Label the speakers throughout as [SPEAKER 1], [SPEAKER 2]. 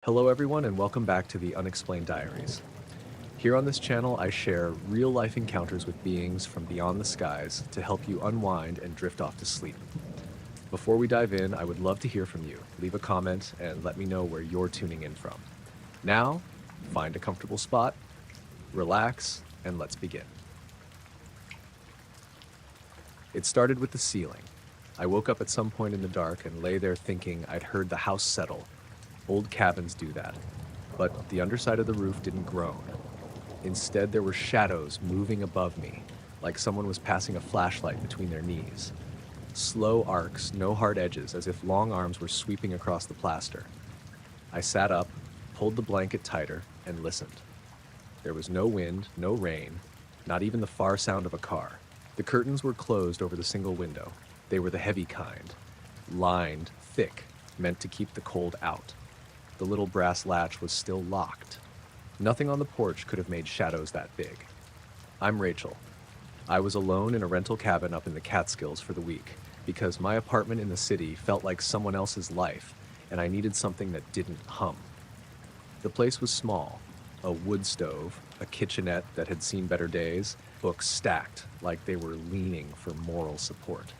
[SPEAKER 1] Hello everyone and welcome back to the Unexplained Diaries. Here on this channel I share real-life encounters with beings from beyond the skies to help you unwind and drift off to sleep. Before we dive in, I would love to hear from you. Leave a comment and let me know where you're tuning in from. Now, find a comfortable spot, relax, and let's begin. It started with the ceiling. I woke up at some point in the dark and lay there thinking I'd heard the house settle. Old cabins do that, but the underside of the roof didn't groan. Instead, there were shadows moving above me, like someone was passing a flashlight between their knees. Slow arcs, no hard edges, as if long arms were sweeping across the plaster. I sat up, pulled the blanket tighter, and listened. There was no wind, no rain, not even the far sound of a car. The curtains were closed over the single window. They were the heavy kind, lined, thick, meant to keep the cold out. The little brass latch was still locked. Nothing on the porch could have made shadows that big. I'm Rachel. I was alone in a rental cabin up in the Catskills for the week because my apartment in the city felt like someone else's life and I needed something that didn't hum. The place was small, a wood stove, a kitchenette that had seen better days, books stacked like they were leaning for moral support.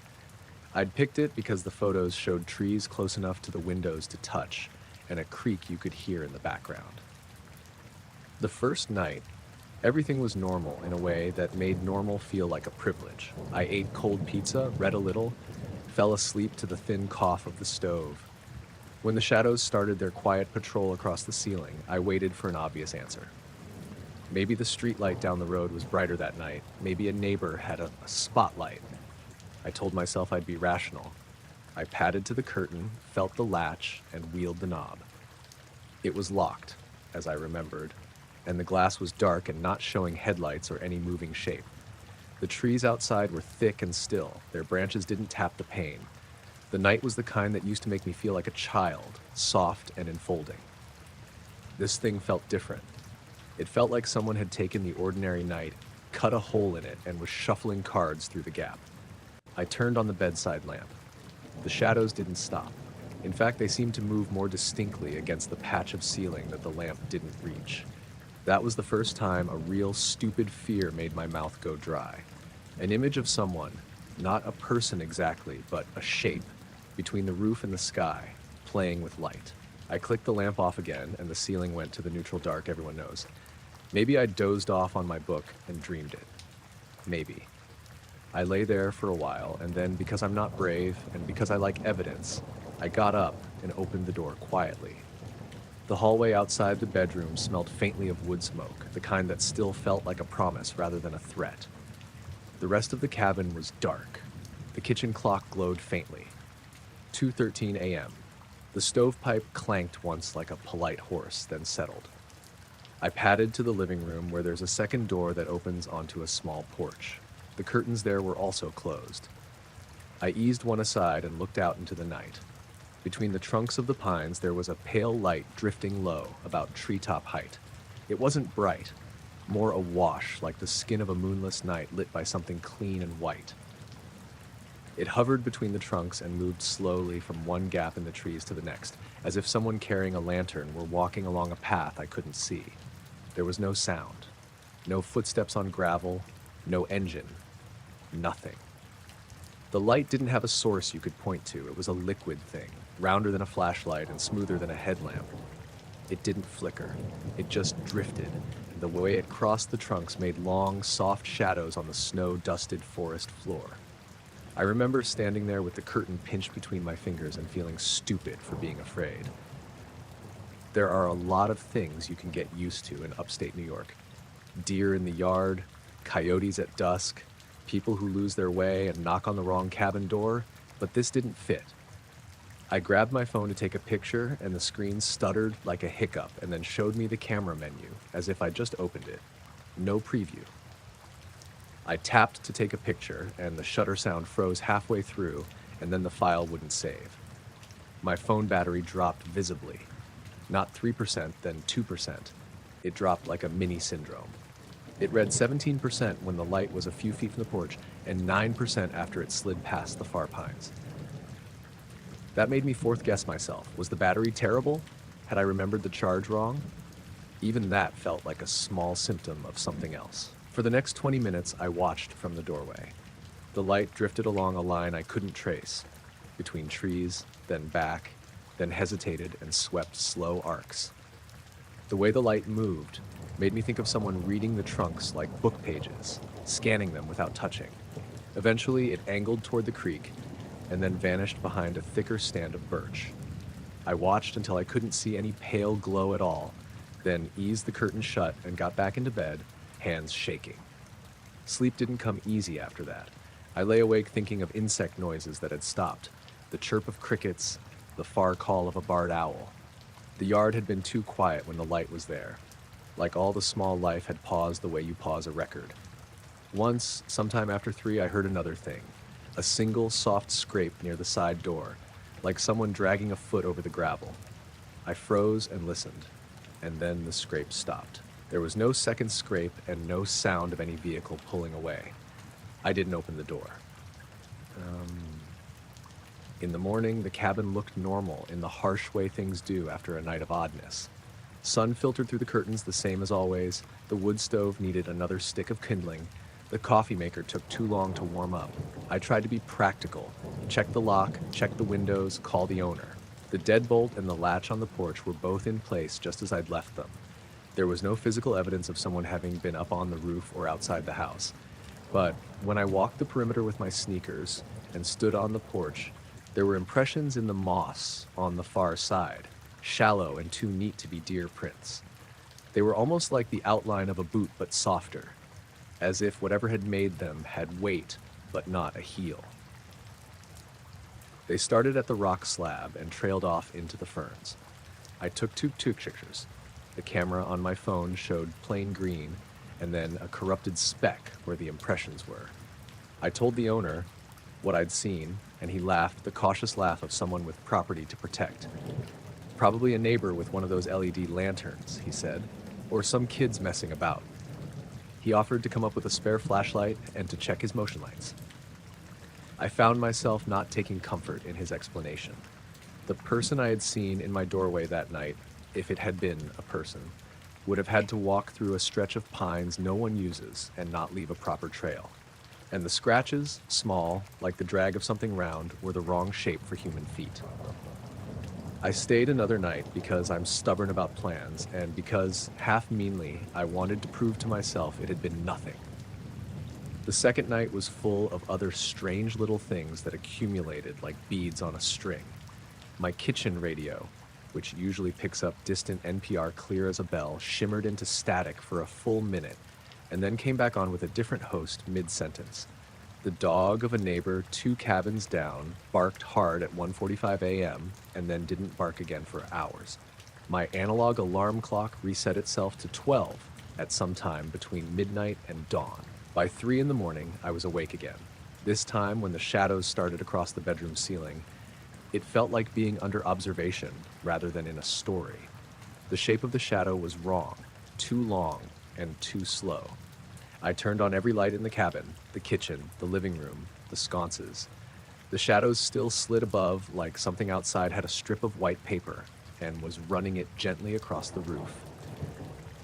[SPEAKER 1] I'd picked it because the photos showed trees close enough to the windows to touch and a creak you could hear in the background. The first night, everything was normal in a way that made normal feel like a privilege. I ate cold pizza, read a little, fell asleep to the thin cough of the stove. When the shadows started their quiet patrol across the ceiling, I waited for an obvious answer. Maybe the streetlight down the road was brighter that night. Maybe a neighbor had a spotlight. I told myself I'd be rational. I padded to the curtain, felt the latch, and wheeled the knob. It was locked, as I remembered, and the glass was dark and not showing headlights or any moving shape. The trees outside were thick and still. Their branches didn't tap the pane. The night was the kind that used to make me feel like a child, soft and enfolding. This thing felt different. It felt like someone had taken the ordinary night, cut a hole in it, and was shuffling cards through the gap. I turned on the bedside lamp. The shadows didn't stop. In fact, they seemed to move more distinctly against the patch of ceiling that the lamp didn't reach. That was the first time a real stupid fear made my mouth go dry. An image of someone, not a person exactly, but a shape, between the roof and the sky, playing with light. I clicked the lamp off again, and the ceiling went to the neutral dark everyone knows. Maybe I dozed off on my book and dreamed it. Maybe. I lay there for a while, and then, because I'm not brave, and because I like evidence, I got up and opened the door quietly. The hallway outside the bedroom smelled faintly of wood smoke, the kind that still felt like a promise rather than a threat. The rest of the cabin was dark. The kitchen clock glowed faintly. 2:13 a.m. The stovepipe clanked once like a polite horse, then settled. I padded to the living room where there's a second door that opens onto a small porch. The curtains there were also closed. I eased one aside and looked out into the night. Between the trunks of the pines there was a pale light drifting low, about treetop height. It wasn't bright, more awash like the skin of a moonless night lit by something clean and white. It hovered between the trunks and moved slowly from one gap in the trees to the next, as if someone carrying a lantern were walking along a path I couldn't see. There was no sound, no footsteps on gravel, no engine, nothing. The light didn't have a source you could point to. It was a liquid thing, rounder than a flashlight and smoother than a headlamp. It didn't flicker. It just drifted, and the way it crossed the trunks made long, soft shadows on the snow-dusted forest floor. I remember standing there with the curtain pinched between my fingers and feeling stupid for being afraid. There are a lot of things you can get used to in upstate New York. Deer in the yard, coyotes at dusk, people who lose their way and knock on the wrong cabin door, but this didn't fit. I grabbed my phone to take a picture, and the screen stuttered like a hiccup and then showed me the camera menu, as if I just opened it. No preview. I tapped to take a picture, and the shutter sound froze halfway through, and then the file wouldn't save. My phone battery dropped visibly. Not 3%, then 2%. It dropped like a mini syndrome. It read 17% when the light was a few feet from the porch, and 9% after it slid past the far pines. That made me fourth guess myself. Was the battery terrible? Had I remembered the charge wrong? Even that felt like a small symptom of something else. For the next 20 minutes, I watched from the doorway. The light drifted along a line I couldn't trace, between trees, then back, then hesitated and swept slow arcs. The way the light moved made me think of someone reading the trunks like book pages, scanning them without touching. Eventually, it angled toward the creek and then vanished behind a thicker stand of birch. I watched until I couldn't see any pale glow at all, then eased the curtain shut and got back into bed, hands shaking. Sleep didn't come easy after that. I lay awake thinking of insect noises that had stopped, the chirp of crickets, the far call of a barred owl. The yard had been too quiet when the light was there, like all the small life had paused the way you pause a record. Once, sometime after 3, I heard another thing, a single soft scrape near the side door, like someone dragging a foot over the gravel. I froze and listened, and then the scrape stopped. There was no second scrape and no sound of any vehicle pulling away. I didn't open the door. In the morning, the cabin looked normal in the harsh way things do after a night of oddness. Sun filtered through the curtains the same as always, the wood stove needed another stick of kindling, the coffee maker took too long to warm up. I tried to be practical, check the lock, check the windows, call the owner. The deadbolt and the latch on the porch were both in place just as I'd left them. There was no physical evidence of someone having been up on the roof or outside the house. But when I walked the perimeter with my sneakers and stood on the porch, there were impressions in the moss on the far side, shallow and too neat to be deer prints. They were almost like the outline of a boot but softer, as if whatever had made them had weight but not a heel. They started at the rock slab and trailed off into the ferns. I took two pictures. The camera on my phone showed plain green and then a corrupted speck where the impressions were. I told the owner what I'd seen, and he laughed the cautious laugh of someone with property to protect. Probably a neighbor with one of those LED lanterns, he said, or some kids messing about. He offered to come up with a spare flashlight and to check his motion lights. I found myself not taking comfort in his explanation. The person I had seen in my doorway that night, if it had been a person, would have had to walk through a stretch of pines no one uses and not leave a proper trail. And the scratches, small, like the drag of something round, were the wrong shape for human feet. I stayed another night because I'm stubborn about plans and because, half meanly, I wanted to prove to myself it had been nothing. The second night was full of other strange little things that accumulated like beads on a string. My kitchen radio, which usually picks up distant NPR clear as a bell, shimmered into static for a full minute and then came back on with a different host mid-sentence. The dog of a neighbor 2 cabins down barked hard at 1:45 a.m. and then didn't bark again for hours. My analog alarm clock reset itself to 12 at some time between midnight and dawn. By 3 in the morning, I was awake again. This time, when the shadows started across the bedroom ceiling, it felt like being under observation rather than in a story. The shape of the shadow was wrong, too long, and too slow. I turned on every light in the cabin, the kitchen, the living room, the sconces. The shadows still slid above like something outside had a strip of white paper and was running it gently across the roof.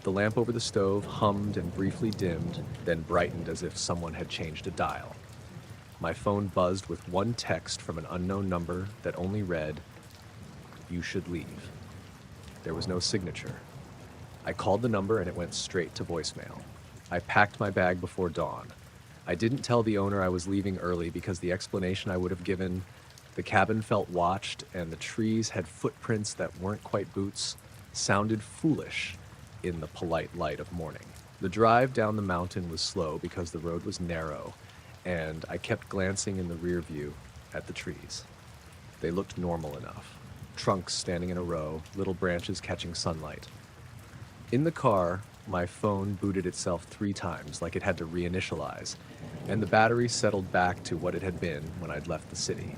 [SPEAKER 1] The lamp over the stove hummed and briefly dimmed, then brightened as if someone had changed a dial. My phone buzzed with one text from an unknown number that only read, "You should leave." There was no signature. I called the number and it went straight to voicemail. I packed my bag before dawn. I didn't tell the owner I was leaving early because the explanation I would have given, the cabin felt watched and the trees had footprints that weren't quite boots, sounded foolish in the polite light of morning. The drive down the mountain was slow because the road was narrow, and I kept glancing in the rear view at the trees. They looked normal enough. Trunks standing in a row, little branches catching sunlight. In the car, my phone booted itself 3 times like it had to reinitialize, and the battery settled back to what it had been when I'd left the city.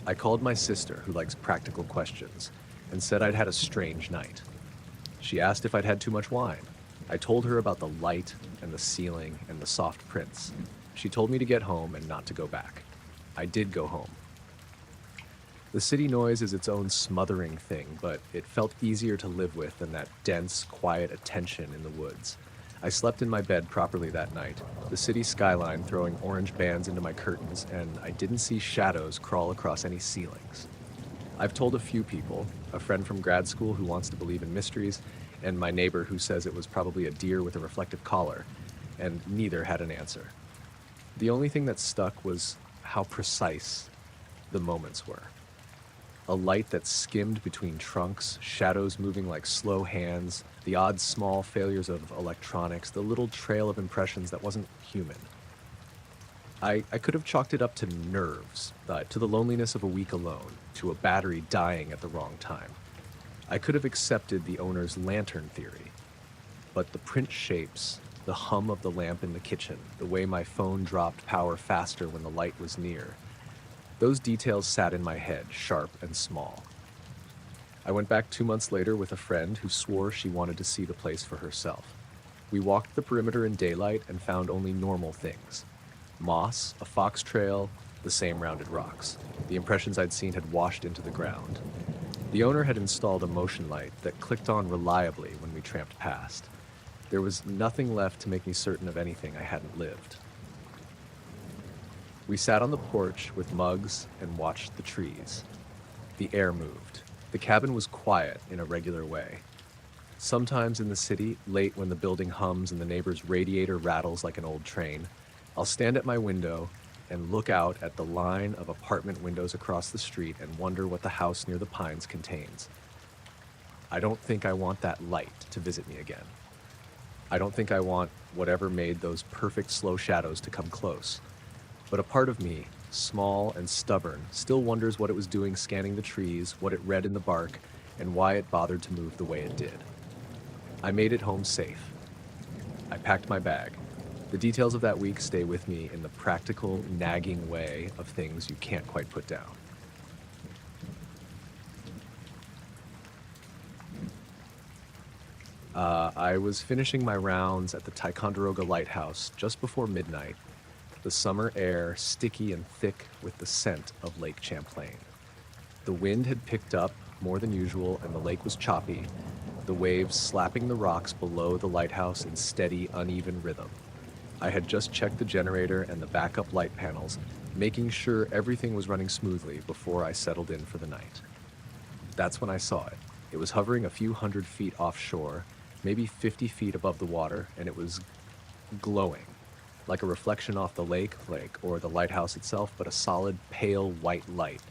[SPEAKER 1] I called my sister, who likes practical questions, and said I'd had a strange night. She asked if I'd had too much wine. I told her about the light and the ceiling and the soft prints. She told me to get home and not to go back. I did go home. The city noise is its own smothering thing, but it felt easier to live with than that dense, quiet attention in the woods. I slept in my bed properly that night, the city skyline throwing orange bands into my curtains, and I didn't see shadows crawl across any ceilings. I've told a few people, a friend from grad school who wants to believe in mysteries, and my neighbor who says it was probably a deer with a reflective collar, and neither had an answer. The only thing that stuck was how precise the moments were. A light that skimmed between trunks, shadows moving like slow hands, the odd small failures of electronics, the little trail of impressions that wasn't human. I could have chalked it up to nerves, to the loneliness of a week alone, to a battery dying at the wrong time. I could have accepted the owner's lantern theory, but the print shapes, the hum of the lamp in the kitchen, the way my phone dropped power faster when the light was near, those details sat in my head, sharp and small. I went back 2 months later with a friend who swore she wanted to see the place for herself. We walked the perimeter in daylight and found only normal things. Moss, a fox trail, the same rounded rocks. The impressions I'd seen had washed into the ground. The owner had installed a motion light that clicked on reliably when we tramped past. There was nothing left to make me certain of anything I hadn't lived. We sat on the porch with mugs and watched the trees. The air moved. The cabin was quiet in a regular way. Sometimes in the city, late when the building hums and the neighbor's radiator rattles like an old train, I'll stand at my window and look out at the line of apartment windows across the street and wonder what the house near the pines contains. I don't think I want that light to visit me again. I don't think I want whatever made those perfect slow shadows to come close. But a part of me, small and stubborn, still wonders what it was doing scanning the trees, what it read in the bark, and why it bothered to move the way it did. I made it home safe. I packed my bag. The details of that week stay with me in the practical, nagging way of things you can't quite put down. I was finishing my rounds at the Ticonderoga Lighthouse just before midnight, the summer air sticky and thick with the scent of Lake Champlain. The wind had picked up more than usual and the lake was choppy, the waves slapping the rocks below the lighthouse in steady, uneven rhythm. I had just checked the generator and the backup light panels, making sure everything was running smoothly before I settled in for the night. That's when I saw it. It was hovering a few hundred feet offshore, maybe 50 feet above the water, and it was glowing, like a reflection off the lake or the lighthouse itself, but a solid, pale white light,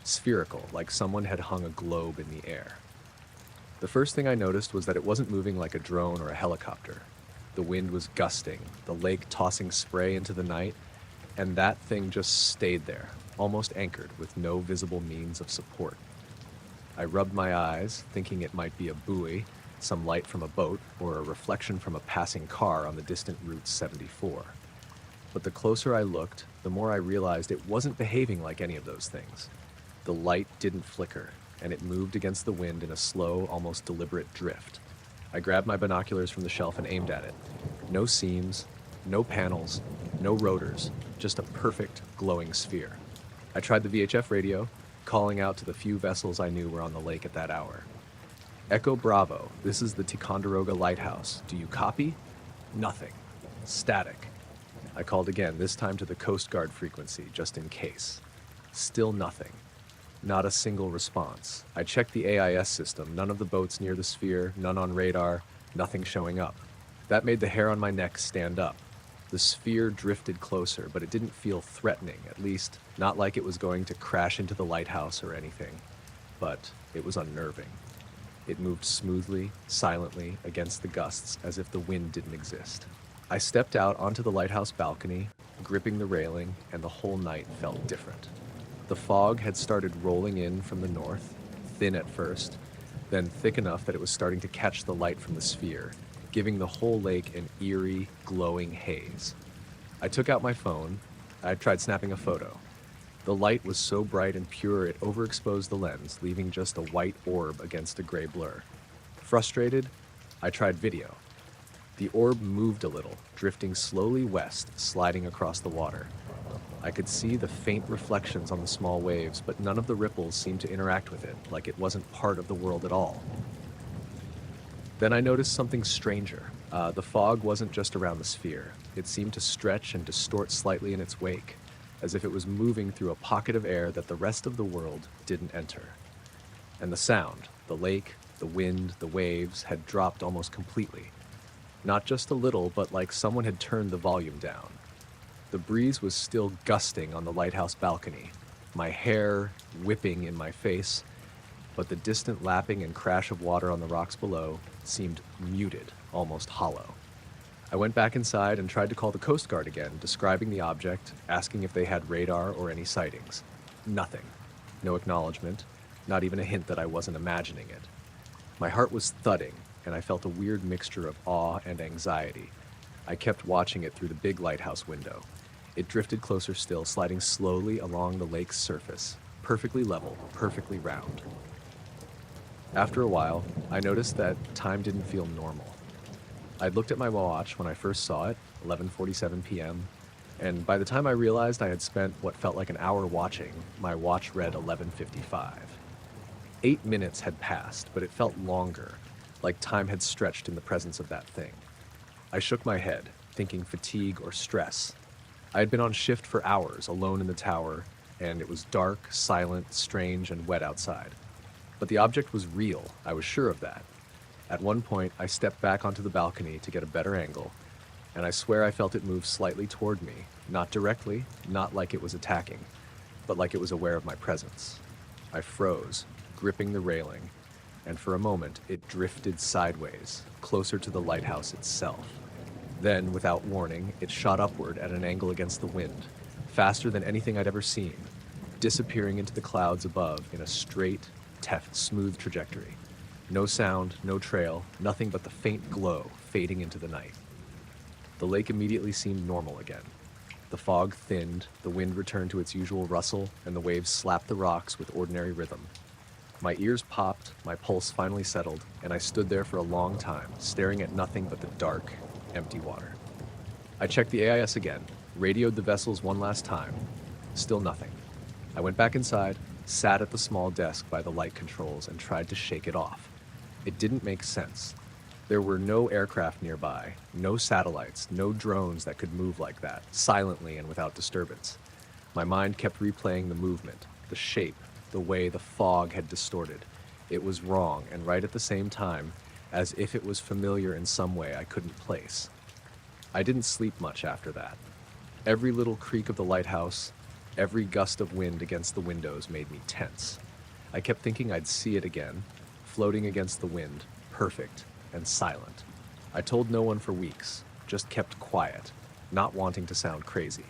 [SPEAKER 1] spherical, like someone had hung a globe in the air. The first thing I noticed was that it wasn't moving like a drone or a helicopter. The wind was gusting, the lake tossing spray into the night, and that thing just stayed there, almost anchored with no visible means of support. I rubbed my eyes, thinking it might be a buoy, some light from a boat, or a reflection from a passing car on the distant Route 74. But the closer I looked, the more I realized it wasn't behaving like any of those things. The light didn't flicker, and it moved against the wind in a slow, almost deliberate drift. I grabbed my binoculars from the shelf and aimed at it. No seams, no panels, no rotors, just a perfect, glowing sphere. I tried the VHF radio, calling out to the few vessels I knew were on the lake at that hour. Echo Bravo, this is the Ticonderoga Lighthouse. Do you copy? Nothing. Static. I called again, this time to the Coast Guard frequency, just in case. Still nothing. Not a single response. I checked the AIS system, none of the boats near the sphere, none on radar, nothing showing up. That made the hair on my neck stand up. The sphere drifted closer, but it didn't feel threatening, at least not like it was going to crash into the lighthouse or anything. But it was unnerving. It moved smoothly, silently, against the gusts, as if the wind didn't exist. I stepped out onto the lighthouse balcony, gripping the railing, and the whole night felt different. The fog had started rolling in from the north, thin at first, then thick enough that it was starting to catch the light from the sphere, giving the whole lake an eerie, glowing haze. I took out my phone. I tried snapping a photo. The light was so bright and pure it overexposed the lens, leaving just a white orb against a gray blur. Frustrated, I tried video. The orb moved a little, drifting slowly west, sliding across the water. I could see the faint reflections on the small waves, but none of the ripples seemed to interact with it, like it wasn't part of the world at all. Then I noticed something stranger. The fog wasn't just around the sphere. It seemed to stretch and distort slightly in its wake, as if it was moving through a pocket of air that the rest of the world didn't enter. And the sound, the lake, the wind, the waves, had dropped almost completely. Not just a little, but like someone had turned the volume down. The breeze was still gusting on the lighthouse balcony, my hair whipping in my face, but the distant lapping and crash of water on the rocks below seemed muted, almost hollow. I went back inside and tried to call the Coast Guard again, describing the object, asking if they had radar or any sightings. Nothing. No acknowledgement, not even a hint that I wasn't imagining it. My heart was thudding, and I felt a weird mixture of awe and anxiety. I kept watching it through the big lighthouse window. It drifted closer still, sliding slowly along the lake's surface, perfectly level, perfectly round. After a while, I noticed that time didn't feel normal. I'd looked at my watch when I first saw it, 11:47 p.m., and by the time I realized I had spent what felt like an hour watching, my watch read 11:55. 8 minutes had passed, but it felt longer, like time had stretched in the presence of that thing. I shook my head, thinking fatigue or stress. I had been on shift for hours, alone in the tower, and it was dark, silent, strange, and wet outside. But the object was real, I was sure of that. At one point, I stepped back onto the balcony to get a better angle, and I swear I felt it move slightly toward me, not directly, not like it was attacking, but like it was aware of my presence. I froze, gripping the railing, and for a moment, it drifted sideways, closer to the lighthouse itself. Then, without warning, it shot upward at an angle against the wind, faster than anything I'd ever seen, disappearing into the clouds above in a straight, smooth trajectory. No sound, no trail, nothing but the faint glow fading into the night. The lake immediately seemed normal again. The fog thinned, the wind returned to its usual rustle, and the waves slapped the rocks with ordinary rhythm. My ears popped, my pulse finally settled, and I stood there for a long time, staring at nothing but the dark, empty water. I checked the AIS again, radioed the vessels one last time. Still nothing. I went back inside, sat at the small desk by the light controls, and tried to shake it off. It didn't make sense. There were no aircraft nearby, no satellites, no drones that could move like that, silently and without disturbance. My mind kept replaying the movement, the shape, the way the fog had distorted. It was wrong, and right at the same time, as if it was familiar in some way I couldn't place. I didn't sleep much after that. Every little creak of the lighthouse, every gust of wind against the windows made me tense. I kept thinking I'd see it again, floating against the wind, perfect and silent. I told no one for weeks, just kept quiet, not wanting to sound crazy.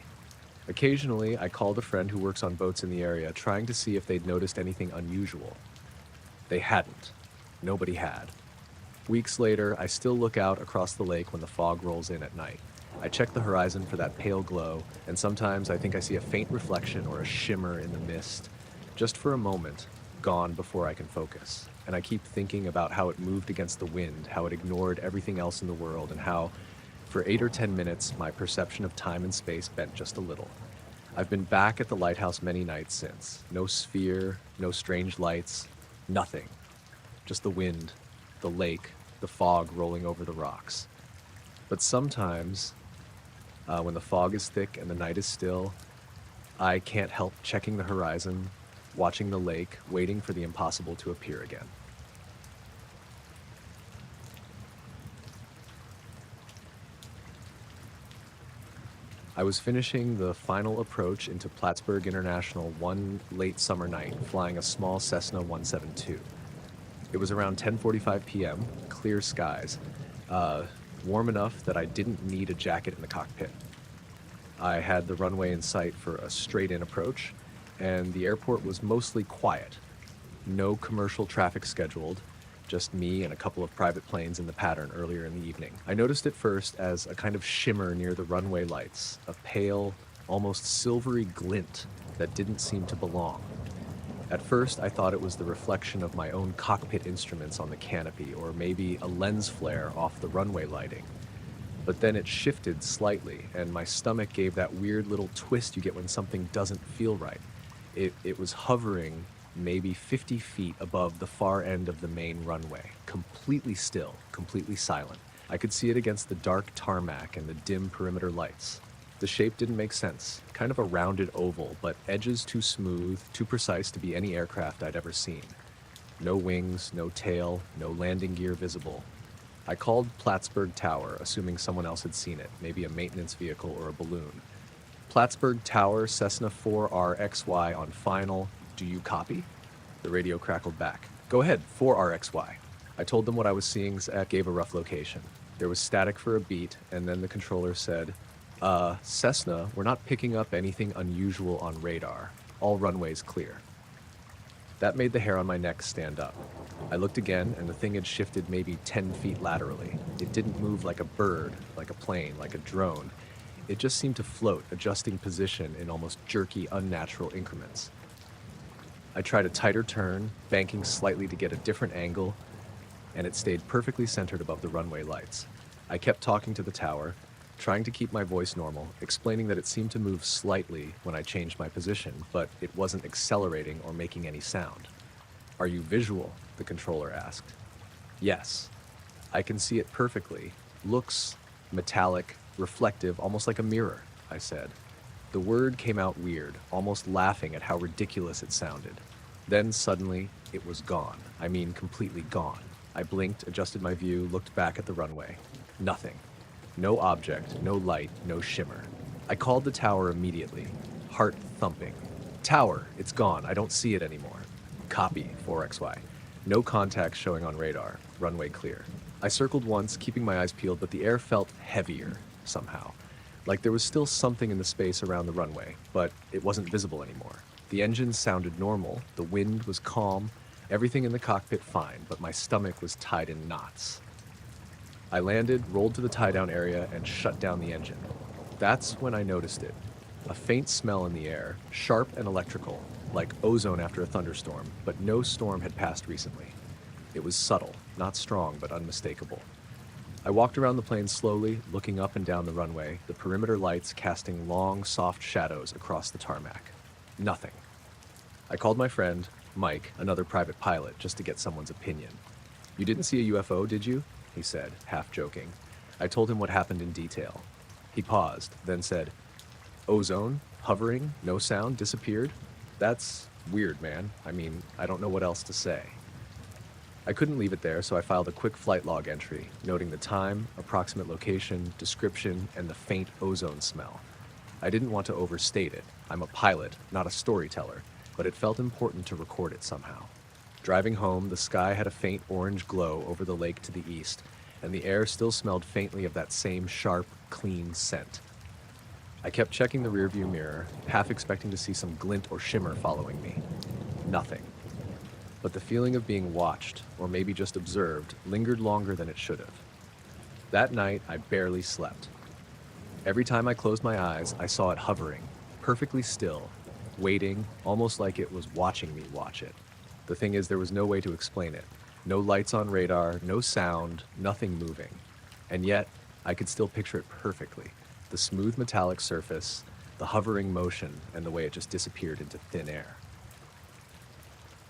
[SPEAKER 1] Occasionally, I called a friend who works on boats in the area, trying to see if they'd noticed anything unusual. They hadn't. Nobody had. Weeks later, I still look out across the lake when the fog rolls in at night. I check the horizon for that pale glow, and sometimes I think I see a faint reflection or a shimmer in the mist, just for a moment, gone before I can focus. And I keep thinking about how it moved against the wind, how it ignored everything else in the world, and how, for 8 or 10 minutes, my perception of time and space bent just a little. I've been back at the lighthouse many nights since. No sphere, no strange lights, nothing. Just the wind, the lake, the fog rolling over the rocks. But sometimes, when the fog is thick and the night is still, I can't help checking the horizon, watching the lake, waiting for the impossible to appear again. I was finishing the final approach into Plattsburgh International one late summer night, flying a small Cessna 172. It was around 10:45 p.m., clear skies, warm enough that I didn't need a jacket in the cockpit. I had the runway in sight for a straight-in approach, and the airport was mostly quiet. No commercial traffic scheduled, just me and a couple of private planes in the pattern earlier in the evening. I noticed it first as a kind of shimmer near the runway lights, a pale, almost silvery glint that didn't seem to belong. At first, I thought it was the reflection of my own cockpit instruments on the canopy, or maybe a lens flare off the runway lighting. But then it shifted slightly, and my stomach gave that weird little twist you get when something doesn't feel right. It was hovering maybe 50 feet above the far end of the main runway, completely still, completely silent. I could see it against the dark tarmac and the dim perimeter lights. The shape didn't make sense, kind of a rounded oval, but edges too smooth, too precise to be any aircraft I'd ever seen. No wings, no tail, no landing gear visible. I called Plattsburgh Tower, assuming someone else had seen it, maybe a maintenance vehicle or a balloon. Plattsburgh Tower, Cessna 4RXY on final. Do you copy? The radio crackled back. Go ahead, 4RXY. I told them what I was seeing, gave a rough location. There was static for a beat, and then the controller said, Cessna, we're not picking up anything unusual on radar. All runways clear. That made the hair on my neck stand up. I looked again, and the thing had shifted maybe 10 feet laterally. It didn't move like a bird, like a plane, like a drone. It just seemed to float, adjusting position in almost jerky, unnatural increments. I tried a tighter turn, banking slightly to get a different angle, and it stayed perfectly centered above the runway lights. I kept talking to the tower, trying to keep my voice normal, explaining that it seemed to move slightly when I changed my position, but it wasn't accelerating or making any sound. Are you visual? The controller asked. Yes. I can see it perfectly. Looks metallic, reflective, almost like a mirror, I said. The word came out weird, almost laughing at how ridiculous it sounded. Then suddenly, it was gone. I mean, completely gone. I blinked, adjusted my view, looked back at the runway. Nothing. No object, no light, no shimmer. I called the tower immediately, heart thumping. Tower, it's gone. I don't see it anymore. Copy, 4XY. No contacts showing on radar. Runway clear. I circled once, keeping my eyes peeled, but the air felt heavier, somehow. Like there was still something in the space around the runway, but it wasn't visible anymore. The engines sounded normal, the wind was calm, everything in the cockpit fine, but my stomach was tied in knots. I landed, rolled to the tie-down area, and shut down the engine. That's when I noticed it. A faint smell in the air, sharp and electrical, like ozone after a thunderstorm, but no storm had passed recently. It was subtle, not strong, but unmistakable. I walked around the plane slowly, looking up and down the runway, the perimeter lights casting long, soft shadows across the tarmac. Nothing. I called my friend, Mike, another private pilot, just to get someone's opinion. You didn't see a UFO, did you? He said, half joking. I told him what happened in detail. He paused, then said, Ozone, hovering, no sound, disappeared? That's weird, man. I mean, I don't know what else to say. I couldn't leave it there, so I filed a quick flight log entry, noting the time, approximate location, description, and the faint ozone smell. I didn't want to overstate it. I'm a pilot, not a storyteller, but it felt important to record it somehow. Driving home, the sky had a faint orange glow over the lake to the east, and the air still smelled faintly of that same sharp, clean scent. I kept checking the rearview mirror, half expecting to see some glint or shimmer following me. Nothing. But the feeling of being watched, or maybe just observed, lingered longer than it should have. That night, I barely slept. Every time I closed my eyes, I saw it hovering, perfectly still, waiting, almost like it was watching me watch it. The thing is, there was no way to explain it. No lights on radar, no sound, nothing moving. And yet, I could still picture it perfectly. The smooth metallic surface, the hovering motion, and the way it just disappeared into thin air.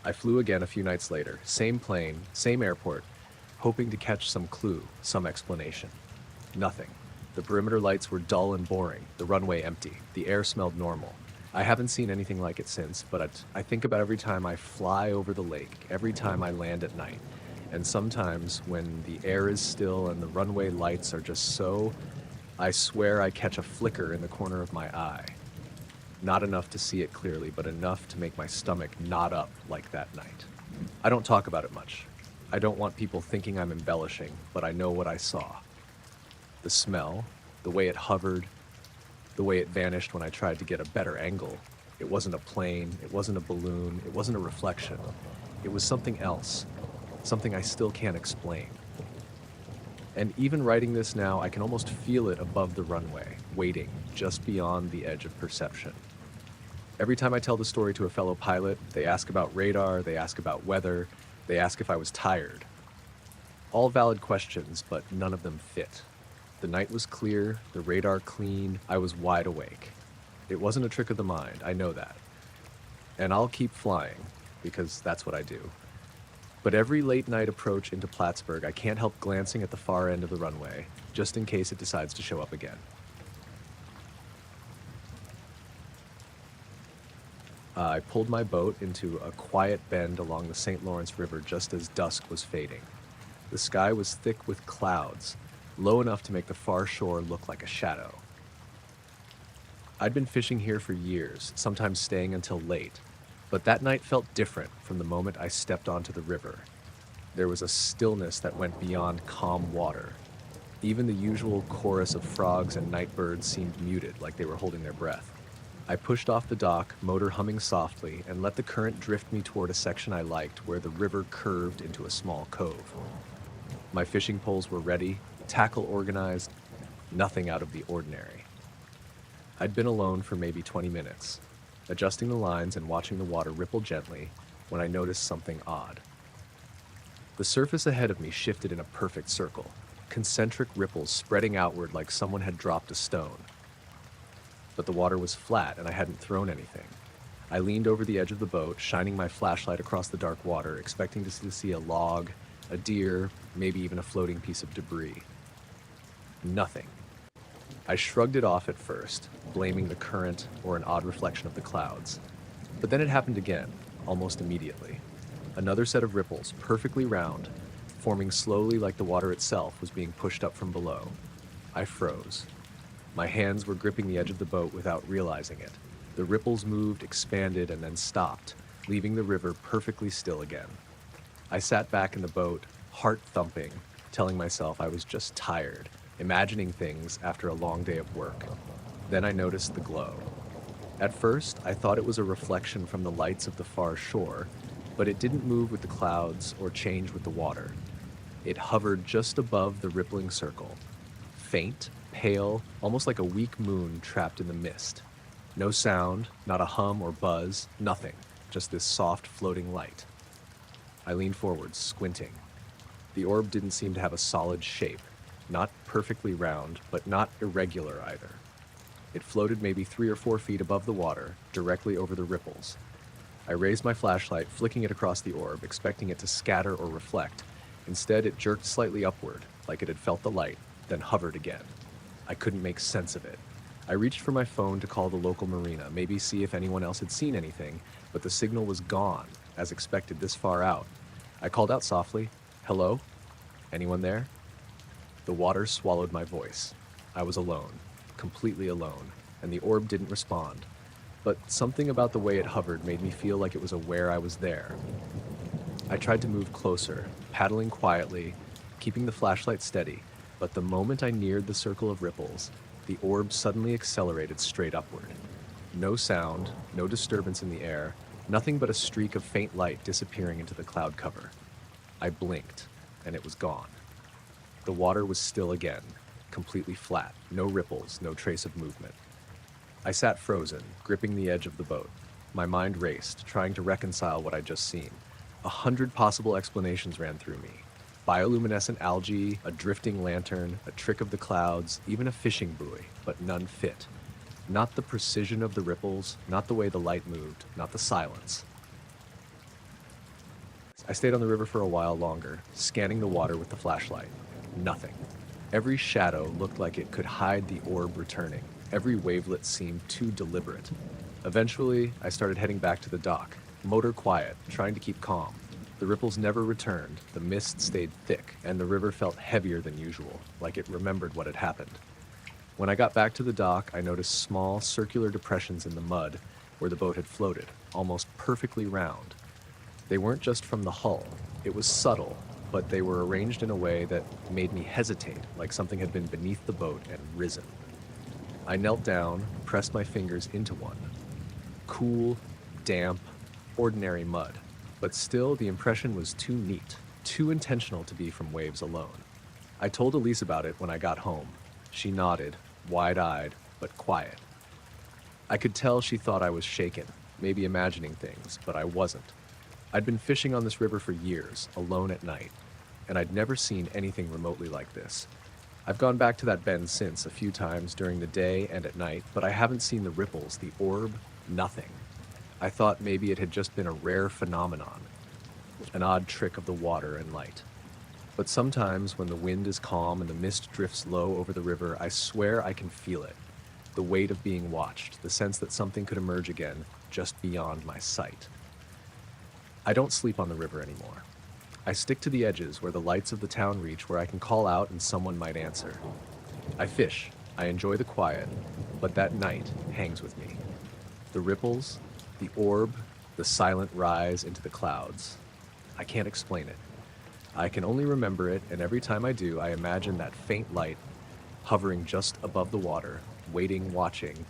[SPEAKER 1] I flew again a few nights later, same plane, same airport, hoping to catch some clue, some explanation. Nothing. The perimeter lights were dull and boring, the runway empty, the air smelled normal. I haven't seen anything like it since, but I think about every time I fly over the lake, every time I land at night. And sometimes when the air is still and the runway lights are just so, I swear I catch a flicker in the corner of my eye. Not enough to see it clearly, but enough to make my stomach knot up like that night. I don't talk about it much. I don't want people thinking I'm embellishing, but I know what I saw. The smell, the way it hovered, the way it vanished when I tried to get a better angle. It wasn't a plane, it wasn't a balloon, it wasn't a reflection. It was something else, something I still can't explain. And even writing this now, I can almost feel it above the runway, waiting just beyond the edge of perception. Every time I tell the story to a fellow pilot, they ask about radar, they ask about weather, they ask if I was tired. All valid questions, but none of them fit. The night was clear, the radar clean, I was wide awake. It wasn't a trick of the mind, I know that. And I'll keep flying, because that's what I do. But every late night approach into Plattsburgh, I can't help glancing at the far end of the runway, just in case it decides to show up again. I pulled my boat into a quiet bend along the St. Lawrence River just as dusk was fading. The sky was thick with clouds, low enough to make the far shore look like a shadow. I'd been fishing here for years, sometimes staying until late, but that night felt different from the moment I stepped onto the river. There was a stillness that went beyond calm water. Even the usual chorus of frogs and night birds seemed muted, like they were holding their breath. I pushed off the dock, motor humming softly, and let the current drift me toward a section I liked where the river curved into a small cove. My fishing poles were ready, tackle organized, nothing out of the ordinary. I'd been alone for maybe 20 minutes, adjusting the lines and watching the water ripple gently, when I noticed something odd. The surface ahead of me shifted in a perfect circle, concentric ripples spreading outward like someone had dropped a stone. But the water was flat and I hadn't thrown anything. I leaned over the edge of the boat, shining my flashlight across the dark water, expecting to see a log, a deer, maybe even a floating piece of debris. Nothing. I shrugged it off at first, blaming the current or an odd reflection of the clouds. But then it happened again, almost immediately. Another set of ripples, perfectly round, forming slowly like the water itself was being pushed up from below. I froze. My hands were gripping the edge of the boat without realizing it. The ripples moved, expanded, and then stopped, leaving the river perfectly still again. I sat back in the boat, heart thumping, telling myself I was just tired, imagining things after a long day of work. Then I noticed the glow. At first, I thought it was a reflection from the lights of the far shore, but it didn't move with the clouds or change with the water. It hovered just above the rippling circle, faint, pale, almost like a weak moon trapped in the mist. No sound, not a hum or buzz, nothing, just this soft floating light. I leaned forward, squinting. The orb didn't seem to have a solid shape, not perfectly round, but not irregular either. It floated maybe 3 or 4 feet above the water, directly over the ripples. I raised my flashlight, flicking it across the orb, expecting it to scatter or reflect. Instead, it jerked slightly upward, like it had felt the light, then hovered again. I couldn't make sense of it. I reached for my phone to call the local marina, maybe see if anyone else had seen anything, but the signal was gone, as expected this far out. I called out softly, "Hello? Anyone there?" The water swallowed my voice. I was alone, completely alone, and the orb didn't respond. But something about the way it hovered made me feel like it was aware I was there. I tried to move closer, paddling quietly, keeping the flashlight steady, but the moment I neared the circle of ripples, the orb suddenly accelerated straight upward. No sound, no disturbance in the air, nothing but a streak of faint light disappearing into the cloud cover. I blinked, and it was gone. The water was still again, completely flat, no ripples, no trace of movement. I sat frozen, gripping the edge of the boat. My mind raced, trying to reconcile what I'd just seen. 100 possible explanations ran through me. Bioluminescent algae, a drifting lantern, a trick of the clouds, even a fishing buoy, but none fit. Not the precision of the ripples, not the way the light moved, not the silence. I stayed on the river for a while longer, scanning the water with the flashlight. Nothing. Every shadow looked like it could hide the orb returning. Every wavelet seemed too deliberate. Eventually, I started heading back to the dock, motor quiet, trying to keep calm. The ripples never returned, the mist stayed thick, and the river felt heavier than usual, like it remembered what had happened. When I got back to the dock, I noticed small, circular depressions in the mud where the boat had floated, almost perfectly round. They weren't just from the hull. It was subtle, but they were arranged in a way that made me hesitate, like something had been beneath the boat and risen. I knelt down, pressed my fingers into one. Cool, damp, ordinary mud. But still, the impression was too neat, too intentional to be from waves alone. I told Elise about it when I got home. She nodded, wide-eyed, but quiet. I could tell she thought I was shaken, maybe imagining things, but I wasn't. I'd been fishing on this river for years, alone at night, and I'd never seen anything remotely like this. I've gone back to that bend since a few times during the day and at night, but I haven't seen the ripples, the orb, nothing. I thought maybe it had just been a rare phenomenon, an odd trick of the water and light. But sometimes when the wind is calm and the mist drifts low over the river, I swear I can feel it. The weight of being watched, the sense that something could emerge again just beyond my sight. I don't sleep on the river anymore. I stick to the edges where the lights of the town reach, where I can call out and someone might answer. I fish, I enjoy the quiet, but that night hangs with me. The ripples, the orb, the silent rise into the clouds. I can't explain it. I can only remember it, and every time I do, I imagine that faint light hovering just above the water, waiting, watching,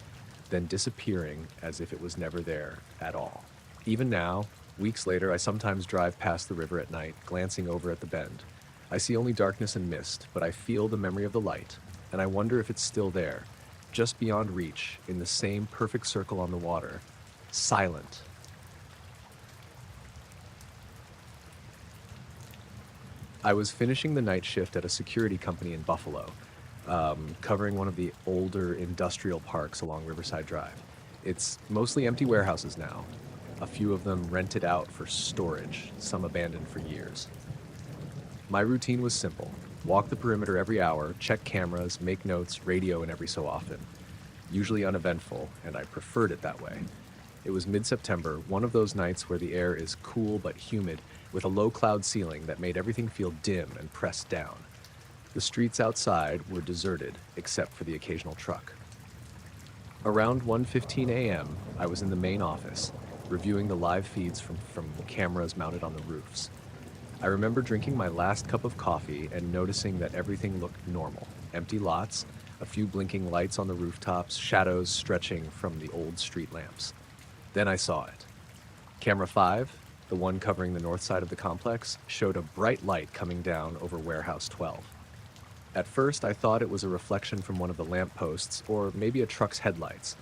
[SPEAKER 1] then disappearing as if it was never there at all. Even now, weeks later, I sometimes drive past the river at night, glancing over at the bend. I see only darkness and mist, but I feel the memory of the light, and I wonder if it's still there, just beyond reach, in the same perfect circle on the water, silent. I was finishing the night shift at a security company in Buffalo, covering one of the older industrial parks along Riverside Drive. It's mostly empty warehouses now, a few of them rented out for storage, some abandoned for years. My routine was simple: walk the perimeter every hour, check cameras, make notes, radio in every so often. Usually uneventful, and I preferred it that way. It was mid-September, one of those nights where the air is cool but humid, with a low cloud ceiling that made everything feel dim and pressed down. The streets outside were deserted, except for the occasional truck. Around 1:15 a.m., I was in the main office, reviewing the live feeds from cameras mounted on the roofs. I remember drinking my last cup of coffee and noticing that everything looked normal. Empty lots, a few blinking lights on the rooftops, shadows stretching from the old street lamps. Then I saw it. Camera 5, the one covering the north side of the complex, showed a bright light coming down over Warehouse 12. At first, I thought it was a reflection from one of the lampposts or maybe a truck's headlights,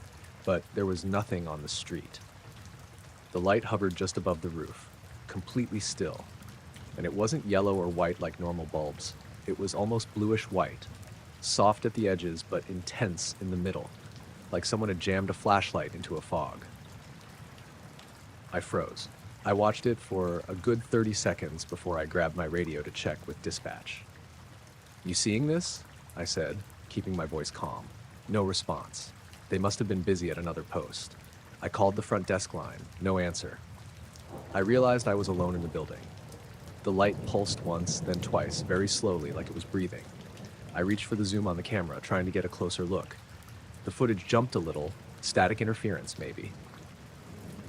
[SPEAKER 1] but there was nothing on the street. The light hovered just above the roof, completely still, and it wasn't yellow or white like normal bulbs. It was almost bluish white, soft at the edges but intense in the middle, like someone had jammed a flashlight into a fog. I froze. I watched it for a good 30 seconds before I grabbed my radio to check with dispatch. "You seeing this?" I said, keeping my voice calm. No response. They must have been busy at another post. I called the front desk line. No answer. I realized I was alone in the building. The light pulsed once, then twice, very slowly, like it was breathing. I reached for the zoom on the camera, trying to get a closer look. The footage jumped a little, static interference maybe.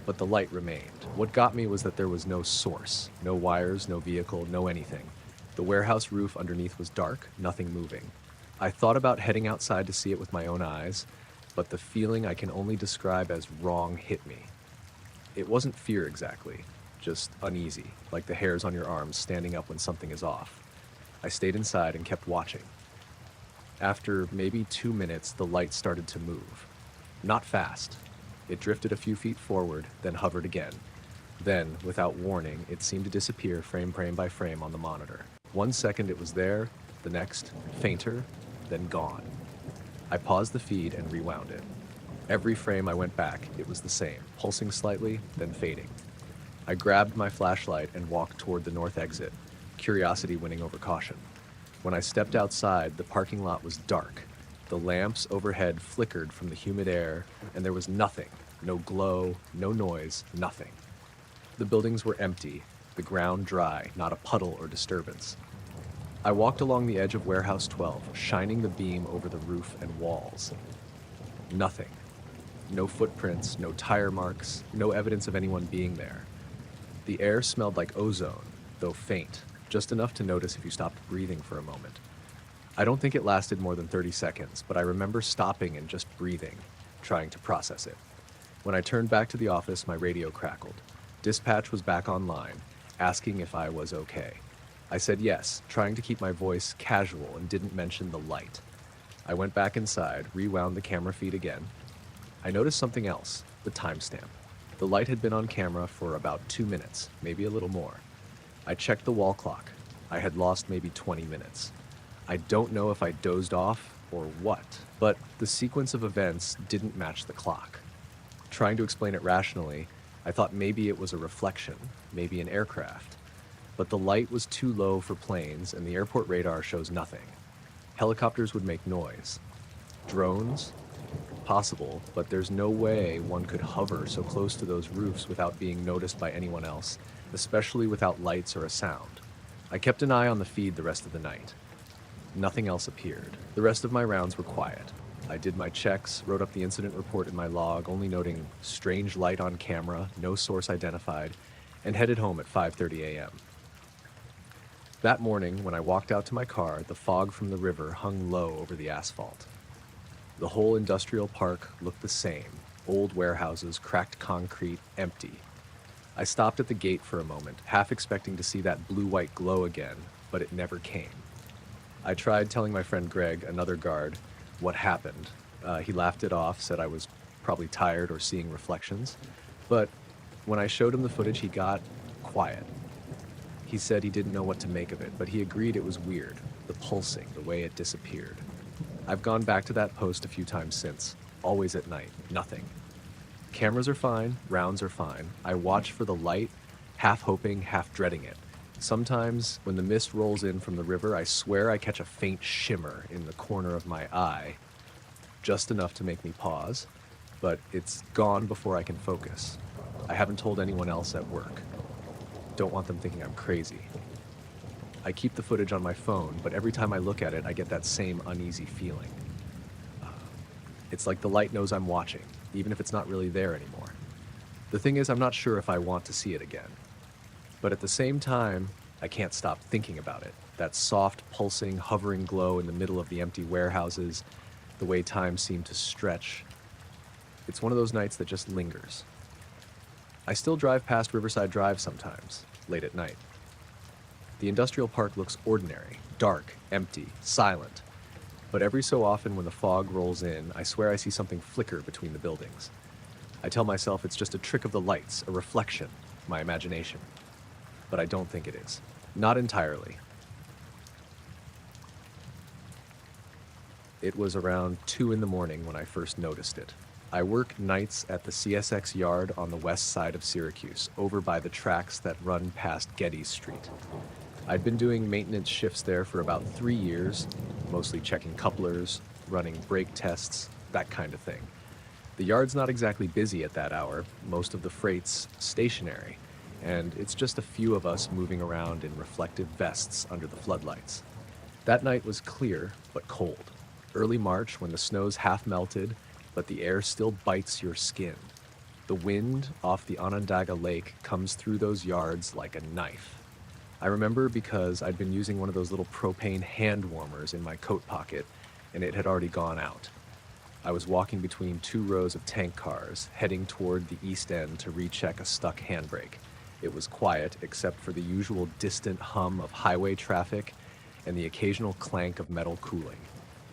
[SPEAKER 1] But the light remained. What got me was that there was no source, no wires, no vehicle, no anything. The warehouse roof underneath was dark, nothing moving. I thought about heading outside to see it with my own eyes, but the feeling I can only describe as wrong hit me. It wasn't fear exactly, just uneasy, like the hairs on your arms standing up when something is off. I stayed inside and kept watching. After maybe 2 minutes, the light started to move. Not fast. It drifted a few feet forward, then hovered again. Then, without warning, it seemed to disappear frame by frame on the monitor. 1 second it was there, the next, fainter, then gone. I paused the feed and rewound it. Every frame I went back, it was the same, pulsing slightly, then fading. I grabbed my flashlight and walked toward the north exit, curiosity winning over caution. When I stepped outside, the parking lot was dark. The lamps overhead flickered from the humid air, and there was nothing, no glow, no noise, nothing. The buildings were empty, the ground dry, not a puddle or disturbance. I walked along the edge of Warehouse 12, shining the beam over the roof and walls. Nothing. No footprints, no tire marks, no evidence of anyone being there. The air smelled like ozone, though faint, just enough to notice if you stopped breathing for a moment. I don't think it lasted more than 30 seconds, but I remember stopping and just breathing, trying to process it. When I turned back to the office, my radio crackled. Dispatch was back online, asking if I was okay. I said yes, trying to keep my voice casual and didn't mention the light. I went back inside, rewound the camera feed again. I noticed something else, the timestamp. The light had been on camera for about 2 minutes, maybe a little more. I checked the wall clock. I had lost maybe 20 minutes. I don't know if I dozed off or what, but the sequence of events didn't match the clock. Trying to explain it rationally, I thought maybe it was a reflection, maybe an aircraft. But the light was too low for planes, and the airport radar shows nothing. Helicopters would make noise. Drones? Possible, but there's no way one could hover so close to those roofs without being noticed by anyone else, especially without lights or a sound. I kept an eye on the feed the rest of the night. Nothing else appeared. The rest of my rounds were quiet. I did my checks, wrote up the incident report in my log, only noting strange light on camera, no source identified, and headed home at 5:30 a.m. That morning, when I walked out to my car, the fog from the river hung low over the asphalt. The whole industrial park looked the same: old warehouses, cracked concrete, empty. I stopped at the gate for a moment, half expecting to see that blue-white glow again, but it never came. I tried telling my friend Greg, another guard, what happened. He laughed it off, said I was probably tired or seeing reflections. But when I showed him the footage, he got quiet. He said he didn't know what to make of it, but he agreed it was weird, the pulsing, the way it disappeared. I've gone back to that post a few times since, always at night, nothing. Cameras are fine, rounds are fine. I watch for the light, half hoping, half dreading it. Sometimes, when the mist rolls in from the river, I swear I catch a faint shimmer in the corner of my eye, just enough to make me pause, but it's gone before I can focus. I haven't told anyone else at work. Don't want them thinking I'm crazy. I keep the footage on my phone, but every time I look at it, I get that same uneasy feeling. It's like the light knows I'm watching, even if it's not really there anymore. The thing is, I'm not sure if I want to see it again. But at the same time, I can't stop thinking about it. That soft, pulsing, hovering glow in the middle of the empty warehouses, the way time seemed to stretch. It's one of those nights that just lingers. I still drive past Riverside Drive sometimes, late at night. The industrial park looks ordinary, dark, empty, silent. But every so often when the fog rolls in, I swear I see something flicker between the buildings. I tell myself it's just a trick of the lights, a reflection, my imagination. But I don't think it is. Not entirely. It was around 2 in the morning when I first noticed it. I work nights at the CSX yard on the west side of Syracuse, over by the tracks that run past Getty Street. I'd been doing maintenance shifts there for about 3 years, mostly checking couplers, running brake tests, that kind of thing. The yard's not exactly busy at that hour, most of the freight's stationary, and it's just a few of us moving around in reflective vests under the floodlights. That night was clear, but cold. Early March when the snow's half melted, but the air still bites your skin. The wind off the Onondaga Lake comes through those yards like a knife. I remember because I'd been using one of those little propane hand warmers in my coat pocket, and it had already gone out. I was walking between 2 rows of tank cars, heading toward the east end to recheck a stuck handbrake. It was quiet, except for the usual distant hum of highway traffic and the occasional clank of metal cooling.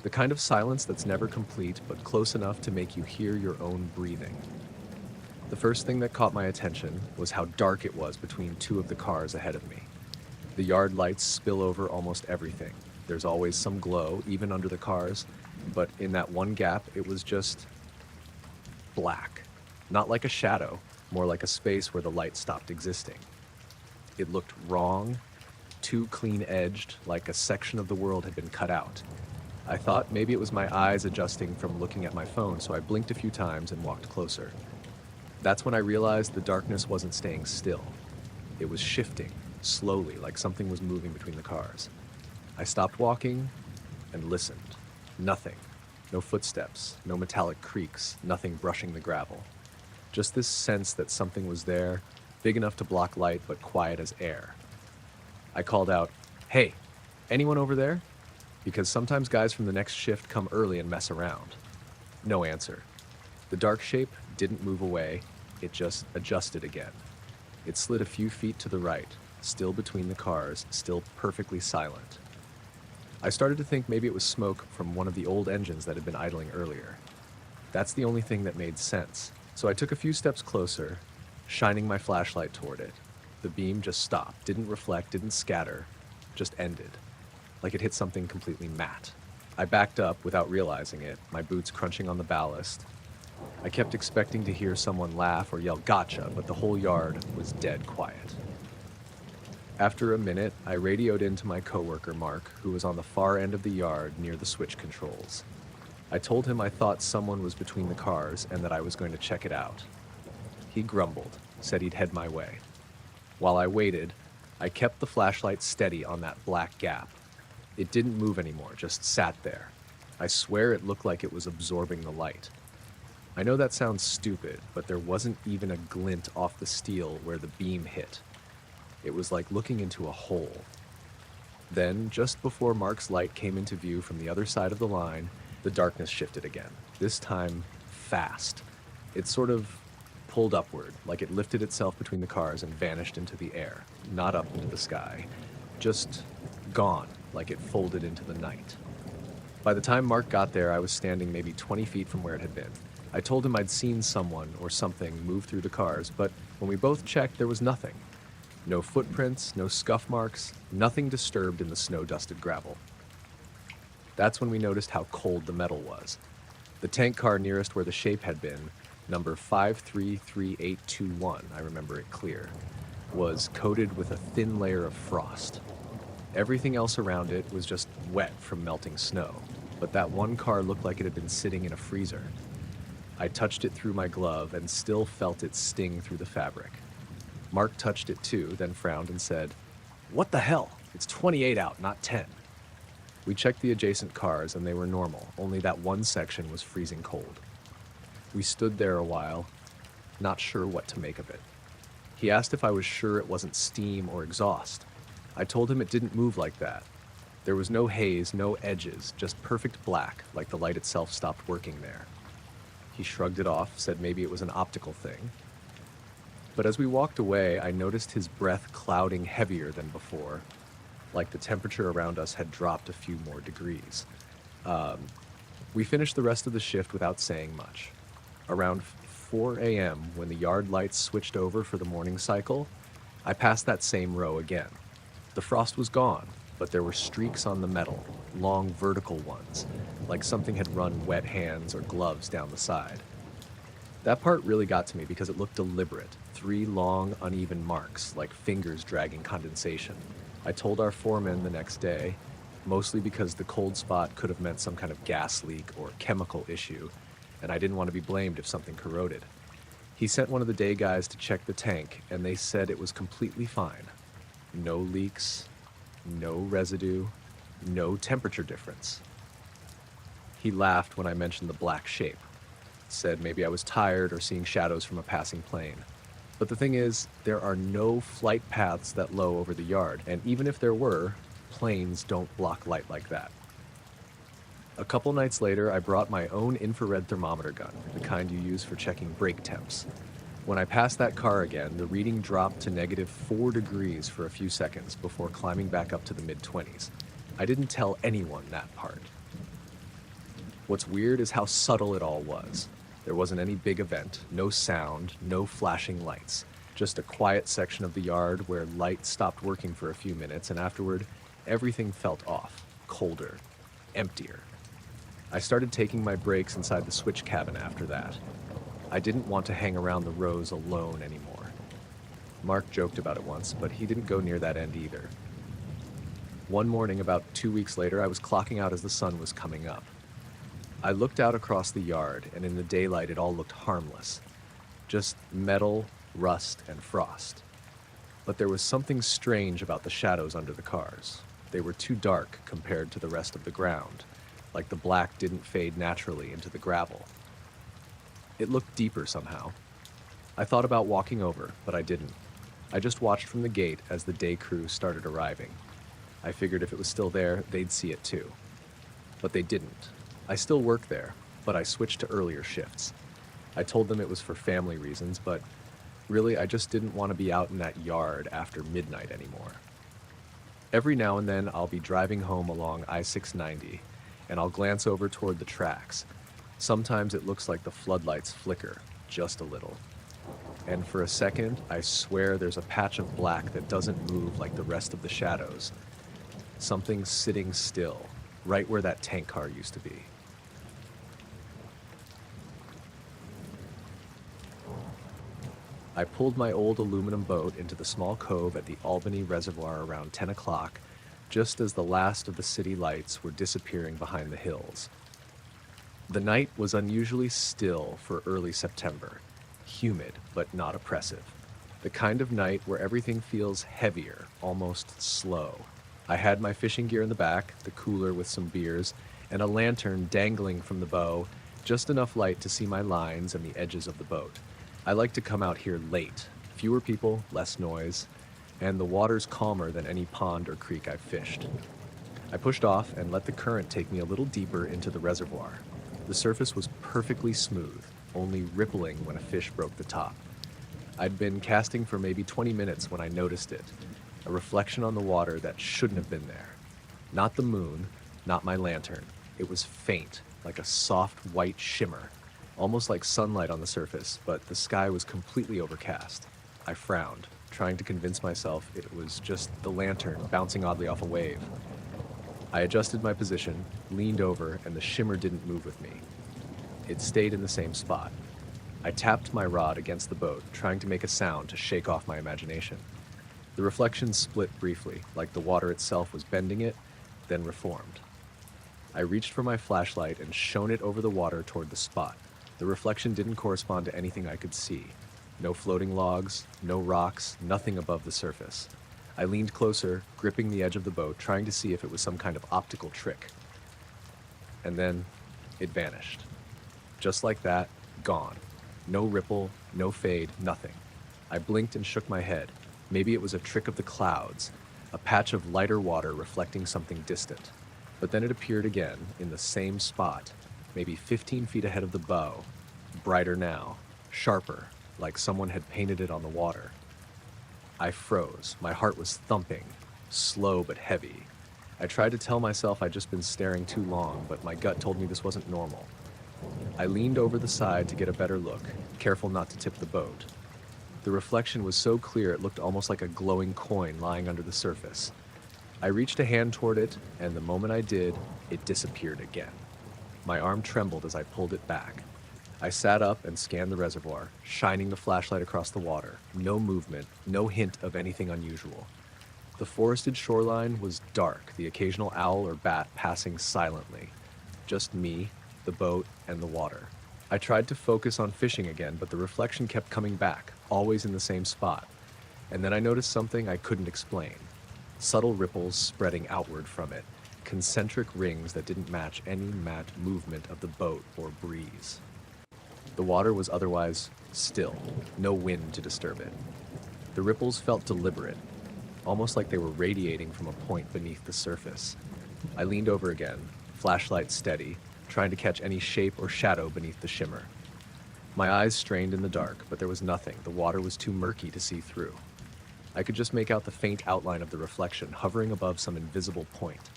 [SPEAKER 1] The kind of silence that's never complete, but close enough to make you hear your own breathing. The first thing that caught my attention was how dark it was between 2 of the cars ahead of me. The yard lights spill over almost everything. There's always some glow, even under the cars, but in that one gap, it was just black. Not like a shadow, more like a space where the light stopped existing. It looked wrong, too clean-edged, like a section of the world had been cut out. I thought maybe it was my eyes adjusting from looking at my phone, so I blinked a few times and walked closer. That's when I realized the darkness wasn't staying still. It was shifting, slowly, like something was moving between the cars. I stopped walking and listened. Nothing. No footsteps, no metallic creaks, nothing brushing the gravel. Just this sense that something was there, big enough to block light but quiet as air. I called out, "Hey, anyone over there?" Because sometimes guys from the next shift come early and mess around. No answer. The dark shape didn't move away, it just adjusted again. It slid a few feet to the right, still between the cars, still perfectly silent. I started to think maybe it was smoke from one of the old engines that had been idling earlier. That's the only thing that made sense. So I took a few steps closer, shining my flashlight toward it. The beam just stopped, didn't reflect, didn't scatter, just ended. like it hit something completely matte. I backed up without realizing it, my boots crunching on the ballast. I kept expecting to hear someone laugh or yell gotcha, but the whole yard was dead quiet. After a minute, I radioed into my coworker Mark, who was on the far end of the yard near the switch controls. I told him I thought someone was between the cars and that I was going to check it out. He grumbled, said he'd head my way. While I waited, I kept the flashlight steady on that black gap. It didn't move anymore, just sat there. I swear it looked like it was absorbing the light. I know that sounds stupid, but there wasn't even a glint off the steel where the beam hit. It was like looking into a hole. Then, just before Mark's light came into view from the other side of the line, the darkness shifted again, this time fast. It sort of pulled upward, like it lifted itself between the cars and vanished into the air, not up into the sky. Just gone, like it folded into the night. By the time Mark got there, I was standing maybe 20 feet from where it had been. I told him I'd seen someone or something move through the cars, but when we both checked, there was nothing. No footprints, no scuff marks, nothing disturbed in the snow-dusted gravel. That's when we noticed how cold the metal was. The tank car nearest where the shape had been, number 533821, I remember it clear, was coated with a thin layer of frost. Everything else around it was just wet from melting snow, but that one car looked like it had been sitting in a freezer. I touched it through my glove and still felt it sting through the fabric. Mark touched it too, then frowned and said, "What the hell? It's 28 out, not 10. We checked the adjacent cars and they were normal, only that one section was freezing cold. We stood there a while, not sure what to make of it. He asked if I was sure it wasn't steam or exhaust. I told him it didn't move like that. There was no haze, no edges, just perfect black, like the light itself stopped working there. He shrugged it off, said maybe it was an optical thing. But as we walked away, I noticed his breath clouding heavier than before, like the temperature around us had dropped a few more degrees. We finished the rest of the shift without saying much. Around 4 a.m., when the yard lights switched over for the morning cycle, I passed that same row again. The frost was gone, but there were streaks on the metal, long vertical ones, like something had run wet hands or gloves down the side. That part really got to me because it looked deliberate, 3 long, uneven marks, like fingers dragging condensation. I told our foreman the next day, mostly because the cold spot could have meant some kind of gas leak or chemical issue, and I didn't want to be blamed if something corroded. He sent one of the day guys to check the tank, and they said it was completely fine. No leaks, no residue, no temperature difference. He laughed when I mentioned the black shape. Said maybe I was tired or seeing shadows from a passing plane. But the thing is, there are no flight paths that low over the yard, and even if there were, planes don't block light like that. A couple nights later, I brought my own infrared thermometer gun, the kind you use for checking brake temps. When I passed that car again, the reading dropped to -4 degrees for a few seconds before climbing back up to the mid-20s. I didn't tell anyone that part. What's weird is how subtle it all was. There wasn't any big event, no sound, no flashing lights. Just a quiet section of the yard where light stopped working for a few minutes, and afterward, everything felt off, colder, emptier. I started taking my breaks inside the switch cabin after that. I didn't want to hang around the rows alone anymore. Mark joked about it once, but he didn't go near that end either. One morning, about 2 weeks later, I was clocking out as the sun was coming up. I looked out across the yard, and in the daylight it all looked harmless. Just metal, rust, and frost. But there was something strange about the shadows under the cars. They were too dark compared to the rest of the ground, like the black didn't fade naturally into the gravel. It looked deeper somehow. I thought about walking over, but I didn't. I just watched from the gate as the day crew started arriving. I figured if it was still there, they'd see it too. But they didn't. I still work there, but I switched to earlier shifts. I told them it was for family reasons, but really I just didn't want to be out in that yard after midnight anymore. Every now and then I'll be driving home along I-690, and I'll glance over toward the tracks. Sometimes it looks like the floodlights flicker, just a little. And for a second, I swear there's a patch of black that doesn't move like the rest of the shadows. something sitting still, right where that tank car used to be. I pulled my old aluminum boat into the small cove at the Albany Reservoir around 10 o'clock, just as the last of the city lights were disappearing behind the hills. The night was unusually still for early September, humid but not oppressive. The kind of night where everything feels heavier, almost slow. I had my fishing gear in the back, the cooler with some beers, and a lantern dangling from the bow, just enough light to see my lines and the edges of the boat. I like to come out here late. Fewer people, less noise, and the water's calmer than any pond or creek I've fished. I pushed off and let the current take me a little deeper into the reservoir. The surface was perfectly smooth, only rippling when a fish broke the top. I'd been casting for maybe 20 minutes when I noticed it, a reflection on the water that shouldn't have been there. Not the moon, not my lantern. It was faint, like a soft white shimmer, almost like sunlight on the surface, but the sky was completely overcast. I frowned, trying to convince myself it was just the lantern bouncing oddly off a wave. I adjusted my position, leaned over, and the shimmer didn't move with me. It stayed in the same spot. I tapped my rod against the boat, trying to make a sound to shake off my imagination. The reflection split briefly, like the water itself was bending it, then reformed. I reached for my flashlight and shone it over the water toward the spot. The reflection didn't correspond to anything I could see. No floating logs, no rocks, nothing above the surface. I leaned closer, gripping the edge of the boat, trying to see if it was some kind of optical trick. And then it vanished. Just like that, gone. No ripple, no fade, nothing. I blinked and shook my head. Maybe it was a trick of the clouds, a patch of lighter water reflecting something distant. But then it appeared again, in the same spot, maybe 15 feet ahead of the bow, brighter now, sharper, like someone had painted it on the water. I froze. My heart was thumping, slow but heavy. I tried to tell myself I'd just been staring too long, but my gut told me this wasn't normal. I leaned over the side to get a better look, careful not to tip the boat. The reflection was so clear it looked almost like a glowing coin lying under the surface. I reached a hand toward it, and the moment I did, it disappeared again. My arm trembled as I pulled it back. I sat up and scanned the reservoir, shining the flashlight across the water. No movement, no hint of anything unusual. The forested shoreline was dark, the occasional owl or bat passing silently. Just me, the boat, and the water. I tried to focus on fishing again, but the reflection kept coming back, always in the same spot. And then I noticed something I couldn't explain. Subtle ripples spreading outward from it, concentric rings that didn't match any movement of the boat or breeze. The water was otherwise still, no wind to disturb it. The ripples felt deliberate, almost like they were radiating from a point beneath the surface. I leaned over again, flashlight steady, trying to catch any shape or shadow beneath the shimmer. My eyes strained in the dark, but there was nothing. The water was too murky to see through. I could just make out the faint outline of the reflection hovering above some invisible point.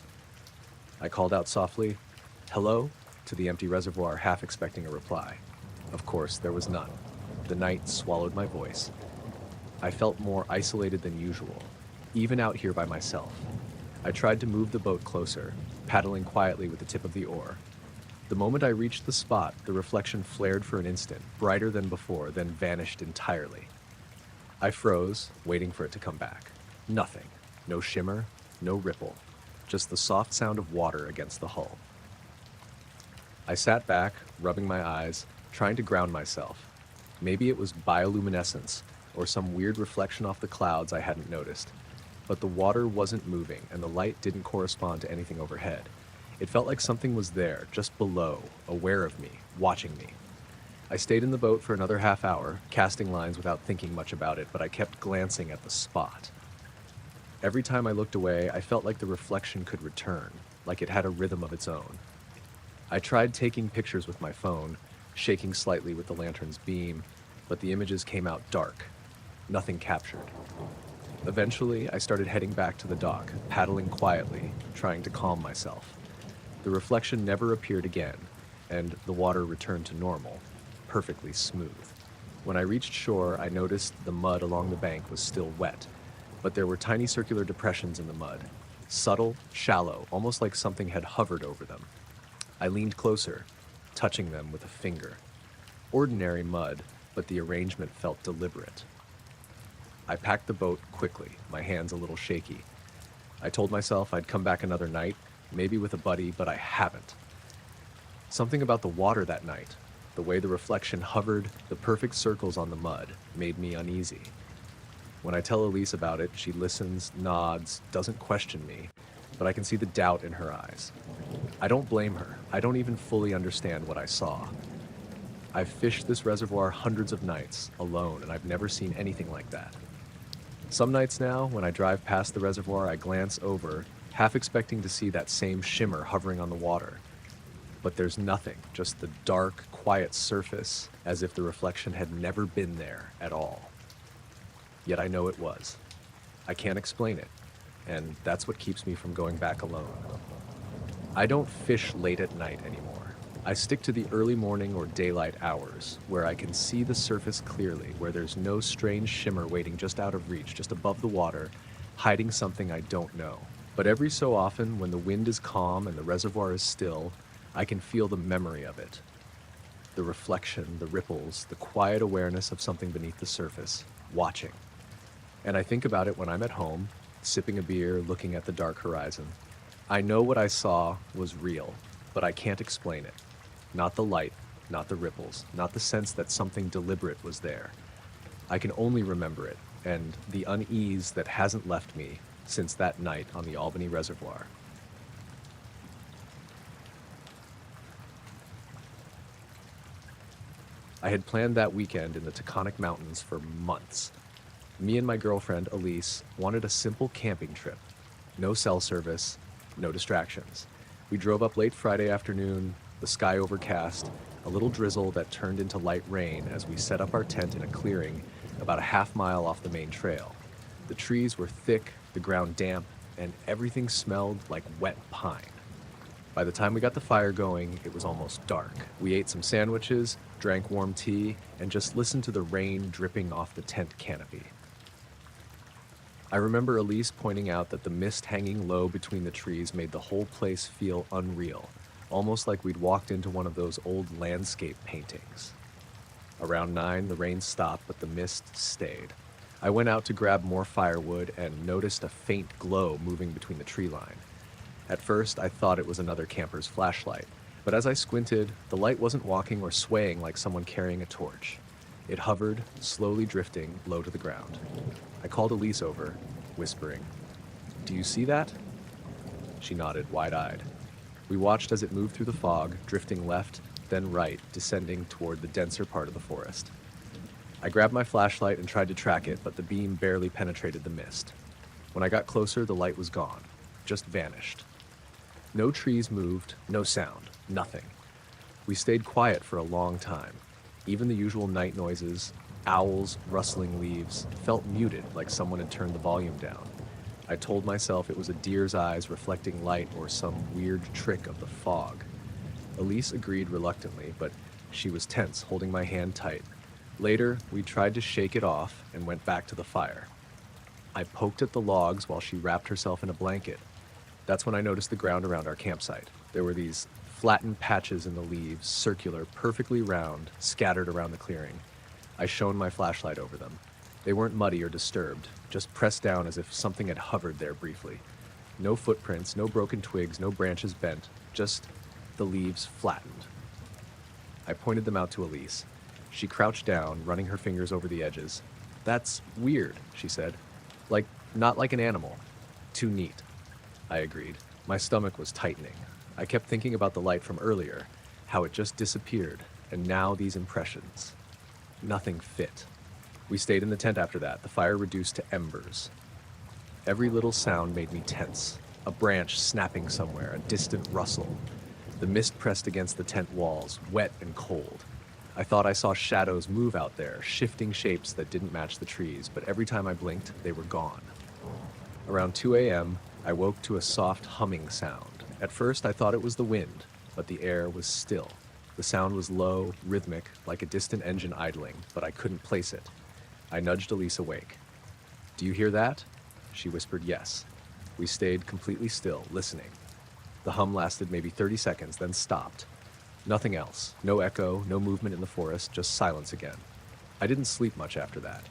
[SPEAKER 1] I called out softly, "Hello?" to the empty reservoir, half expecting a reply. Of course, there was none. The night swallowed my voice. I felt more isolated than usual, even out here by myself. I tried to move the boat closer, paddling quietly with the tip of the oar. The moment I reached the spot, the reflection flared for an instant, brighter than before, then vanished entirely. I froze, waiting for it to come back. Nothing. No shimmer, no ripple, just the soft sound of water against the hull. I sat back, rubbing my eyes, trying to ground myself. Maybe it was bioluminescence, or some weird reflection off the clouds I hadn't noticed. But the water wasn't moving, and the light didn't correspond to anything overhead. It felt like something was there, just below, aware of me, watching me. I stayed in the boat for another half hour, casting lines without thinking much about it, but I kept glancing at the spot. Every time I looked away, I felt like the reflection could return, like it had a rhythm of its own. I tried taking pictures with my phone, shaking slightly with the lantern's beam, but the images came out dark. Nothing captured. Eventually, I started heading back to the dock, paddling quietly, trying to calm myself. The reflection never appeared again, and the water returned to normal, perfectly smooth. When I reached shore, I noticed the mud along the bank was still wet, but there were tiny circular depressions in the mud, subtle, shallow, almost like something had hovered over them. I leaned closer, touching them with a finger. Ordinary mud, but the arrangement felt deliberate. I packed the boat quickly, my hands a little shaky. I told myself I'd come back another night, maybe with a buddy, but I haven't. Something about the water that night, the way the reflection hovered, the perfect circles on the mud, made me uneasy. When I tell Elise about it, she listens, nods, doesn't question me, but I can see the doubt in her eyes. I don't blame her. I don't even fully understand what I saw. I've fished this reservoir hundreds of nights, alone, and I've never seen anything like that. Some nights now, when I drive past the reservoir, I glance over, half expecting to see that same shimmer hovering on the water. But there's nothing, just the dark, quiet surface, as if the reflection had never been there at all. Yet I know it was. I can't explain it, and that's what keeps me from going back alone. I don't fish late at night anymore. I stick to the early morning or daylight hours, where I can see the surface clearly, where there's no strange shimmer waiting just out of reach, just above the water, hiding something I don't know. But every so often, when the wind is calm and the reservoir is still, I can feel the memory of it. The reflection, the ripples, the quiet awareness of something beneath the surface, watching. And I think about it when I'm at home, sipping a beer, looking at the dark horizon. I know what I saw was real, but I can't explain it. Not the light, not the ripples, not the sense that something deliberate was there. I can only remember it, and the unease that hasn't left me since that night on the Albany Reservoir. I had planned that weekend in the Taconic Mountains for months. Me and my girlfriend, Elise, wanted a simple camping trip. No cell service, no distractions. We drove up late Friday afternoon, the sky overcast, a little drizzle that turned into light rain as we set up our tent in a clearing about a half-mile off the main trail. The trees were thick, the ground damp, and everything smelled like wet pine. By the time we got the fire going, it was almost dark. We ate some sandwiches, drank warm tea, and just listened to the rain dripping off the tent canopy. I remember Elise pointing out that the mist hanging low between the trees made the whole place feel unreal, almost like we'd walked into one of those old landscape paintings. Around 9, the rain stopped, but the mist stayed. I went out to grab more firewood and noticed a faint glow moving between the tree line. At first, I thought it was another camper's flashlight, but as I squinted, the light wasn't walking or swaying like someone carrying a torch. It hovered, slowly drifting low to the ground. I called Elise over, whispering, "Do you see that?" She nodded, wide-eyed. We watched as it moved through the fog, drifting left, then right, descending toward the denser part of the forest. I grabbed my flashlight and tried to track it, but the beam barely penetrated the mist. When I got closer, the light was gone, just vanished. No trees moved, no sound, nothing. We stayed quiet for a long time. Even the usual night noises, owls, rustling leaves, felt muted like someone had turned the volume down. I told myself it was a deer's eyes reflecting light or some weird trick of the fog. Elise agreed reluctantly, but she was tense, holding my hand tight. Later, we tried to shake it off and went back to the fire. I poked at the logs while she wrapped herself in a blanket. That's when I noticed the ground around our campsite. There were these flattened patches in the leaves, circular, perfectly round, scattered around the clearing. I shone my flashlight over them. They weren't muddy or disturbed, just pressed down as if something had hovered there briefly. No footprints, no broken twigs, no branches bent, just the leaves flattened. I pointed them out to Elise. She crouched down, running her fingers over the edges. "That's weird," she said. Not like an animal. Too neat." I agreed. My stomach was tightening. I kept thinking about the light from earlier, how it just disappeared, and now these impressions. Nothing fit. We stayed in the tent after that, the fire reduced to embers. Every little sound made me tense. A branch snapping somewhere, a distant rustle. The mist pressed against the tent walls, wet and cold. I thought I saw shadows move out there, shifting shapes that didn't match the trees, but every time I blinked, they were gone. Around 2 a.m., I woke to a soft humming sound. At first, I thought it was the wind, but the air was still. The sound was low, rhythmic, like a distant engine idling, but I couldn't place it. I nudged Elise awake. "Do you hear that?" She whispered yes. We stayed completely still, listening. The hum lasted maybe 30 seconds, then stopped. Nothing else. No echo, no movement in the forest, just silence again. I didn't sleep much after that.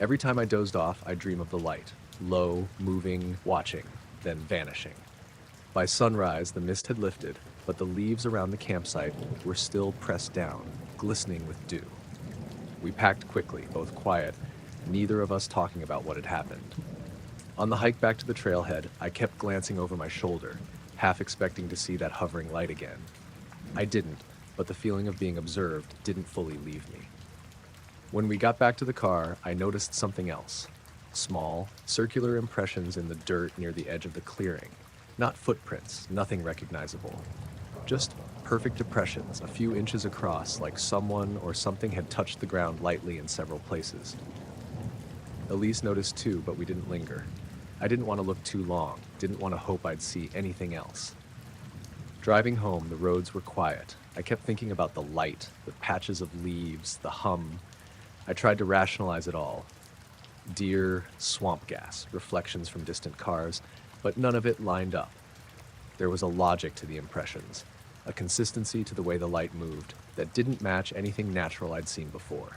[SPEAKER 1] Every time I dozed off, I'd dream of the light. Low, moving, watching, then vanishing. By sunrise, the mist had lifted, but the leaves around the campsite were still pressed down, glistening with dew. We packed quickly, both quiet, neither of us talking about what had happened. On the hike back to the trailhead, I kept glancing over my shoulder, half expecting to see that hovering light again. I didn't, but the feeling of being observed didn't fully leave me. When we got back to the car, I noticed something else. Small, circular impressions in the dirt near the edge of the clearing. Not footprints, nothing recognizable. Just perfect depressions, a few inches across, like someone or something had touched the ground lightly in several places. Elise noticed too, but we didn't linger. I didn't want to look too long, didn't want to hope I'd see anything else. Driving home, the roads were quiet. I kept thinking about the light, the patches of leaves, the hum. I tried to rationalize it all. Deer, swamp gas, reflections from distant cars, but none of it lined up. There was a logic to the impressions, a consistency to the way the light moved that didn't match anything natural I'd seen before.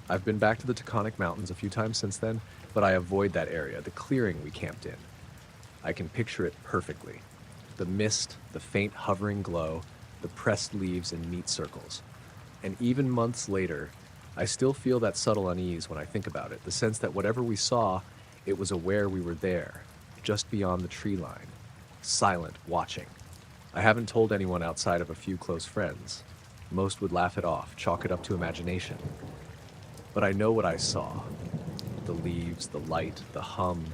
[SPEAKER 1] I've been back to the Taconic Mountains a few times since then, but I avoid that area, the clearing we camped in. I can picture it perfectly. The mist, the faint hovering glow, the pressed leaves in neat circles. And even months later, I still feel that subtle unease when I think about it, the sense that whatever we saw, it was aware we were there, just beyond the tree line, silent, watching. I haven't told anyone outside of a few close friends. Most would laugh it off, chalk it up to imagination. But I know what I saw. The leaves, the light, the hum.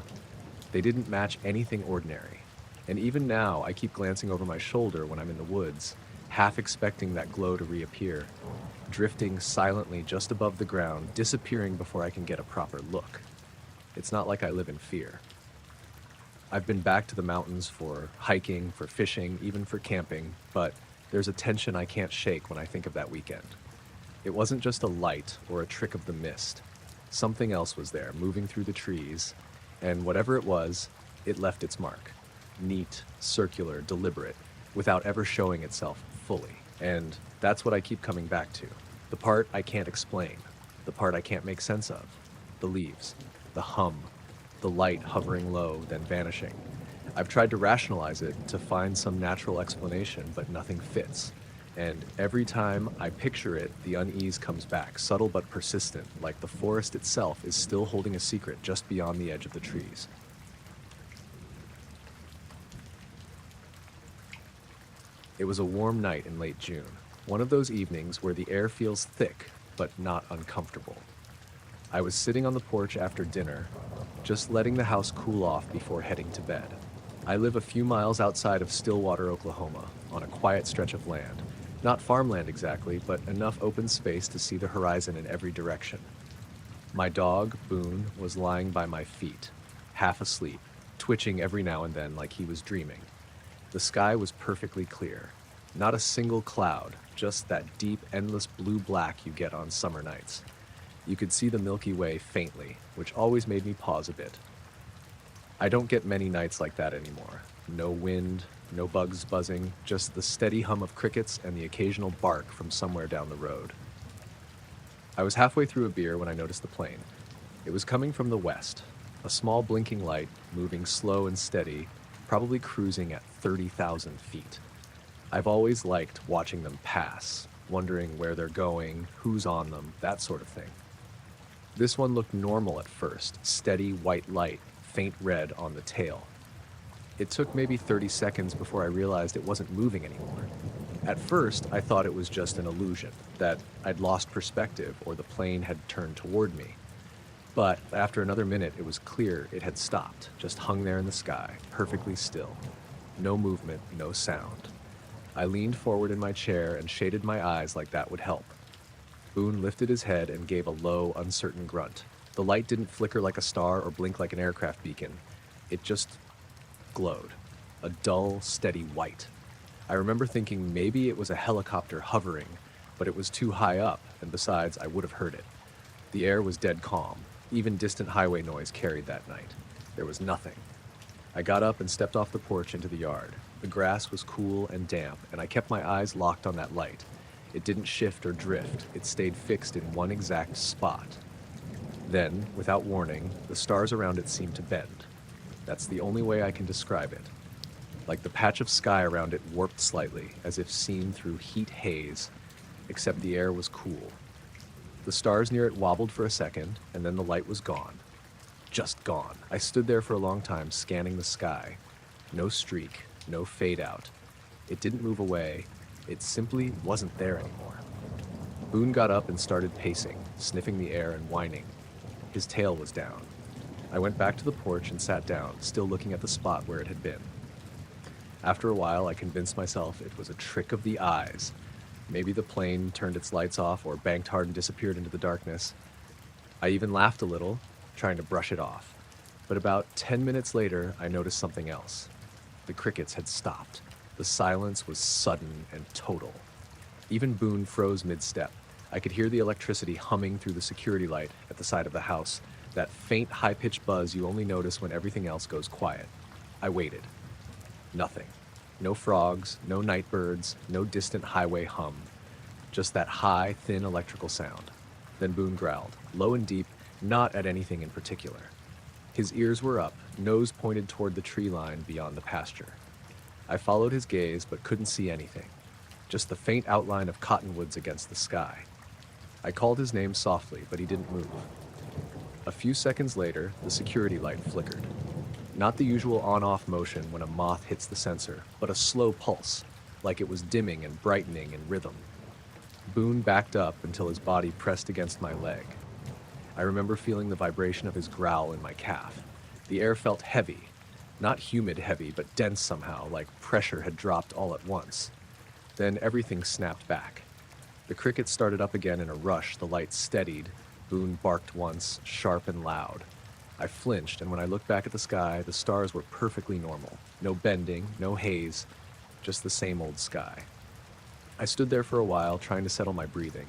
[SPEAKER 1] They didn't match anything ordinary. And even now, I keep glancing over my shoulder when I'm in the woods, half expecting that glow to reappear, drifting silently just above the ground, disappearing before I can get a proper look. It's not like I live in fear. I've been back to the mountains for hiking, for fishing, even for camping, but there's a tension I can't shake when I think of that weekend. It wasn't just a light or a trick of the mist. Something else was there, moving through the trees, and whatever it was, it left its mark. Neat, circular, deliberate, without ever showing itself fully. And that's what I keep coming back to. The part I can't explain, the part I can't make sense of. The leaves, the hum, the light hovering low, then vanishing. I've tried to rationalize it, to find some natural explanation, but nothing fits. And every time I picture it, the unease comes back, subtle but persistent, like the forest itself is still holding a secret just beyond the edge of the trees. It was a warm night in late June, one of those evenings where the air feels thick, but not uncomfortable. I was sitting on the porch after dinner, just letting the house cool off before heading to bed. I live a few miles outside of Stillwater, Oklahoma, on a quiet stretch of land. Not farmland exactly, but enough open space to see the horizon in every direction. My dog, Boone, was lying by my feet, half asleep, twitching every now and then like he was dreaming. The sky was perfectly clear. Not a single cloud, just that deep, endless blue-black you get on summer nights. You could see the Milky Way faintly, which always made me pause a bit. I don't get many nights like that anymore. No wind, no bugs buzzing, just the steady hum of crickets and the occasional bark from somewhere down the road. I was halfway through a beer when I noticed the plane. It was coming from the west, a small blinking light, moving slow and steady, probably cruising at 30,000 feet. I've always liked watching them pass, wondering where they're going, who's on them, that sort of thing. This one looked normal at first, steady white light, faint red on the tail. It took maybe 30 seconds before I realized it wasn't moving anymore. At first, I thought it was just an illusion, that I'd lost perspective or the plane had turned toward me. But after another minute, it was clear it had stopped, just hung there in the sky, perfectly still. No movement, no sound. I leaned forward in my chair and shaded my eyes like that would help. Boone lifted his head and gave a low, uncertain grunt. The light didn't flicker like a star or blink like an aircraft beacon. It just glowed, a dull, steady white. I remember thinking maybe it was a helicopter hovering, but it was too high up, and besides, I would have heard it. The air was dead calm. Even distant highway noise carried that night. There was nothing. I got up and stepped off the porch into the yard. The grass was cool and damp, and I kept my eyes locked on that light. It didn't shift or drift, it stayed fixed in one exact spot. Then, without warning, the stars around it seemed to bend. That's the only way I can describe it. Like the patch of sky around it warped slightly, as if seen through heat haze, except the air was cool. The stars near it wobbled for a second, and then the light was gone. Just gone. I stood there for a long time, scanning the sky. No streak, no fade out. It didn't move away. It simply wasn't there anymore. Boone got up and started pacing, sniffing the air and whining. His tail was down. I went back to the porch and sat down, still looking at the spot where it had been. After a while, I convinced myself it was a trick of the eyes. Maybe the plane turned its lights off or banked hard and disappeared into the darkness. I even laughed a little, trying to brush it off. But about 10 minutes later, I noticed something else. The crickets had stopped. The silence was sudden and total. Even Boone froze mid-step. I could hear the electricity humming through the security light at the side of the house, that faint, high-pitched buzz you only notice when everything else goes quiet. I waited. Nothing. No frogs, no night birds, no distant highway hum. Just that high, thin electrical sound. Then Boone growled, low and deep, not at anything in particular. His ears were up, nose pointed toward the tree line beyond the pasture. I followed his gaze, but couldn't see anything. Just the faint outline of cottonwoods against the sky. I called his name softly, but he didn't move. A few seconds later, the security light flickered. Not the usual on-off motion when a moth hits the sensor, but a slow pulse, like it was dimming and brightening in rhythm. Boone backed up until his body pressed against my leg. I remember feeling the vibration of his growl in my calf. The air felt heavy, not humid heavy, but dense somehow, like pressure had dropped all at once. Then everything snapped back. The crickets started up again in a rush, the light steadied. Boone barked once, sharp and loud. I flinched, and when I looked back at the sky, the stars were perfectly normal. No bending, no haze, just the same old sky. I stood there for a while, trying to settle my breathing.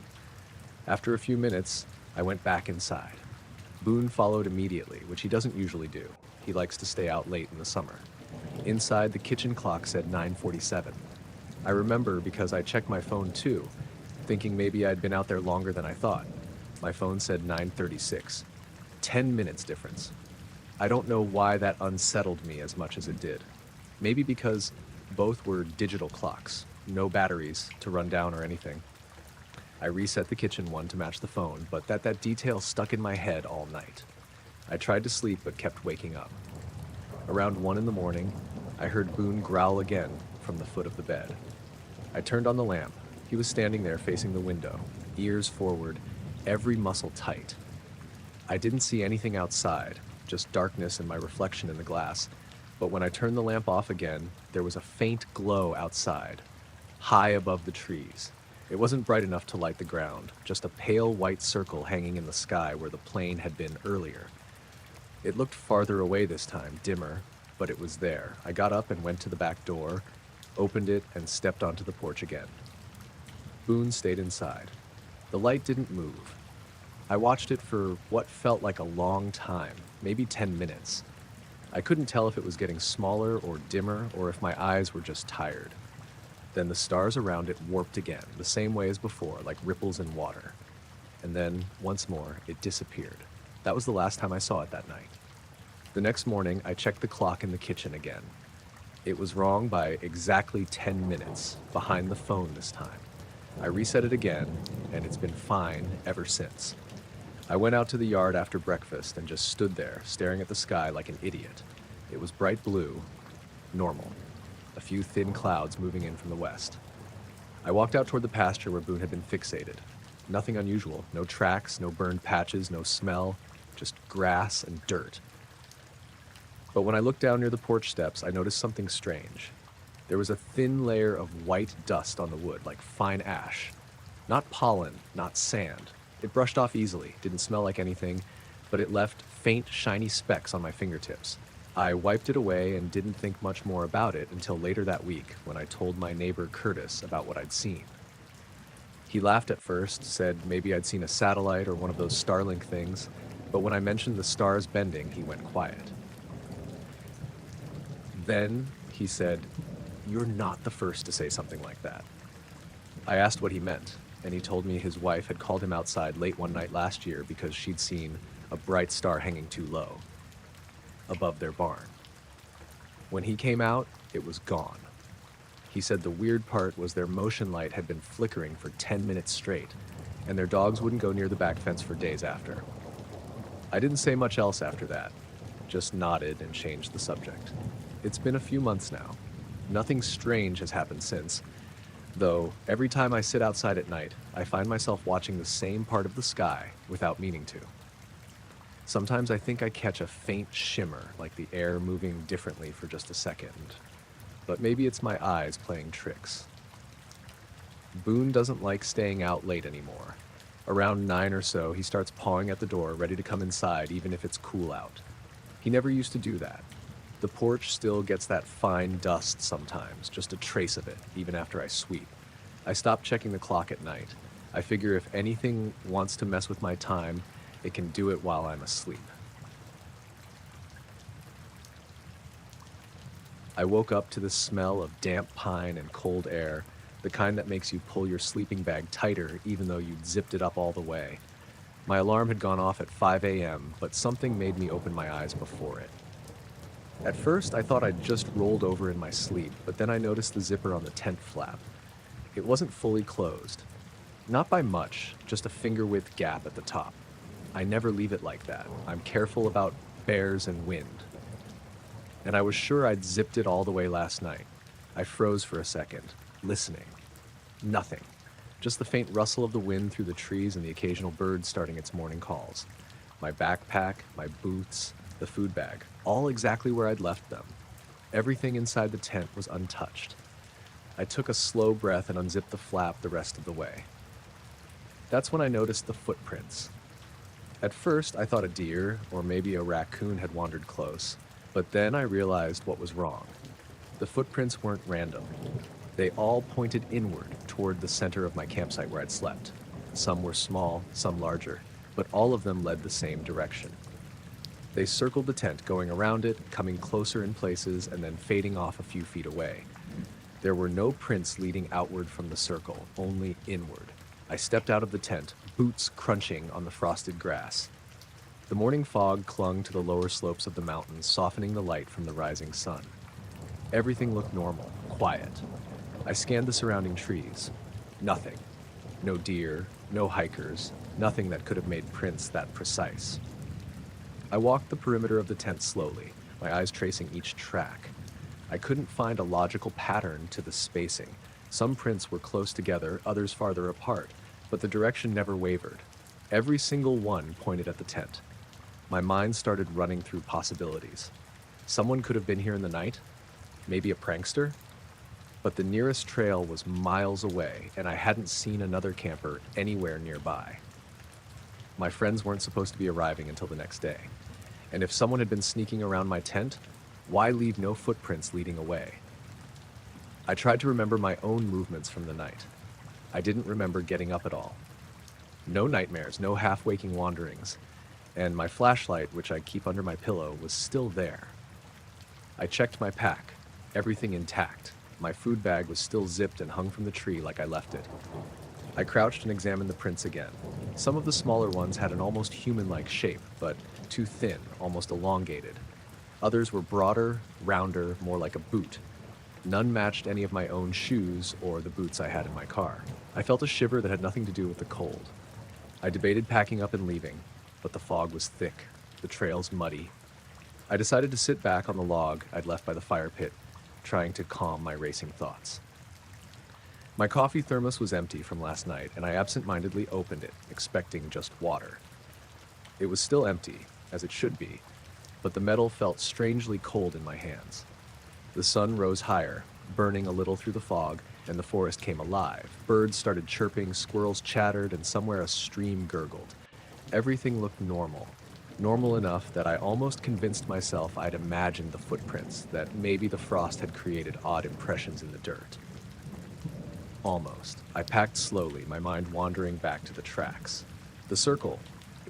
[SPEAKER 1] After a few minutes, I went back inside. Boone followed immediately, which he doesn't usually do. He likes to stay out late in the summer. Inside, the kitchen clock said 9:47. I remember because I checked my phone too, thinking maybe I'd been out there longer than I thought. My phone said 9:36. 10 minutes difference. I don't know why that unsettled me as much as it did. Maybe because both were digital clocks, no batteries to run down or anything. I reset the kitchen one to match the phone, but that detail stuck in my head all night. I tried to sleep but kept waking up. Around 1 in the morning, I heard Boone growl again from the foot of the bed. I turned on the lamp. He was standing there facing the window, ears forward, every muscle tight. I didn't see anything outside, just darkness and my reflection in the glass, but when I turned the lamp off again, there was a faint glow outside, high above the trees. It wasn't bright enough to light the ground, just a pale white circle hanging in the sky where the plane had been earlier. It looked farther away this time, dimmer, but it was there. I got up and went to the back door, opened it, and stepped onto the porch again. Boone stayed inside. The light didn't move. I watched it for what felt like a long time, maybe 10 minutes. I couldn't tell if it was getting smaller or dimmer or if my eyes were just tired. Then the stars around it warped again, the same way as before, like ripples in water. And then, once more, it disappeared. That was the last time I saw it that night. The next morning, I checked the clock in the kitchen again. It was wrong by exactly 10 minutes, behind the phone this time. I reset it again, and it's been fine ever since. I went out to the yard after breakfast and just stood there, staring at the sky like an idiot. It was bright blue, normal. A few thin clouds moving in from the west. I walked out toward the pasture where Boone had been fixated. Nothing unusual, no tracks, no burned patches, no smell, just grass and dirt. But when I looked down near the porch steps, I noticed something strange. There was a thin layer of white dust on the wood, like fine ash. Not pollen, not sand. It brushed off easily, didn't smell like anything, but it left faint, shiny specks on my fingertips. I wiped it away and didn't think much more about it until later that week when I told my neighbor Curtis about what I'd seen. He laughed at first, said maybe I'd seen a satellite or one of those Starlink things, but when I mentioned the stars bending, he went quiet. Then he said, "You're not the first to say something like that." I asked what he meant, and he told me his wife had called him outside late one night last year because she'd seen a bright star hanging too low, above their barn. When he came out, it was gone. He said the weird part was their motion light had been flickering for 10 minutes straight, and their dogs wouldn't go near the back fence for days after. I didn't say much else after that, just nodded and changed the subject. It's been a few months now. Nothing strange has happened since, though every time I sit outside at night, I find myself watching the same part of the sky without meaning to. Sometimes I think I catch a faint shimmer, like the air moving differently for just a second. But maybe it's my eyes playing tricks. Boone doesn't like staying out late anymore. Around 9 or so, he starts pawing at the door, ready to come inside even if it's cool out. He never used to do that. The porch still gets that fine dust sometimes, just a trace of it, even after I sweep. I stop checking the clock at night. I figure if anything wants to mess with my time, it can do it while I'm asleep. I woke up to the smell of damp pine and cold air, the kind that makes you pull your sleeping bag tighter even though you'd zipped it up all the way. My alarm had gone off at 5 a.m., but something made me open my eyes before it. At first, I thought I'd just rolled over in my sleep, but then I noticed the zipper on the tent flap. It wasn't fully closed. Not by much, just a finger-width gap at the top. I never leave it like that. I'm careful about bears and wind. And I was sure I'd zipped it all the way last night. I froze for a second, listening. Nothing. Just the faint rustle of the wind through the trees and the occasional bird starting its morning calls. My backpack, my boots, the food bag, all exactly where I'd left them. Everything inside the tent was untouched. I took a slow breath and unzipped the flap the rest of the way. That's when I noticed the footprints. At first, I thought a deer or maybe a raccoon had wandered close, but then I realized what was wrong. The footprints weren't random. They all pointed inward toward the center of my campsite where I'd slept. Some were small, some larger, but all of them led the same direction. They circled the tent, going around it, coming closer in places, and then fading off a few feet away. There were no prints leading outward from the circle, only inward. I stepped out of the tent, boots crunching on the frosted grass. The morning fog clung to the lower slopes of the mountains, softening the light from the rising sun. Everything looked normal, quiet. I scanned the surrounding trees. Nothing. No deer, no hikers, nothing that could have made prints that precise. I walked the perimeter of the tent slowly, my eyes tracing each track. I couldn't find a logical pattern to the spacing. Some prints were close together, others farther apart, but the direction never wavered. Every single one pointed at the tent. My mind started running through possibilities. Someone could have been here in the night, maybe a prankster, but the nearest trail was miles away, and I hadn't seen another camper anywhere nearby. My friends weren't supposed to be arriving until the next day, and if someone had been sneaking around my tent, why leave no footprints leading away? I tried to remember my own movements from the night. I didn't remember getting up at all. No nightmares, no half-waking wanderings, and my flashlight, which I keep under my pillow, was still there. I checked my pack, everything intact. My food bag was still zipped and hung from the tree like I left it. I crouched and examined the prints again. Some of the smaller ones had an almost human-like shape, but too thin, almost elongated. Others were broader, rounder, more like a boot. None matched any of my own shoes or the boots I had in my car. I felt a shiver that had nothing to do with the cold. I debated packing up and leaving, but the fog was thick, the trails muddy. I decided to sit back on the log I'd left by the fire pit, trying to calm my racing thoughts. My coffee thermos was empty from last night, and I absent-mindedly opened it, expecting just water. It was still empty, as it should be, but the metal felt strangely cold in my hands. The sun rose higher, burning a little through the fog, and the forest came alive. Birds started chirping, squirrels chattered, and somewhere a stream gurgled. Everything looked normal. Normal enough that I almost convinced myself I'd imagined the footprints, that maybe the frost had created odd impressions in the dirt. Almost. I packed slowly, my mind wandering back to the tracks. The circle,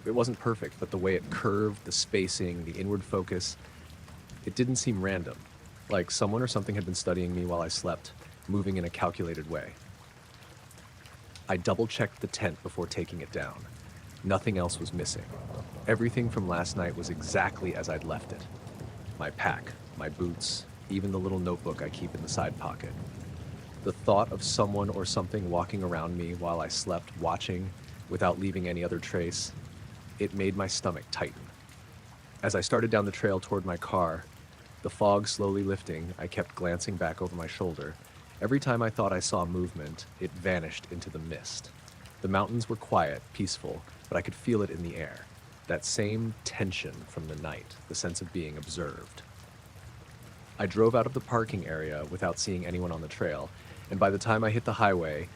[SPEAKER 1] it wasn't perfect, but the way it curved, the spacing, the inward focus, it didn't seem random, like someone or something had been studying me while I slept, moving in a calculated way. I double-checked the tent before taking it down. Nothing else was missing. Everything from last night was exactly as I'd left it. My pack, my boots, even the little notebook I keep in the side pocket. The thought of someone or something walking around me while I slept, watching, without leaving any other trace, it made my stomach tighten. As I started down the trail toward my car, the fog slowly lifting, I kept glancing back over my shoulder. Every time I thought I saw movement, it vanished into the mist. The mountains were quiet, peaceful, but I could feel it in the air. That same tension from the night, the sense of being observed. I drove out of the parking area without seeing anyone on the trail, and by the time I hit the highway,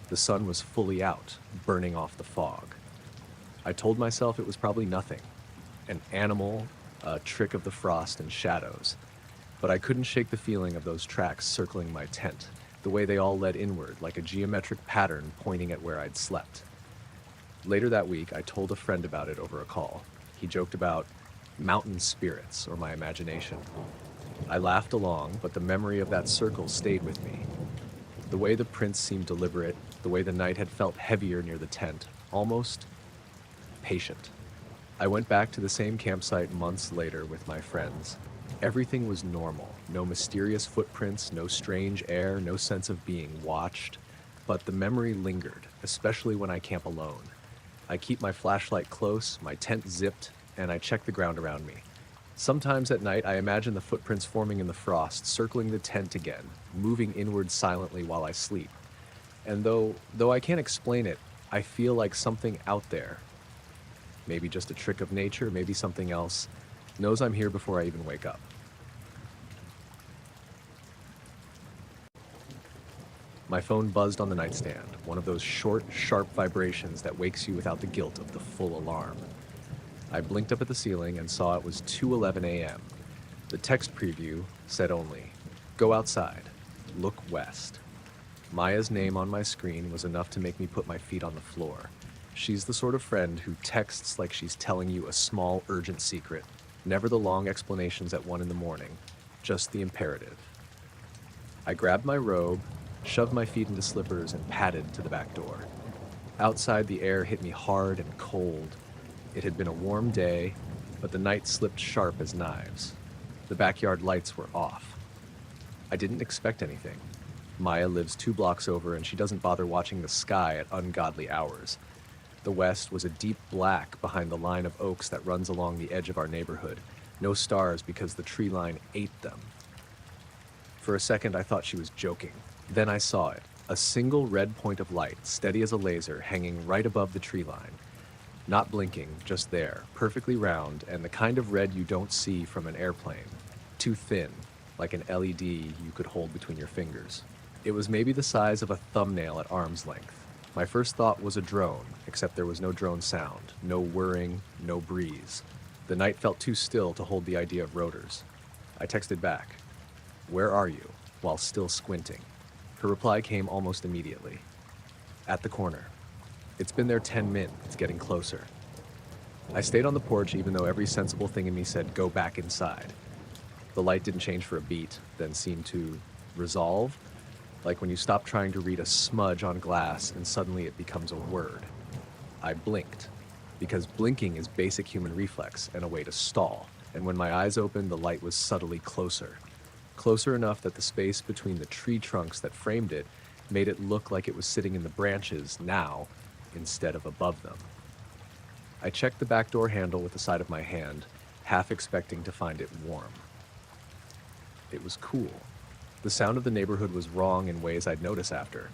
[SPEAKER 1] the sun was fully out, burning off the fog. I told myself it was probably nothing, an animal, a trick of the frost and shadows, but I couldn't shake the feeling of those tracks circling my tent, the way they all led inward, like a geometric pattern pointing at where I'd slept. Later that week, I told a friend about it over a call. He joked about mountain spirits or my imagination. I laughed along, but the memory of that circle stayed with me. The way the prints seemed deliberate, the way the night had felt heavier near the tent, almost patient. I went back to the same campsite months later with my friends. Everything was normal. No mysterious footprints, no strange air, no sense of being watched. But the memory lingered, especially when I camp alone. I keep my flashlight close, my tent zipped, and I check the ground around me. Sometimes at night, I imagine the footprints forming in the frost, circling the tent again, moving inward silently while I sleep. And though I can't explain it, I feel like something out there, maybe just a trick of nature, maybe something else, knows I'm here before I even wake up. My phone buzzed on the nightstand, one of those short, sharp vibrations that wakes you without the guilt of the full alarm. I blinked up at the ceiling and saw it was 2:11 a.m. The text preview said only, "Go outside. Look west." Maya's name on my screen was enough to make me put my feet on the floor. She's the sort of friend who texts like she's telling you a small, urgent secret. Never the long explanations at 1 a.m, just the imperative. I grabbed my robe, shoved my feet into slippers, and padded to the back door. Outside, the air hit me hard and cold. It had been a warm day, but the night slipped sharp as knives. The backyard lights were off. I didn't expect anything. Maya lives 2 blocks over, and she doesn't bother watching the sky at ungodly hours. The west was a deep black behind the line of oaks that runs along the edge of our neighborhood. No stars because the tree line ate them. For a second, I thought she was joking. Then I saw it, a single red point of light, steady as a laser, hanging right above the tree line. Not blinking, just there, perfectly round, and the kind of red you don't see from an airplane. Too thin, like an LED you could hold between your fingers. It was maybe the size of a thumbnail at arm's length. My first thought was a drone, except there was no drone sound, no whirring, no breeze. The night felt too still to hold the idea of rotors. I texted back, "Where are you?" while still squinting. Her reply came almost immediately. "At the corner. It's been there 10 min, it's getting closer." I stayed on the porch even though every sensible thing in me said go back inside. The light didn't change for a beat, then seemed to resolve, like when you stop trying to read a smudge on glass and suddenly it becomes a word. I blinked, because blinking is basic human reflex and a way to stall, and when my eyes opened, the light was subtly closer. Closer enough that the space between the tree trunks that framed it made it look like it was sitting in the branches now, instead of above them. I checked the back door handle with the side of my hand, half expecting to find it warm. It was cool. The sound of the neighborhood was wrong in ways I'd notice after.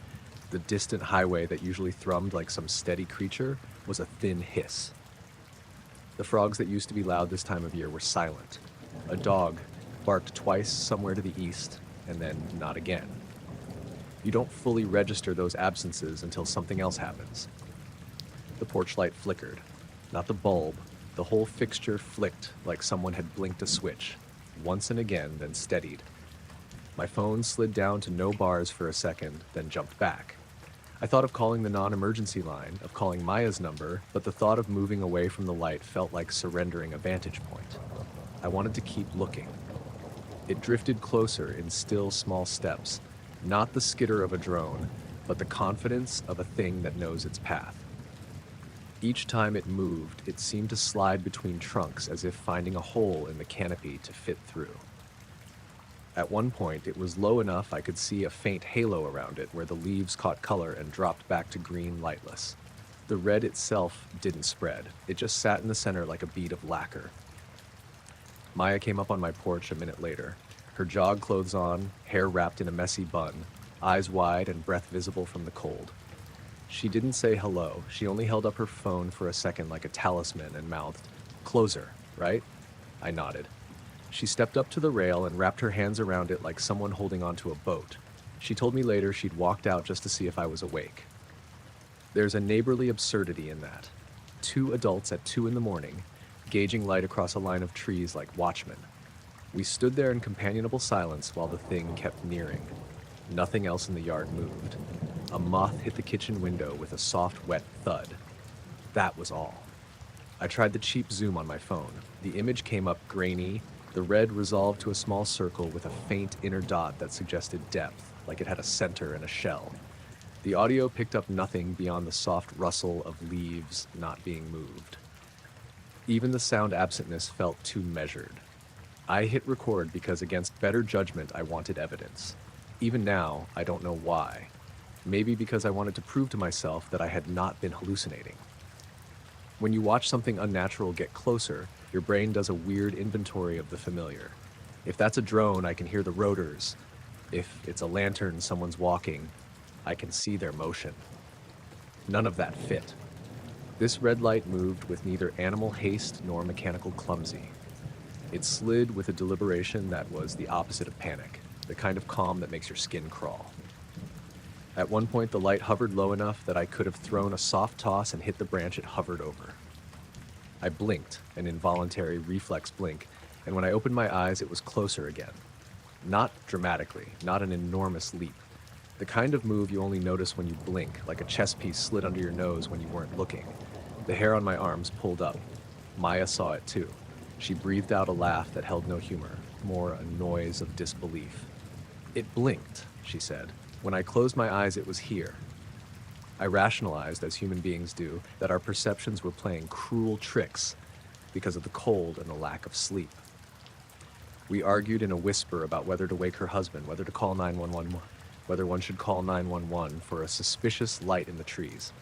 [SPEAKER 1] The distant highway that usually thrummed like some steady creature was a thin hiss. The frogs that used to be loud this time of year were silent. A dog barked twice somewhere to the east, and then not again. You don't fully register those absences until something else happens. The porch light flickered. Not the bulb. The whole fixture flicked like someone had blinked a switch. Once and again, then steadied. My phone slid down to no bars for a second, then jumped back. I thought of calling the non-emergency line, of calling Maya's number, but the thought of moving away from the light felt like surrendering a vantage point. I wanted to keep looking. It drifted closer in still small steps, not the skitter of a drone, but the confidence of a thing that knows its path. Each time it moved, it seemed to slide between trunks as if finding a hole in the canopy to fit through. At one point, it was low enough I could see a faint halo around it where the leaves caught color and dropped back to green lightless. The red itself didn't spread. It just sat in the center like a bead of lacquer. Maya came up on my porch a minute later, her jog clothes on, hair wrapped in a messy bun, eyes wide and breath visible from the cold. She didn't say hello. She only held up her phone for a second like a talisman and mouthed, "Closer, right?" I nodded. She stepped up to the rail and wrapped her hands around it like someone holding onto a boat. She told me later she'd walked out just to see if I was awake. There's a neighborly absurdity in that. Two adults at 2 a.m, gauging light across a line of trees like watchmen. We stood there in companionable silence while the thing kept nearing. Nothing else in the yard moved. A moth hit the kitchen window with a soft, wet thud. That was all. I tried the cheap zoom on my phone. The image came up grainy, the red resolved to a small circle with a faint inner dot that suggested depth, like it had a center and a shell. The audio picked up nothing beyond the soft rustle of leaves not being moved. Even the sound absentness felt too measured. I hit record because against better judgment I wanted evidence. Even now, I don't know why. Maybe because I wanted to prove to myself that I had not been hallucinating. When you watch something unnatural get closer, your brain does a weird inventory of the familiar. If that's a drone, I can hear the rotors. If it's a lantern someone's walking, I can see their motion. None of that fit. This red light moved with neither animal haste nor mechanical clumsy. It slid with a deliberation that was the opposite of panic, the kind of calm that makes your skin crawl. At one point, the light hovered low enough that I could have thrown a soft toss and hit the branch it hovered over. I blinked, an involuntary reflex blink, and when I opened my eyes, it was closer again. Not dramatically, not an enormous leap. The kind of move you only notice when you blink, like a chess piece slid under your nose when you weren't looking. The hair on my arms pulled up. Maya saw it too. She breathed out a laugh that held no humor, more a noise of disbelief. "It blinked," she said. "When I closed my eyes, it was here." I rationalized, as human beings do, that our perceptions were playing cruel tricks because of the cold and the lack of sleep. We argued in a whisper about whether to wake her husband, whether to call 911, whether one should call 911 for a suspicious light in the trees.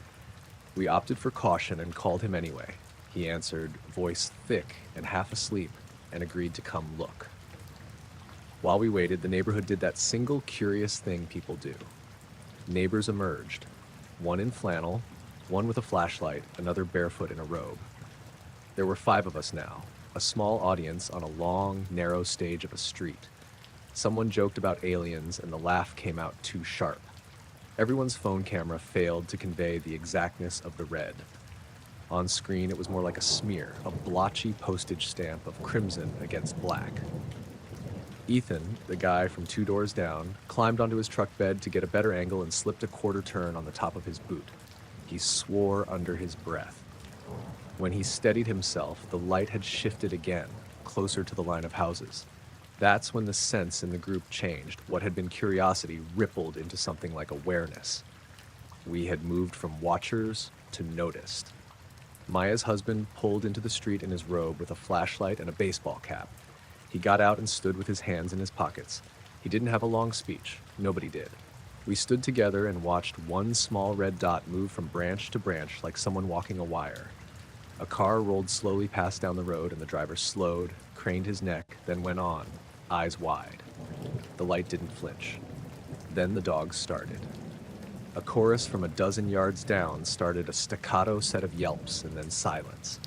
[SPEAKER 1] We opted for caution and called him anyway. He answered, voice thick and half asleep, and agreed to come look. While we waited, the neighborhood did that single curious thing people do. Neighbors emerged, one in flannel, one with a flashlight, another barefoot in a robe. There were 5 of us now, a small audience on a long, narrow stage of a street. Someone joked about aliens and the laugh came out too sharp. Everyone's phone camera failed to convey the exactness of the red. On screen, it was more like a smear, a blotchy postage stamp of crimson against black. Ethan, the guy from 2 doors down, climbed onto his truck bed to get a better angle and slipped a quarter turn on the top of his boot. He swore under his breath. When he steadied himself, the light had shifted again, closer to the line of houses. That's when the sense in the group changed. What had been curiosity rippled into something like awareness. We had moved from watchers to noticed. Maya's husband pulled into the street in his robe with a flashlight and a baseball cap. He got out and stood with his hands in his pockets. He didn't have a long speech. Nobody did. We stood together and watched one small red dot move from branch to branch like someone walking a wire. A car rolled slowly past down the road and the driver slowed, craned his neck, then went on, eyes wide. The light didn't flinch. Then the dogs started. A chorus from a dozen yards down started a staccato set of yelps and then silence.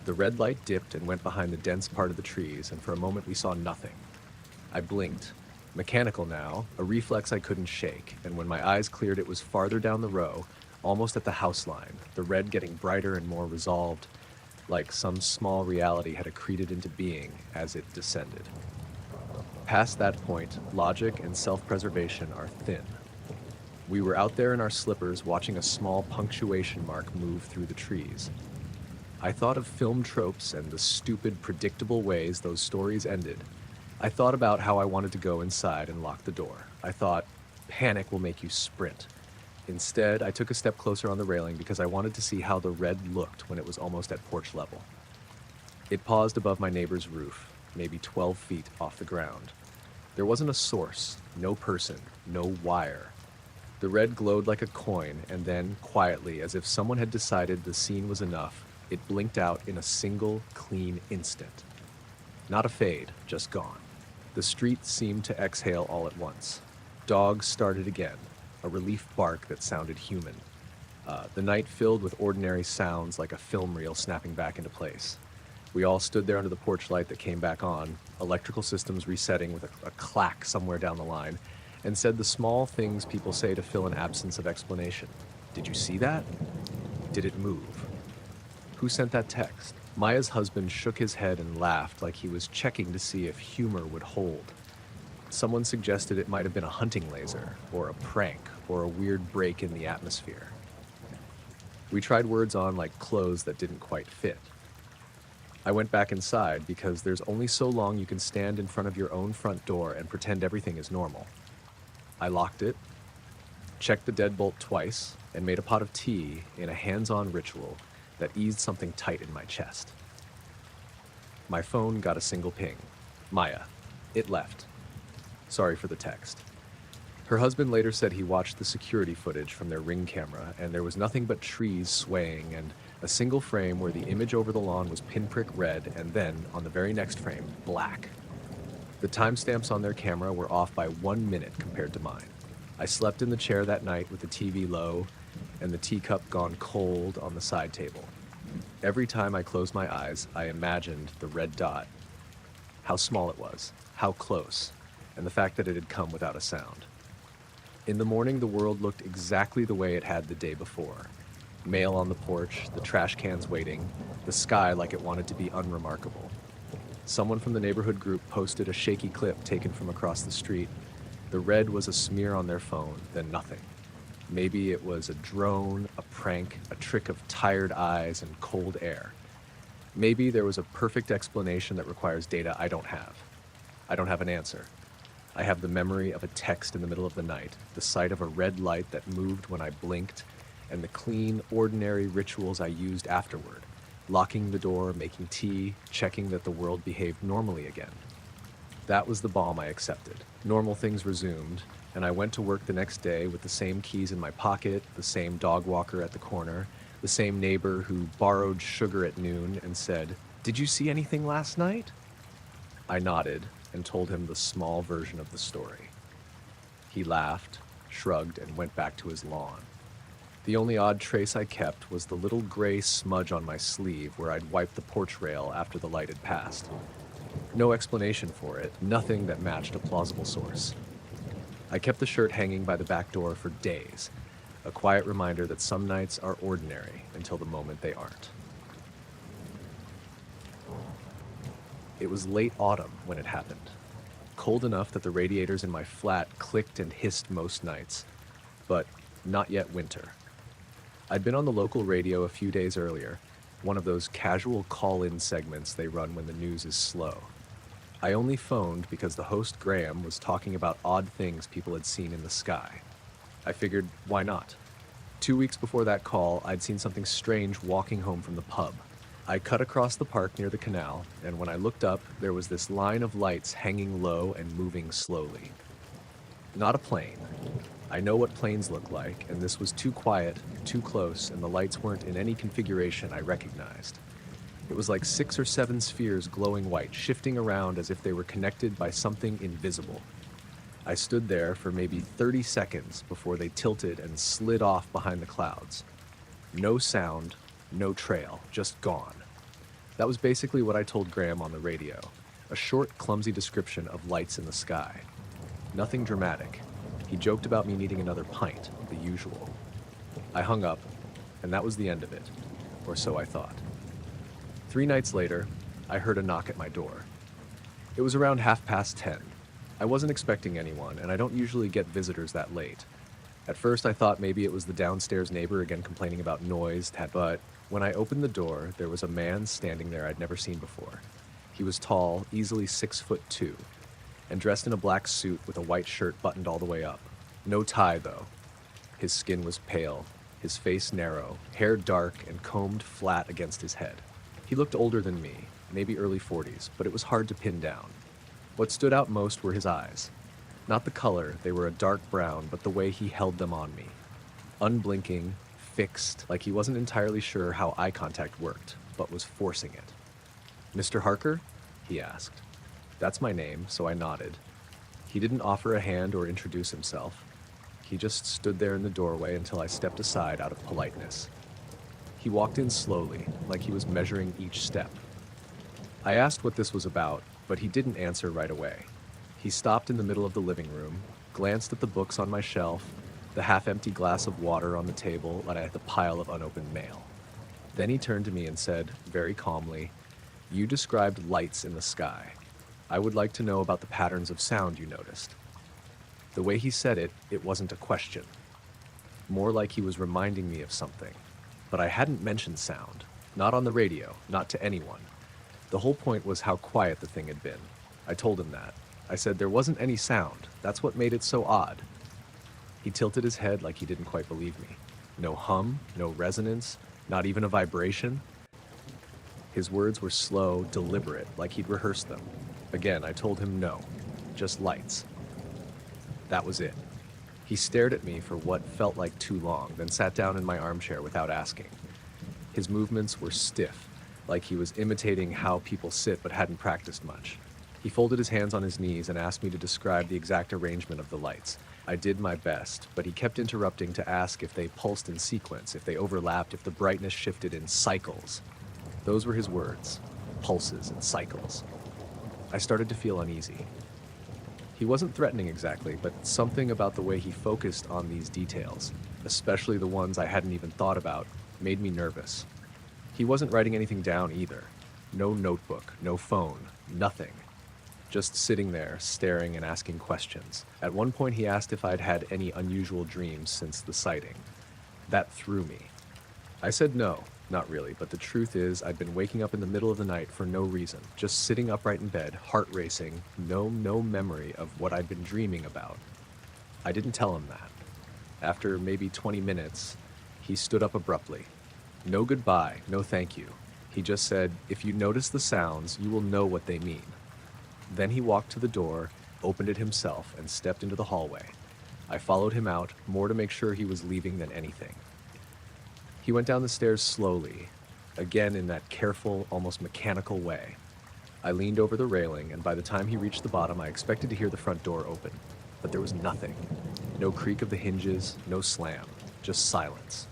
[SPEAKER 1] The red light dipped and went behind the dense part of the trees, and for a moment we saw nothing. I blinked. Mechanical now, a reflex I couldn't shake, and when my eyes cleared it was farther down the row, almost at the house line, the red getting brighter and more resolved, like some small reality had accreted into being as it descended. Past that point, logic and self-preservation are thin. We were out there in our slippers watching a small punctuation mark move through the trees. I thought of film tropes and the stupid, predictable ways those stories ended. I thought about how I wanted to go inside and lock the door. I thought, panic will make you sprint. Instead, I took a step closer on the railing because I wanted to see how the red looked when it was almost at porch level. It paused above my neighbor's roof, maybe 12 feet off the ground. There wasn't a source, no person, no wire. The red glowed like a coin, and then, quietly, as if someone had decided the scene was enough, it blinked out in a single, clean instant. Not a fade, just gone. The street seemed to exhale all at once. Dogs started again, a relief bark that sounded human. The night filled with ordinary sounds like a film reel snapping back into place. We all stood there under the porch light that came back on, electrical systems resetting with a clack somewhere down the line, and said the small things people say to fill an absence of explanation. Did you see that? Did it move? Who sent that text? Maya's husband shook his head and laughed like he was checking to see if humor would hold. Someone suggested it might have been a hunting laser, or a prank, or a weird break in the atmosphere. We tried words on like clothes that didn't quite fit. I went back inside because there's only so long you can stand in front of your own front door and pretend everything is normal. I locked it, checked the deadbolt twice, and made a pot of tea in a hands-on ritual that eased something tight in my chest. My phone got a single ping. Maya. It left. Sorry for the text. Her husband later said he watched the security footage from their Ring camera, and there was nothing but trees swaying and a single frame where the image over the lawn was pinprick red, and then, on the very next frame, black. The timestamps on their camera were off by 1 minute compared to mine. I slept in the chair that night with the TV low and the teacup gone cold on the side table. Every time I closed my eyes, I imagined the red dot, how small it was, how close, and the fact that it had come without a sound. In the morning, the world looked exactly the way it had the day before. Mail on the porch, the trash cans waiting, the sky like it wanted to be unremarkable. Someone from the neighborhood group posted a shaky clip taken from across the street. The red was a smear on their phone, then nothing. Maybe it was a drone, a prank, a trick of tired eyes and cold air. Maybe there was a perfect explanation that requires data I don't have. I don't have an answer. I have the memory of a text in the middle of the night, the sight of a red light that moved when I blinked, and the clean, ordinary rituals I used afterward. Locking the door, making tea, checking that the world behaved normally again. That was the balm I accepted. Normal things resumed, and I went to work the next day with the same keys in my pocket, the same dog walker at the corner, the same neighbor who borrowed sugar at noon and said, "Did you see anything last night?" I nodded and told him the small version of the story. He laughed, shrugged, and went back to his lawn. The only odd trace I kept was the little gray smudge on my sleeve where I'd wiped the porch rail after the light had passed. No explanation for it, nothing that matched a plausible source. I kept the shirt hanging by the back door for days, a quiet reminder that some nights are ordinary until the moment they aren't. It was late autumn when it happened, cold enough that the radiators in my flat clicked and hissed most nights, but not yet winter. I'd been on the local radio a few days earlier, one of those casual call-in segments they run when the news is slow. I only phoned because the host, Graham, was talking about odd things people had seen in the sky. I figured, why not? 2 weeks before that call, I'd seen something strange walking home from the pub. I cut across the park near the canal, and when I looked up, there was this line of lights hanging low and moving slowly. Not a plane. I know what planes look like, and this was too quiet, too close, and the lights weren't in any configuration I recognized. It was like 6 or 7 spheres glowing white, shifting around as if they were connected by something invisible. I stood there for maybe 30 seconds before they tilted and slid off behind the clouds. No sound, no trail, just gone. That was basically what I told Graham on the radio, a short, clumsy description of lights in the sky. Nothing dramatic. He joked about me needing another pint, the usual. I hung up, and that was the end of it, or so I thought. 3 nights later, I heard a knock at my door. It was around 10:30. I wasn't expecting anyone, and I don't usually get visitors that late. At first, I thought maybe it was the downstairs neighbor again complaining about noise, but when I opened the door, there was a man standing there I'd never seen before. He was tall, easily 6'2", and dressed in a black suit with a white shirt buttoned all the way up. No tie, though. His skin was pale, his face narrow, hair dark and combed flat against his head. He looked older than me, maybe early 40s, but it was hard to pin down. What stood out most were his eyes. Not the color, they were a dark brown, but the way he held them on me. Unblinking, fixed, like he wasn't entirely sure how eye contact worked, but was forcing it. "Mr. Harker?" he asked. That's my name, so I nodded. He didn't offer a hand or introduce himself. He just stood there in the doorway until I stepped aside out of politeness. He walked in slowly, like he was measuring each step. I asked what this was about, but he didn't answer right away. He stopped in the middle of the living room, glanced at the books on my shelf, the half-empty glass of water on the table, and at the pile of unopened mail. Then he turned to me and said, very calmly, "You described lights in the sky. I would like to know about the patterns of sound you noticed." The way he said it, it wasn't a question. More like he was reminding me of something. But I hadn't mentioned sound. Not on the radio, not to anyone. The whole point was how quiet the thing had been. I told him that. I said there wasn't any sound. That's what made it so odd. He tilted his head like he didn't quite believe me. No hum, no resonance, not even a vibration. His words were slow, deliberate, like he'd rehearsed them. Again, I told him no, just lights. That was it. He stared at me for what felt like too long, then sat down in my armchair without asking. His movements were stiff, like he was imitating how people sit but hadn't practiced much. He folded his hands on his knees and asked me to describe the exact arrangement of the lights. I did my best, but he kept interrupting to ask if they pulsed in sequence, if they overlapped, if the brightness shifted in cycles. Those were his words, pulses and cycles. I started to feel uneasy. He wasn't threatening exactly, but something about the way he focused on these details, especially the ones I hadn't even thought about, made me nervous. He wasn't writing anything down either. No notebook, no phone, nothing. Just sitting there, staring and asking questions. At one point he asked if I'd had any unusual dreams since the sighting. That threw me. I said no, not really, but the truth is I'd been waking up in the middle of the night for no reason, just sitting upright in bed, heart racing, no memory of what I'd been dreaming about. I didn't tell him that. After maybe 20 minutes, he stood up abruptly. No goodbye, no thank you. He just said, "If you notice the sounds, you will know what they mean." Then he walked to the door, opened it himself, and stepped into the hallway. I followed him out, more to make sure he was leaving than anything. He went down the stairs slowly, again in that careful, almost mechanical way. I leaned over the railing, and by the time he reached the bottom, I expected to hear the front door open. But there was nothing. No creak of the hinges, no slam, just silence.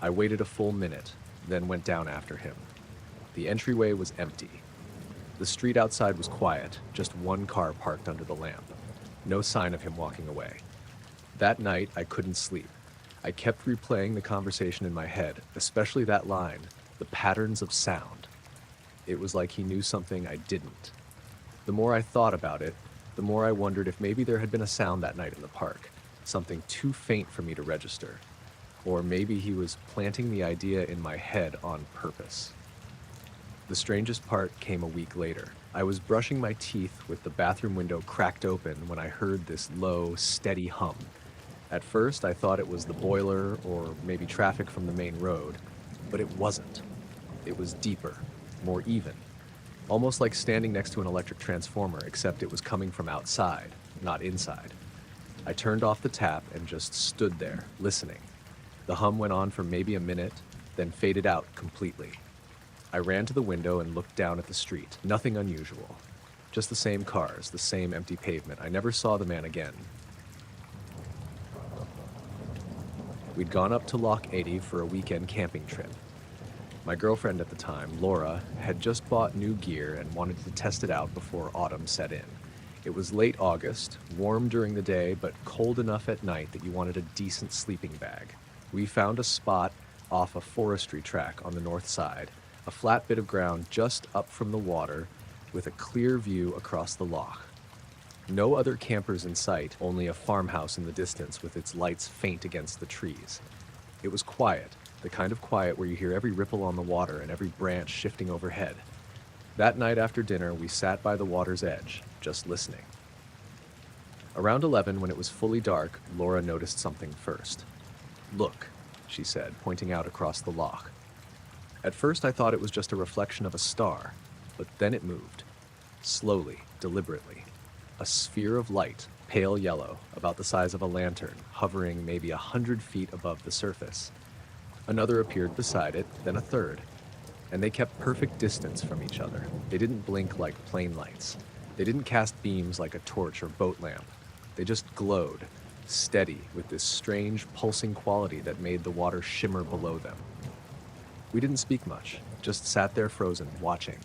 [SPEAKER 1] I waited a full minute, then went down after him. The entryway was empty. The street outside was quiet, just one car parked under the lamp. No sign of him walking away. That night, I couldn't sleep. I kept replaying the conversation in my head, especially that line, the patterns of sound. It was like he knew something I didn't. The more I thought about it, the more I wondered if maybe there had been a sound that night in the park, something too faint for me to register. Or maybe he was planting the idea in my head on purpose. The strangest part came a week later. I was brushing my teeth with the bathroom window cracked open when I heard this low, steady hum. At first, I thought it was the boiler or maybe traffic from the main road, but it wasn't. It was deeper, more even, almost like standing next to an electric transformer, except it was coming from outside, not inside. I turned off the tap and just stood there, listening. The hum went on for maybe a minute, then faded out completely. I ran to the window and looked down at the street. Nothing unusual. Just the same cars, the same empty pavement. I never saw the man again. We'd gone up to Loch 80 for a weekend camping trip. My girlfriend at the time, Laura, had just bought new gear and wanted to test it out before autumn set in. It was late August, warm during the day, but cold enough at night that you wanted a decent sleeping bag. We found a spot off a forestry track on the north side, a flat bit of ground just up from the water with a clear view across the loch. No other campers in sight, only a farmhouse in the distance with its lights faint against the trees. It was quiet, the kind of quiet where you hear every ripple on the water and every branch shifting overhead. That night after dinner, we sat by the water's edge, just listening. Around 11, when it was fully dark, Laura noticed something first. "Look," she said, pointing out across the loch. At first I thought it was just a reflection of a star, but then it moved. Slowly, deliberately. A sphere of light, pale yellow, about the size of a lantern, hovering maybe 100 feet above the surface. Another appeared beside it, then a third, and they kept perfect distance from each other. They didn't blink like plane lights. They didn't cast beams like a torch or boat lamp. They just glowed, steady, with this strange, pulsing quality that made the water shimmer below them. We didn't speak much, just sat there frozen, watching.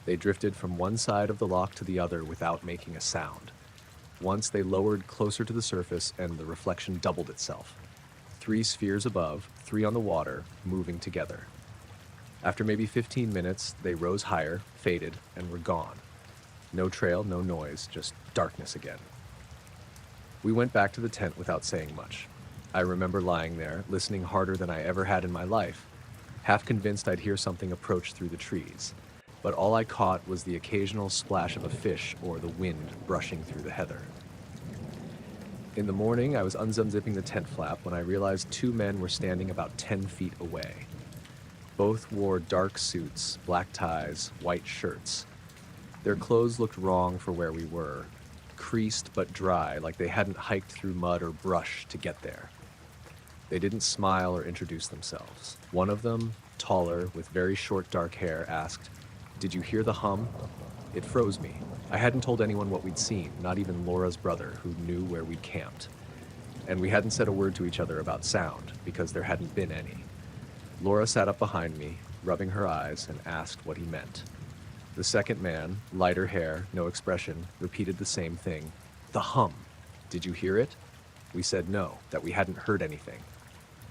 [SPEAKER 1] They drifted from one side of the loch to the other without making a sound. Once they lowered closer to the surface and the reflection doubled itself. 3 spheres above, 3 on the water, moving together. After maybe 15 minutes, they rose higher, faded, and were gone. No trail, no noise, just darkness again. We went back to the tent without saying much. I remember lying there, listening harder than I ever had in my life, half convinced I'd hear something approach through the trees. But all I caught was the occasional splash of a fish or the wind brushing through the heather. In the morning, I was unzipping the tent flap when I realized 2 men were standing about 10 feet away. Both wore dark suits, black ties, white shirts. Their clothes looked wrong for where we were, creased but dry, like they hadn't hiked through mud or brush to get there. They didn't smile or introduce themselves. One of them, taller, with very short dark hair, asked, "Did you hear the hum?" It froze me. I hadn't told anyone what we'd seen, not even Laura's brother, who knew where we'd camped. And we hadn't said a word to each other about sound, because there hadn't been any. Laura sat up behind me, rubbing her eyes, and asked what he meant. The second man, lighter hair, no expression, repeated the same thing. "The hum. Did you hear it?" We said no, that we hadn't heard anything.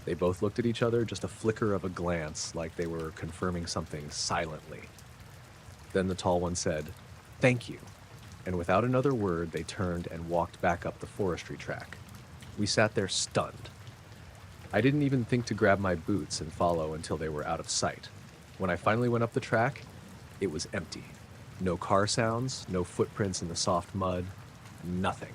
[SPEAKER 1] They both looked at each other, just a flicker of a glance, like they were confirming something silently. Then the tall one said, "Thank you." And without another word, they turned and walked back up the forestry track. We sat there stunned. I didn't even think to grab my boots and follow until they were out of sight. When I finally went up the track, it was empty. No car sounds, no footprints in the soft mud, nothing.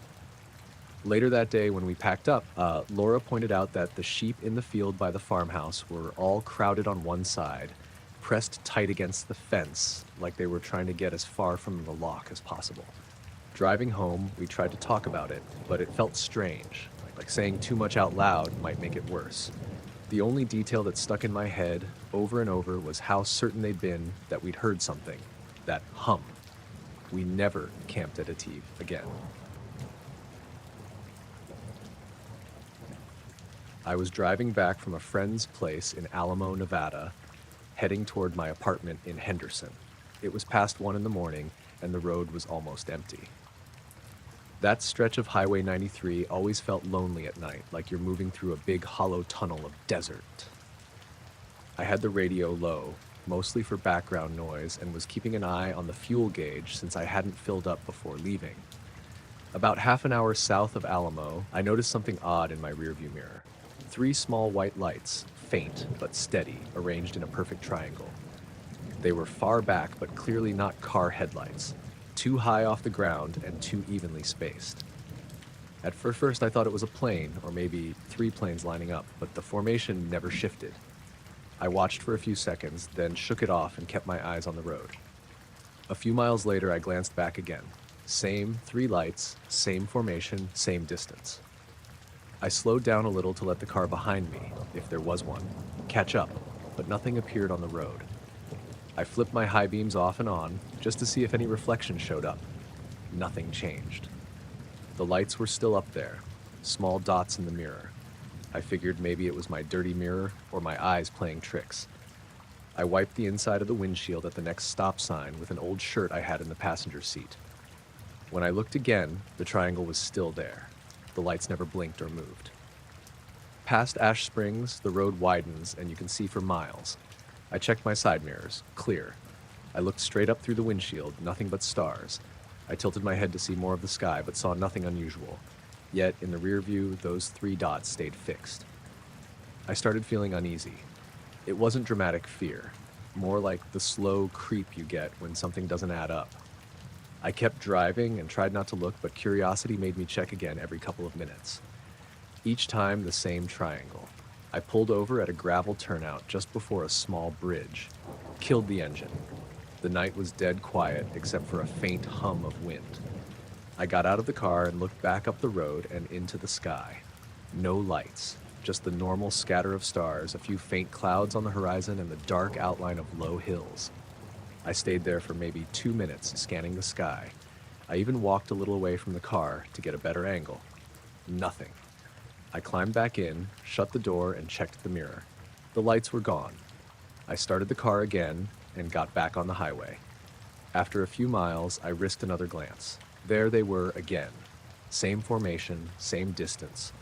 [SPEAKER 1] Later that day, when we packed up, Laura pointed out that the sheep in the field by the farmhouse were all crowded on one side, pressed tight against the fence, like they were trying to get as far from the loch as possible. Driving home, we tried to talk about it, but it felt strange, like saying too much out loud might make it worse. The only detail that stuck in my head over and over was how certain they'd been that we'd heard something, that hum. We never camped at Ative again. I was driving back from a friend's place in Alamo, Nevada, heading toward my apartment in Henderson. It was past 1 in the morning, and the road was almost empty. That stretch of Highway 93 always felt lonely at night, like you're moving through a big hollow tunnel of desert. I had the radio low, mostly for background noise, and was keeping an eye on the fuel gauge since I hadn't filled up before leaving. About half an hour south of Alamo, I noticed something odd in my rearview mirror. 3 small white lights, faint but steady, arranged in a perfect triangle. They were far back, but clearly not car headlights, too high off the ground and too evenly spaced. At first I thought it was a plane, or maybe 3 planes lining up, but the formation never shifted. I watched for a few seconds, then shook it off and kept my eyes on the road. A few miles later, I glanced back again. Same 3 lights, same formation, same distance. I slowed down a little to let the car behind me, if there was one, catch up, but nothing appeared on the road. I flipped my high beams off and on, just to see if any reflection showed up. Nothing changed. The lights were still up there, small dots in the mirror. I figured maybe it was my dirty mirror or my eyes playing tricks. I wiped the inside of the windshield at the next stop sign with an old shirt I had in the passenger seat. When I looked again, the triangle was still there. The lights never blinked or moved. Past Ash Springs, the road widens and you can see for miles. I checked my side mirrors, clear. I looked straight up through the windshield, nothing but stars. I tilted my head to see more of the sky, but saw nothing unusual. Yet, in the rear view, those 3 dots stayed fixed. I started feeling uneasy. It wasn't dramatic fear. more like the slow creep you get when something doesn't add up. I kept driving and tried not to look, but curiosity made me check again every couple of minutes. Each time, the same triangle. I pulled over at a gravel turnout just before a small bridge. Killed the engine. The night was dead quiet except for a faint hum of wind. I got out of the car and looked back up the road and into the sky. No lights, just the normal scatter of stars, a few faint clouds on the horizon, and the dark outline of low hills. I stayed there for maybe 2 minutes, scanning the sky. I even walked a little away from the car to get a better angle. Nothing. I climbed back in, shut the door, and checked the mirror. The lights were gone. I started the car again and got back on the highway. After a few miles, I risked another glance. There they were again. Same formation, same distance.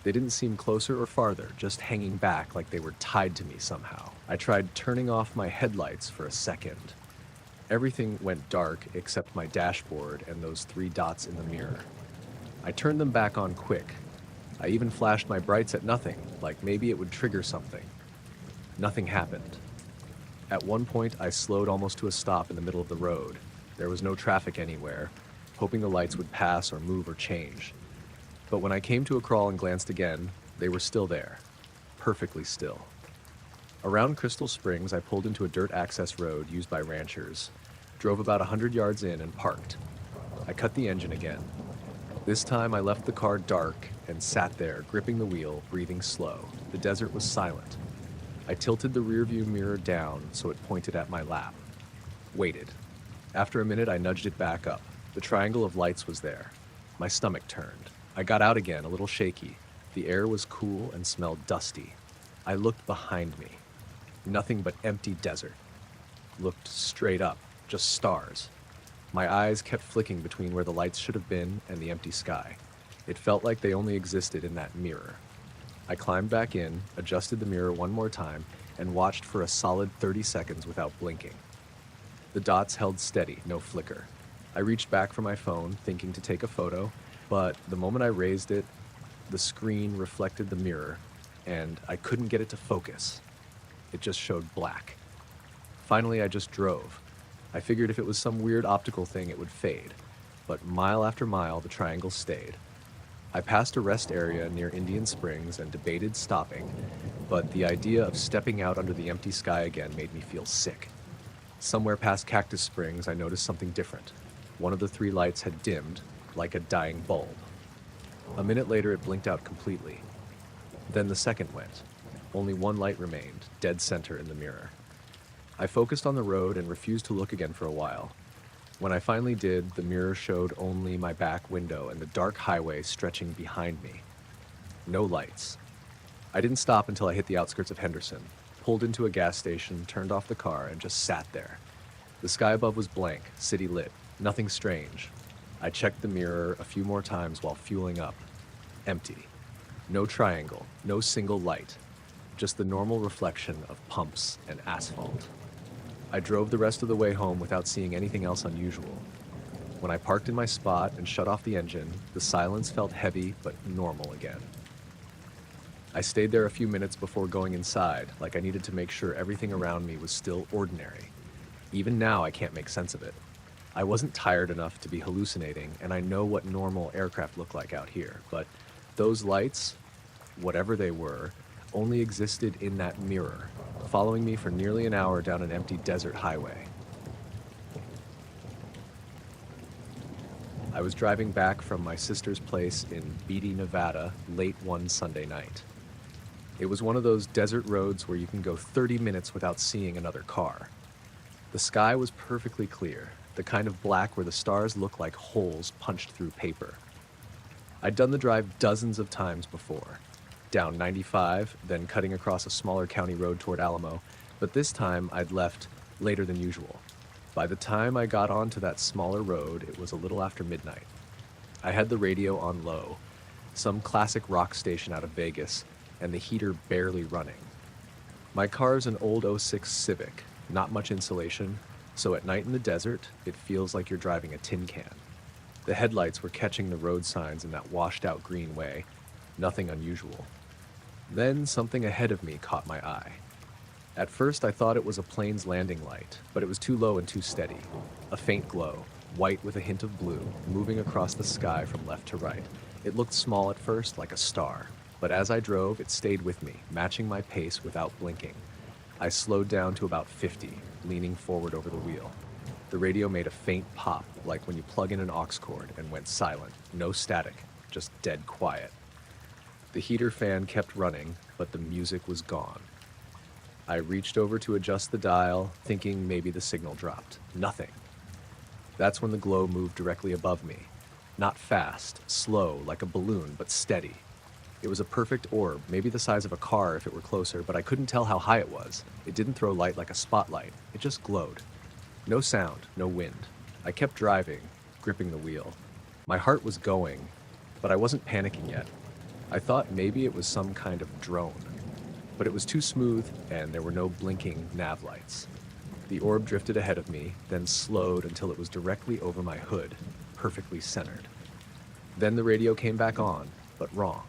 [SPEAKER 1] They didn't seem closer or farther, just hanging back like they were tied to me somehow. I tried turning off my headlights for a second. Everything went dark except my dashboard and those 3 dots in the mirror. I turned them back on quick. I even flashed my brights at nothing, like maybe it would trigger something. Nothing happened. At one point, I slowed almost to a stop in the middle of the road. There was no traffic anywhere, hoping the lights would pass or move or change. But when I came to a crawl and glanced again, they were still there, perfectly still. Around Crystal Springs, I pulled into a dirt access road used by ranchers, drove about 100 yards in and parked. I cut the engine again. This time I left the car dark and sat there, gripping the wheel, breathing slow. The desert was silent. I tilted the rearview mirror down so it pointed at my lap. Waited. After a minute, I nudged it back up. The triangle of lights was there. My stomach turned. I got out again, a little shaky. The air was cool and smelled dusty. I looked behind me. Nothing but empty desert. Looked straight up, just stars. My eyes kept flicking between where the lights should have been and the empty sky. It felt like they only existed in that mirror. I climbed back in, adjusted the mirror one more time, and watched for a solid 30 seconds without blinking. The dots held steady, no flicker. I reached back for my phone, thinking to take a photo, but the moment I raised it, the screen reflected the mirror, and I couldn't get it to focus. It just showed black. Finally, I just drove. I figured if it was some weird optical thing, it would fade, but mile after mile, the triangle stayed. I passed a rest area near Indian Springs and debated stopping, but the idea of stepping out under the empty sky again made me feel sick. Somewhere past Cactus Springs, I noticed something different. One of the 3 lights had dimmed, like a dying bulb. A minute later, it blinked out completely. Then the second went. Only 1 light remained, dead center in the mirror. I focused on the road and refused to look again for a while. When I finally did, the mirror showed only my back window and the dark highway stretching behind me. No lights. I didn't stop until I hit the outskirts of Henderson, pulled into a gas station, turned off the car, and just sat there. The sky above was blank, city lit, nothing strange. I checked the mirror a few more times while fueling up. Empty. No triangle, no single light. Just the normal reflection of pumps and asphalt. I drove the rest of the way home without seeing anything else unusual. When I parked in my spot and shut off the engine, the silence felt heavy but normal again. I stayed there a few minutes before going inside, like I needed to make sure everything around me was still ordinary. Even now, I can't make sense of it. I wasn't tired enough to be hallucinating, and I know what normal aircraft look like out here, but those lights, whatever they were, only existed in that mirror, following me for nearly an hour down an empty desert highway. I was driving back from my sister's place in Beatty, Nevada, late one Sunday night. It was one of those desert roads where you can go 30 minutes without seeing another car. The sky was perfectly clear, the kind of black where the stars look like holes punched through paper. I'd done the drive dozens of times before. Down 95, then cutting across a smaller county road toward Alamo, but this time I'd left later than usual. By the time I got onto that smaller road, it was a little after midnight. I had the radio on low, some classic rock station out of Vegas, and the heater barely running. My car's an old '06 Civic, not much insulation, so at night in the desert, it feels like you're driving a tin can. The headlights were catching the road signs in that washed-out green way, nothing unusual. Then something ahead of me caught my eye. At first, I thought it was a plane's landing light, but it was too low and too steady. A faint glow, white with a hint of blue, moving across the sky from left to right. It looked small at first, like a star, but as I drove, it stayed with me, matching my pace without blinking. I slowed down to about 50, leaning forward over the wheel. The radio made a faint pop, like when you plug in an aux cord, and went silent. No static, just dead quiet. The heater fan kept running, but the music was gone. I reached over to adjust the dial, thinking maybe the signal dropped. Nothing. That's when the glow moved directly above me. Not fast, slow, like a balloon, but steady. It was a perfect orb, maybe the size of a car if it were closer, but I couldn't tell how high it was. It didn't throw light like a spotlight. It just glowed. No sound, no wind. I kept driving, gripping the wheel. My heart was going, but I wasn't panicking yet. I thought maybe it was some kind of drone. But it was too smooth, and there were no blinking nav lights. The orb drifted ahead of me, then slowed until it was directly over my hood, perfectly centered. Then the radio came back on, but wrong.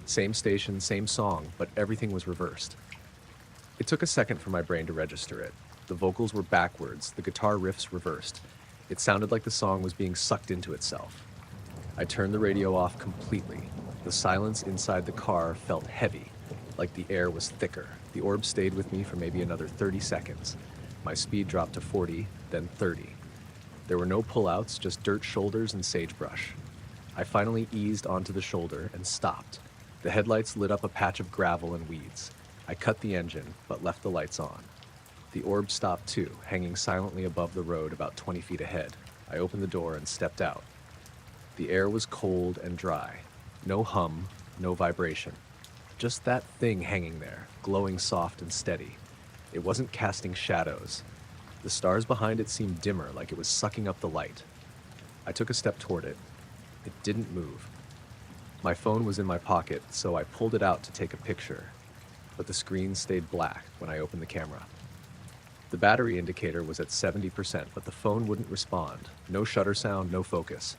[SPEAKER 1] Same station, same song, but everything was reversed. It took a second for my brain to register it. The vocals were backwards, the guitar riffs reversed. It sounded like the song was being sucked into itself. I turned the radio off completely. The silence inside the car felt heavy, like the air was thicker. The orb stayed with me for maybe another 30 seconds. My speed dropped to 40, then 30. There were no pullouts, just dirt shoulders and sagebrush. I finally eased onto the shoulder and stopped. The headlights lit up a patch of gravel and weeds. I cut the engine, but left the lights on. The orb stopped too, hanging silently above the road about 20 feet ahead. I opened the door and stepped out. The air was cold and dry. No hum, no vibration. Just that thing hanging there, glowing soft and steady. It wasn't casting shadows. The stars behind it seemed dimmer, like it was sucking up the light. I took a step toward it. It didn't move. My phone was in my pocket, so I pulled it out to take a picture, but the screen stayed black when I opened the camera. The battery indicator was at 70%, but the phone wouldn't respond. No shutter sound, no focus.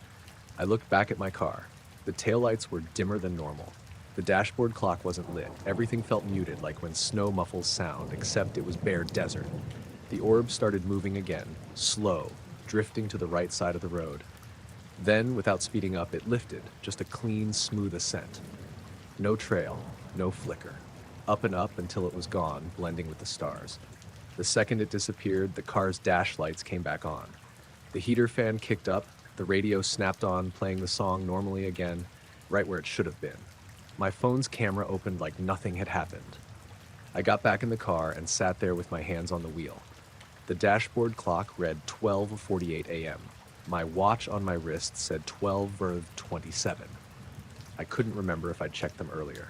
[SPEAKER 1] I looked back at my car. The taillights were dimmer than normal. The dashboard clock wasn't lit. Everything felt muted, like when snow muffles sound, except it was bare desert. The orb started moving again, slow, drifting to the right side of the road. Then, without speeding up, it lifted, just a clean, smooth ascent. No trail, no flicker. Up and up until it was gone, blending with the stars. The second it disappeared, the car's dash lights came back on. The heater fan kicked up, the radio snapped on, playing the song normally again, right where it should have been. My phone's camera opened like nothing had happened. I got back in the car and sat there with my hands on the wheel. The dashboard clock read 12:48 a.m. My watch on my wrist said 12:27. I couldn't remember if I'd checked them earlier.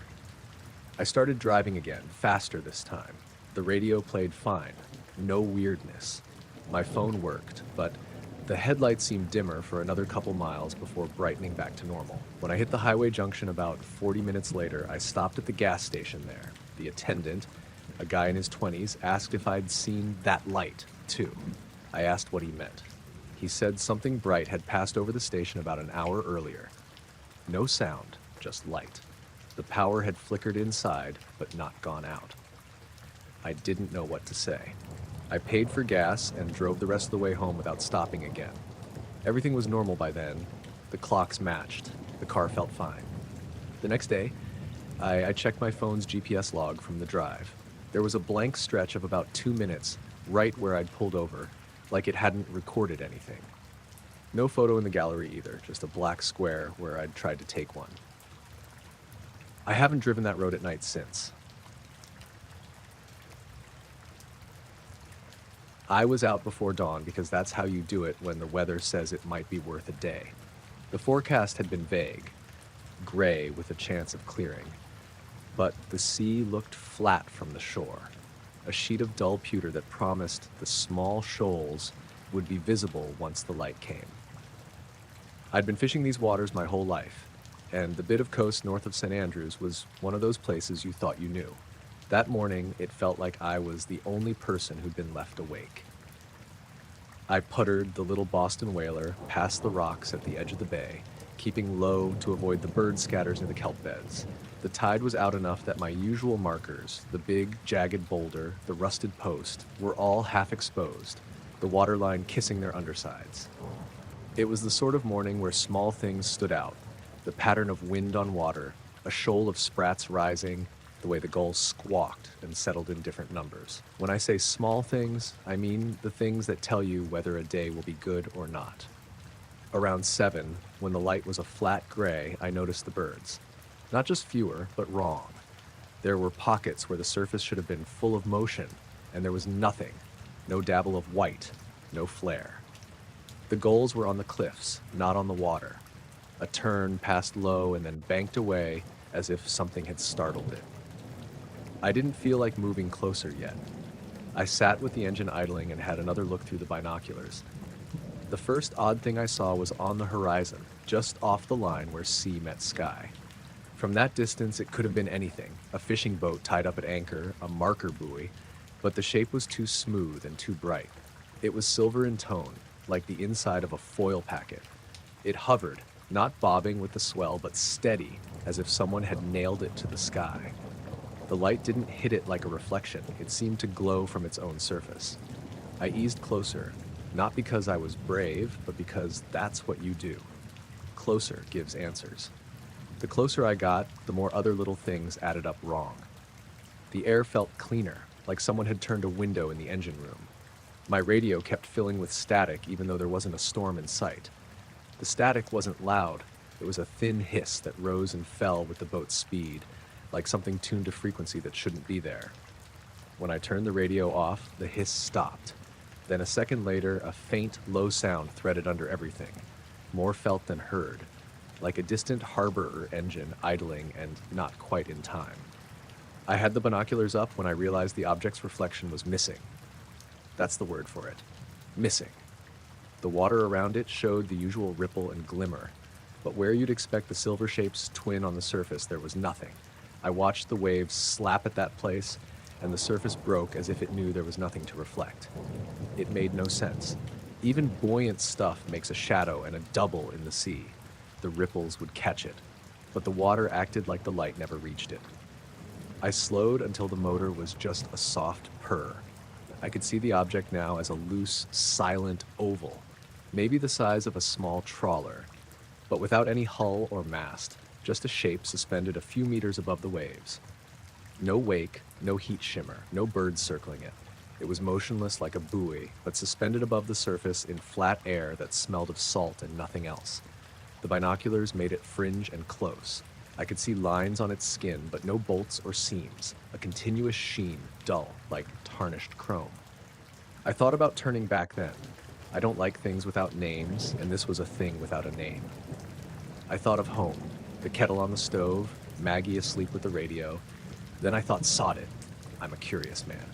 [SPEAKER 1] I started driving again, faster this time. The radio played fine, no weirdness. My phone worked, but the headlights seemed dimmer for another couple miles before brightening back to normal. When I hit the highway junction about 40 minutes later, I stopped at the gas station there. The attendant, a guy in his 20s, asked if I'd seen that light, too. I asked what he meant. He said something bright had passed over the station about an hour earlier. No sound, just light. The power had flickered inside, but not gone out. I didn't know what to say. I paid for gas and drove the rest of the way home without stopping again. Everything was normal by then. The clocks matched. The car felt fine. The next day, I checked my phone's GPS log from the drive. There was a blank stretch of about 2 minutes right where I'd pulled over, like it hadn't recorded anything. No photo in the gallery either, just a black square where I'd tried to take one. I haven't driven that road at night since. I was out before dawn because that's how you do it when the weather says it might be worth a day. The forecast had been vague, gray with a chance of clearing, but the sea looked flat from the shore, a sheet of dull pewter that promised the small shoals would be visible once the light came. I'd been fishing these waters my whole life, and the bit of coast north of St. Andrews was one of those places you thought you knew. That morning, it felt like I was the only person who'd been left awake. I puttered the little Boston whaler past the rocks at the edge of the bay, keeping low to avoid the bird scatters in the kelp beds. The tide was out enough that my usual markers, the big, jagged boulder, the rusted post, were all half exposed, the waterline kissing their undersides. It was the sort of morning where small things stood out, the pattern of wind on water, a shoal of sprats rising, the way the gulls squawked and settled in different numbers. When I say small things, I mean the things that tell you whether a day will be good or not. Around 7, when the light was a flat gray, I noticed the birds. Not just fewer, but wrong. There were pockets where the surface should have been full of motion, and there was nothing. No dabble of white, no flare. The gulls were on the cliffs, not on the water. A tern passed low and then banked away as if something had startled it. I didn't feel like moving closer yet. I sat with the engine idling and had another look through the binoculars. The first odd thing I saw was on the horizon, just off the line where sea met sky. From that distance, it could have been anything, a fishing boat tied up at anchor, a marker buoy, but the shape was too smooth and too bright. It was silver in tone, like the inside of a foil packet. It hovered, not bobbing with the swell, but steady, as if someone had nailed it to the sky. The light didn't hit it like a reflection, it seemed to glow from its own surface. I eased closer, not because I was brave, but because that's what you do. Closer gives answers. The closer I got, the more other little things added up wrong. The air felt cleaner, like someone had turned a window in the engine room. My radio kept filling with static even though there wasn't a storm in sight. The static wasn't loud, it was a thin hiss that rose and fell with the boat's speed, like something tuned to frequency that shouldn't be there. When I turned the radio off, the hiss stopped. Then a second later, a faint, low sound threaded under everything, more felt than heard, like a distant harbor or engine idling and not quite in time. I had the binoculars up when I realized the object's reflection was missing. That's the word for it. Missing. The water around it showed the usual ripple and glimmer, but where you'd expect the silver shape's twin on the surface, there was nothing. I watched the waves slap at that place, and the surface broke as if it knew there was nothing to reflect. It made no sense. Even buoyant stuff makes a shadow and a double in the sea. The ripples would catch it, but the water acted like the light never reached it. I slowed until the motor was just a soft purr. I could see the object now as a loose, silent oval, maybe the size of a small trawler, but without any hull or mast, just a shape suspended a few meters above the waves. No wake, no heat shimmer, no birds circling it. It was motionless like a buoy, but suspended above the surface in flat air that smelled of salt and nothing else. The binoculars made it fringe and close. I could see lines on its skin, but no bolts or seams, a continuous sheen, dull, like tarnished chrome. I thought about turning back then. I don't like things without names, and this was a thing without a name. I thought of home, the kettle on the stove, Maggie asleep with the radio. Then I thought, sod it. I'm a curious man.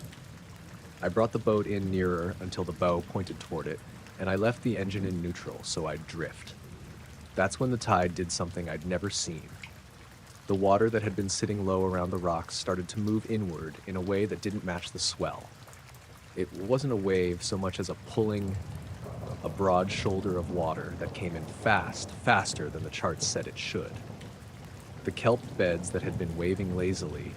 [SPEAKER 1] I brought the boat in nearer until the bow pointed toward it, and I left the engine in neutral so I'd drift. That's when the tide did something I'd never seen. The water that had been sitting low around the rocks started to move inward in a way that didn't match the swell. It wasn't a wave so much as a pulling, a broad shoulder of water that came in fast, faster than the charts said it should. The kelp beds that had been waving lazily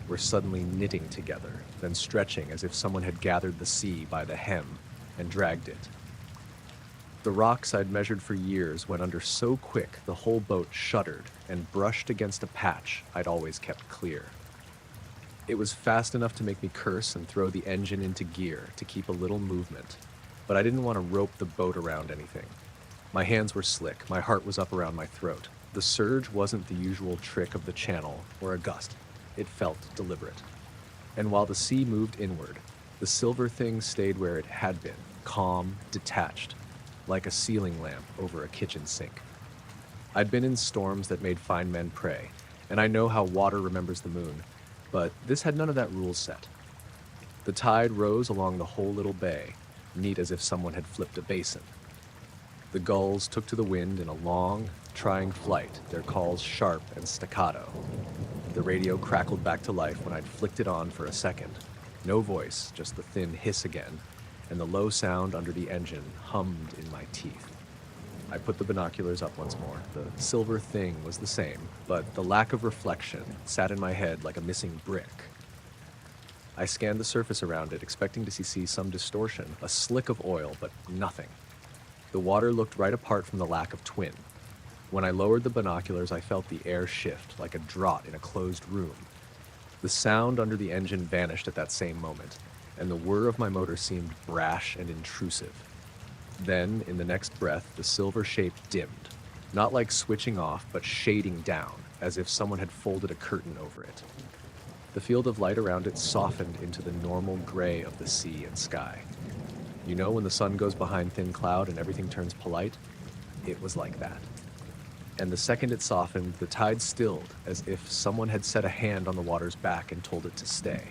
[SPEAKER 1] were suddenly knitting together, then stretching as if someone had gathered the sea by the hem and dragged it. The rocks I'd measured for years went under so quick the whole boat shuddered and brushed against a patch I'd always kept clear. It was fast enough to make me curse and throw the engine into gear to keep a little movement, but I didn't want to rope the boat around anything. My hands were slick, my heart was up around my throat. The surge wasn't the usual trick of the channel or a gust. It felt deliberate. And while the sea moved inward, the silver thing stayed where it had been, calm, detached, like a ceiling lamp over a kitchen sink. I'd been in storms that made fine men pray, and I know how water remembers the moon, but this had none of that rule set. The tide rose along the whole little bay, neat as if someone had flipped a basin. The gulls took to the wind in a long, trying flight, their calls sharp and staccato. The radio crackled back to life when I'd flicked it on for a second. No voice, just the thin hiss again, and the low sound under the engine hummed in my teeth. I put the binoculars up once more. The silver thing was the same, but the lack of reflection sat in my head like a missing brick. I scanned the surface around it, expecting to see some distortion, a slick of oil, but nothing. The water looked right apart from the lack of twin. When I lowered the binoculars, I felt the air shift like a draught in a closed room. The sound under the engine vanished at that same moment, and the whir of my motor seemed brash and intrusive. Then, in the next breath, the silver shape dimmed, not like switching off, but shading down, as if someone had folded a curtain over it. The field of light around it softened into the normal gray of the sea and sky. You know when the sun goes behind thin cloud and everything turns polite? It was like that. And the second it softened, the tide stilled, as if someone had set a hand on the water's back and told it to stay.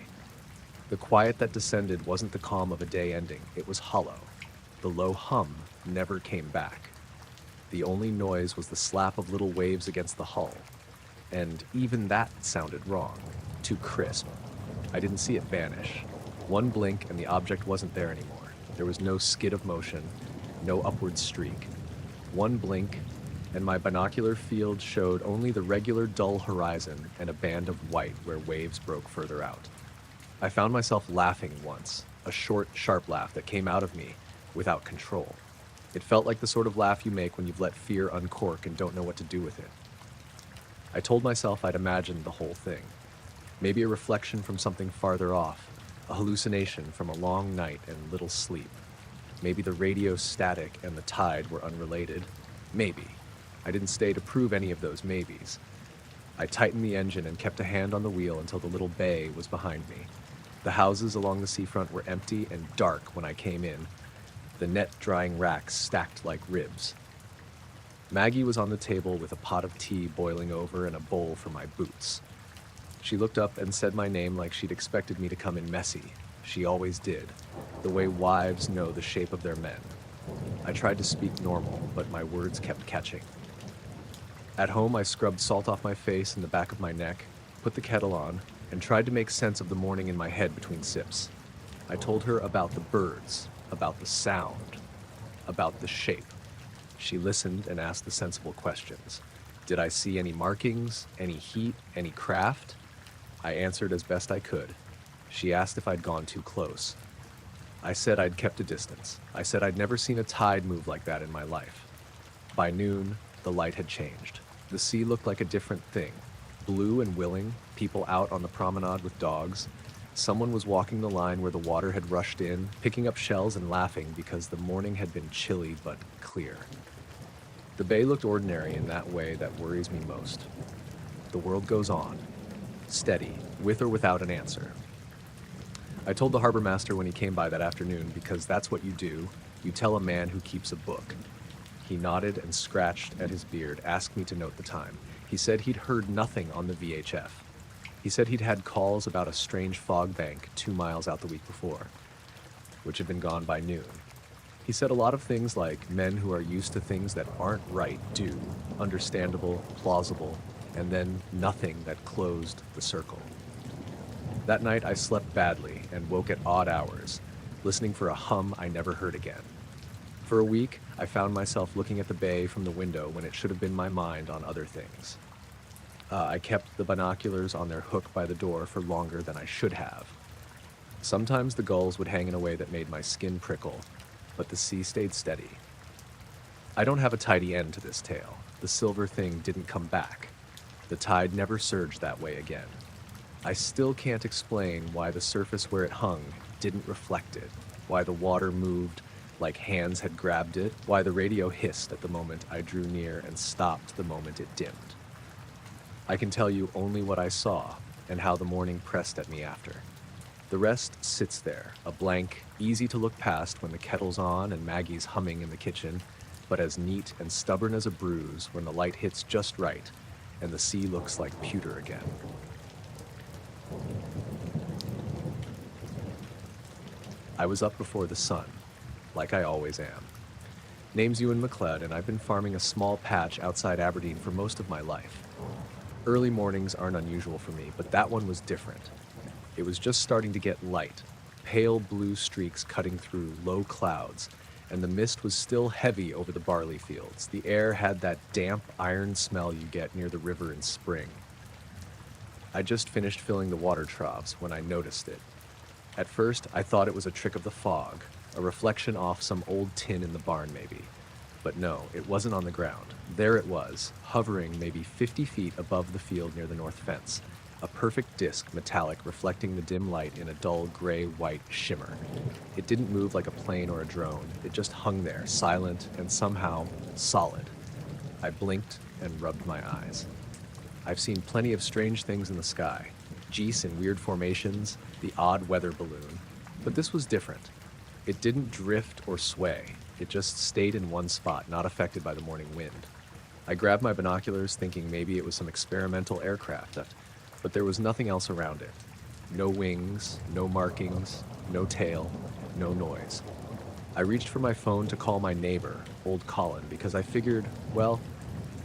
[SPEAKER 1] The quiet that descended wasn't the calm of a day ending, it was hollow. The low hum never came back. The only noise was the slap of little waves against the hull. And even that sounded wrong, too crisp. I didn't see it vanish. One blink and the object wasn't there anymore. There was no skid of motion, no upward streak. One blink, and my binocular field showed only the regular dull horizon and a band of white where waves broke further out. I found myself laughing once, a short, sharp laugh that came out of me without control. It felt like the sort of laugh you make when you've let fear uncork and don't know what to do with it. I told myself I'd imagined the whole thing. Maybe a reflection from something farther off, a hallucination from a long night and little sleep. Maybe the radio static and the tide were unrelated. Maybe. I didn't stay to prove any of those maybes. I tightened the engine and kept a hand on the wheel until the little bay was behind me. The houses along the seafront were empty and dark when I came in, the net drying racks stacked like ribs. Maggie was on the table with a pot of tea boiling over and a bowl for my boots. She looked up and said my name like she'd expected me to come in messy. She always did, the way wives know the shape of their men. I tried to speak normal, but my words kept catching. At home, I scrubbed salt off my face and the back of my neck, put the kettle on, and tried to make sense of the morning in my head between sips. I told her about the birds, about the sound, about the shape. She listened and asked the sensible questions. Did I see any markings, any heat, any craft? I answered as best I could. She asked if I'd gone too close. I said I'd kept a distance. I said I'd never seen a tide move like that in my life. By noon, the light had changed. The sea looked like a different thing. Blue and willing, people out on the promenade with dogs. Someone was walking the line where the water had rushed in, picking up shells and laughing because the morning had been chilly but clear. The bay looked ordinary in that way that worries me most. The world goes on, steady, with or without an answer. I told the harbor master when he came by that afternoon because that's what you do. You tell a man who keeps a book. He nodded and scratched at his beard, asked me to note the time. He said he'd heard nothing on the VHF. He said he'd had calls about a strange fog bank 2 miles out the week before, which had been gone by noon. He said a lot of things like men who are used to things that aren't right do, understandable, plausible, and then nothing that closed the circle. That night I slept badly and woke at odd hours, listening for a hum I never heard again. For a week, I found myself looking at the bay from the window when it should have been my mind on other things. I kept the binoculars on their hook by the door for longer than I should have. Sometimes the gulls would hang in a way that made my skin prickle, but the sea stayed steady. I don't have a tidy end to this tale. The silver thing didn't come back. The tide never surged that way again. I still can't explain why the surface where it hung didn't reflect it, why the water moved like hands had grabbed it, why the radio hissed at the moment I drew near and stopped the moment it dimmed. I can tell you only what I saw and how the morning pressed at me after. The rest sits there, a blank, easy to look past when the kettle's on and Maggie's humming in the kitchen, but as neat and stubborn as a bruise when the light hits just right and the sea looks like pewter again. I was up before the sun, like I always am. Name's Ewan McLeod, and I've been farming a small patch outside Aberdeen for most of my life. Early mornings aren't unusual for me, but that one was different. It was just starting to get light, pale blue streaks cutting through low clouds, and the mist was still heavy over the barley fields. The air had that damp iron smell you get near the river in spring. I just finished filling the water troughs when I noticed it. At first, I thought it was a trick of the fog, a reflection off some old tin in the barn maybe. But no, it wasn't on the ground. There it was, hovering maybe 50 feet above the field near the north fence. A perfect disc, metallic, reflecting the dim light in a dull gray-white shimmer. It didn't move like a plane or a drone. It just hung there, silent and somehow solid. I blinked and rubbed my eyes. I've seen plenty of strange things in the sky. Geese in weird formations, the odd weather balloon. But this was different. It didn't drift or sway. It just stayed in one spot, not affected by the morning wind. I grabbed my binoculars, thinking maybe it was some experimental aircraft, but there was nothing else around it. No wings, no markings, no tail, no noise. I reached for my phone to call my neighbor, old Colin, because I figured, well,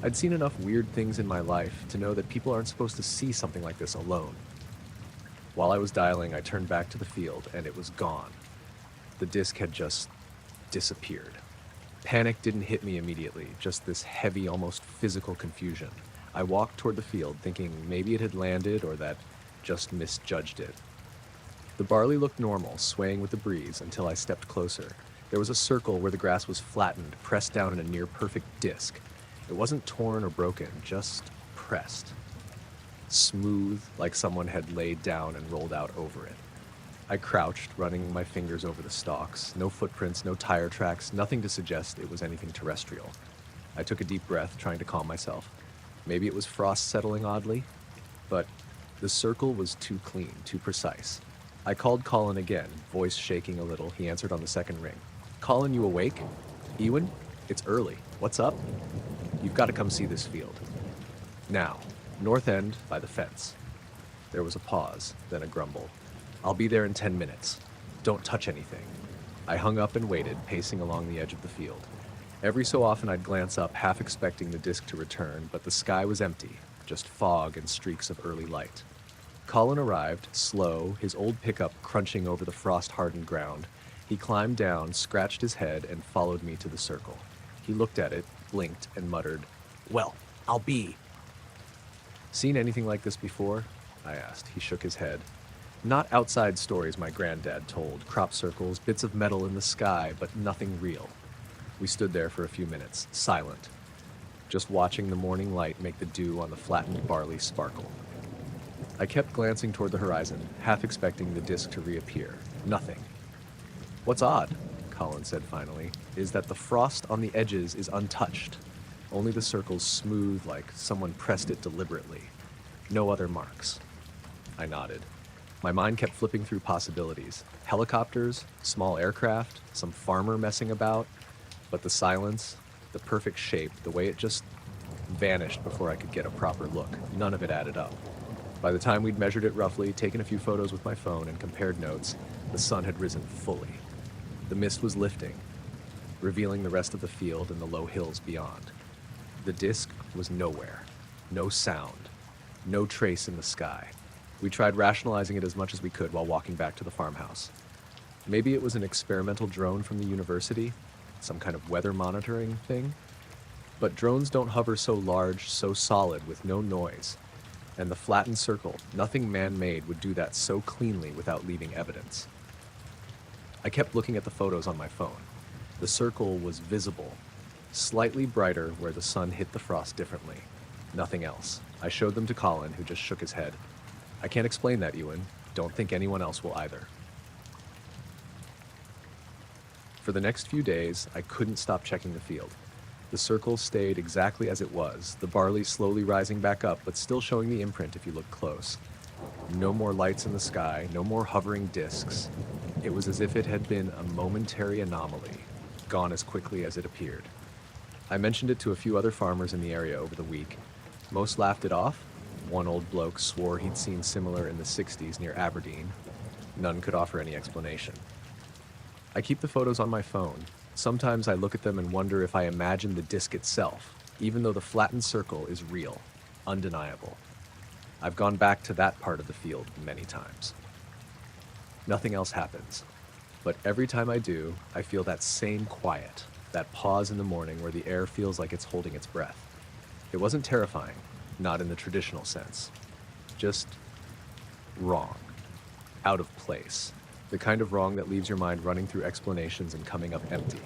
[SPEAKER 1] I'd seen enough weird things in my life to know that people aren't supposed to see something like this alone. While I was dialing, I turned back to the field, and it was gone. The disc had just disappeared. Panic didn't hit me immediately, just this heavy, almost physical confusion. I walked toward the field, thinking maybe it had landed or that just misjudged it. The barley looked normal, swaying with the breeze, until I stepped closer. There was a circle where the grass was flattened, pressed down in a near-perfect disc. It wasn't torn or broken, just pressed. Smooth, like someone had laid down and rolled out over it. I crouched, running my fingers over the stalks. No footprints, no tire tracks, nothing to suggest it was anything terrestrial. I took a deep breath, trying to calm myself. Maybe it was frost settling oddly, but the circle was too clean, too precise. I called Colin again, voice shaking a little. He answered on the second ring. "Colin, you awake? Ewan? It's early. What's up? You've got to come see this field. Now, north end by the fence." There was a pause, then a grumble. "I'll be there in 10 minutes. Don't touch anything." I hung up and waited, pacing along the edge of the field. Every so often I'd glance up, half expecting the disc to return, but the sky was empty, just fog and streaks of early light. Colin arrived, slow, his old pickup crunching over the frost-hardened ground. He climbed down, scratched his head, and followed me to the circle. He looked at it, blinked, and muttered, "Well, I'll be." "Seen anything like this before?" I asked. He shook his head. "Not outside stories my granddad told, crop circles, bits of metal in the sky, but nothing real." We stood there for a few minutes, silent, just watching the morning light make the dew on the flattened barley sparkle. I kept glancing toward the horizon, half expecting the disc to reappear. Nothing. "What's odd," Colin said finally, "is that the frost on the edges is untouched. Only the circle's smooth, like someone pressed it deliberately. No other marks." I nodded. My mind kept flipping through possibilities. Helicopters, small aircraft, some farmer messing about. But the silence, the perfect shape, the way it just vanished before I could get a proper look, none of it added up. By the time we'd measured it roughly, taken a few photos with my phone, and compared notes, the sun had risen fully. The mist was lifting, revealing the rest of the field and the low hills beyond. The disc was nowhere. No sound. No trace in the sky. We tried rationalizing it as much as we could while walking back to the farmhouse. Maybe it was an experimental drone from the university, some kind of weather monitoring thing. But drones don't hover so large, so solid, with no noise. And the flattened circle, nothing man-made would do that so cleanly without leaving evidence. I kept looking at the photos on my phone. The circle was visible, slightly brighter where the sun hit the frost differently. Nothing else. I showed them to Colin, who just shook his head. "I can't explain that, Ewan. Don't think anyone else will either." For the next few days, I couldn't stop checking the field. The circle stayed exactly as it was, the barley slowly rising back up, but still showing the imprint if you looked close. No more lights in the sky, no more hovering discs. It was as if it had been a momentary anomaly, gone as quickly as it appeared. I mentioned it to a few other farmers in the area over the week. Most laughed it off. One old bloke swore he'd seen similar in the 60s near Aberdeen. None could offer any explanation. I keep the photos on my phone. Sometimes I look at them and wonder if I imagine the disc itself, even though the flattened circle is real, undeniable. I've gone back to that part of the field many times. Nothing else happens. But every time I do, I feel that same quiet, that pause in the morning where the air feels like it's holding its breath. It wasn't terrifying, not in the traditional sense, just wrong, out of place, the kind of wrong that leaves your mind running through explanations and coming up empty.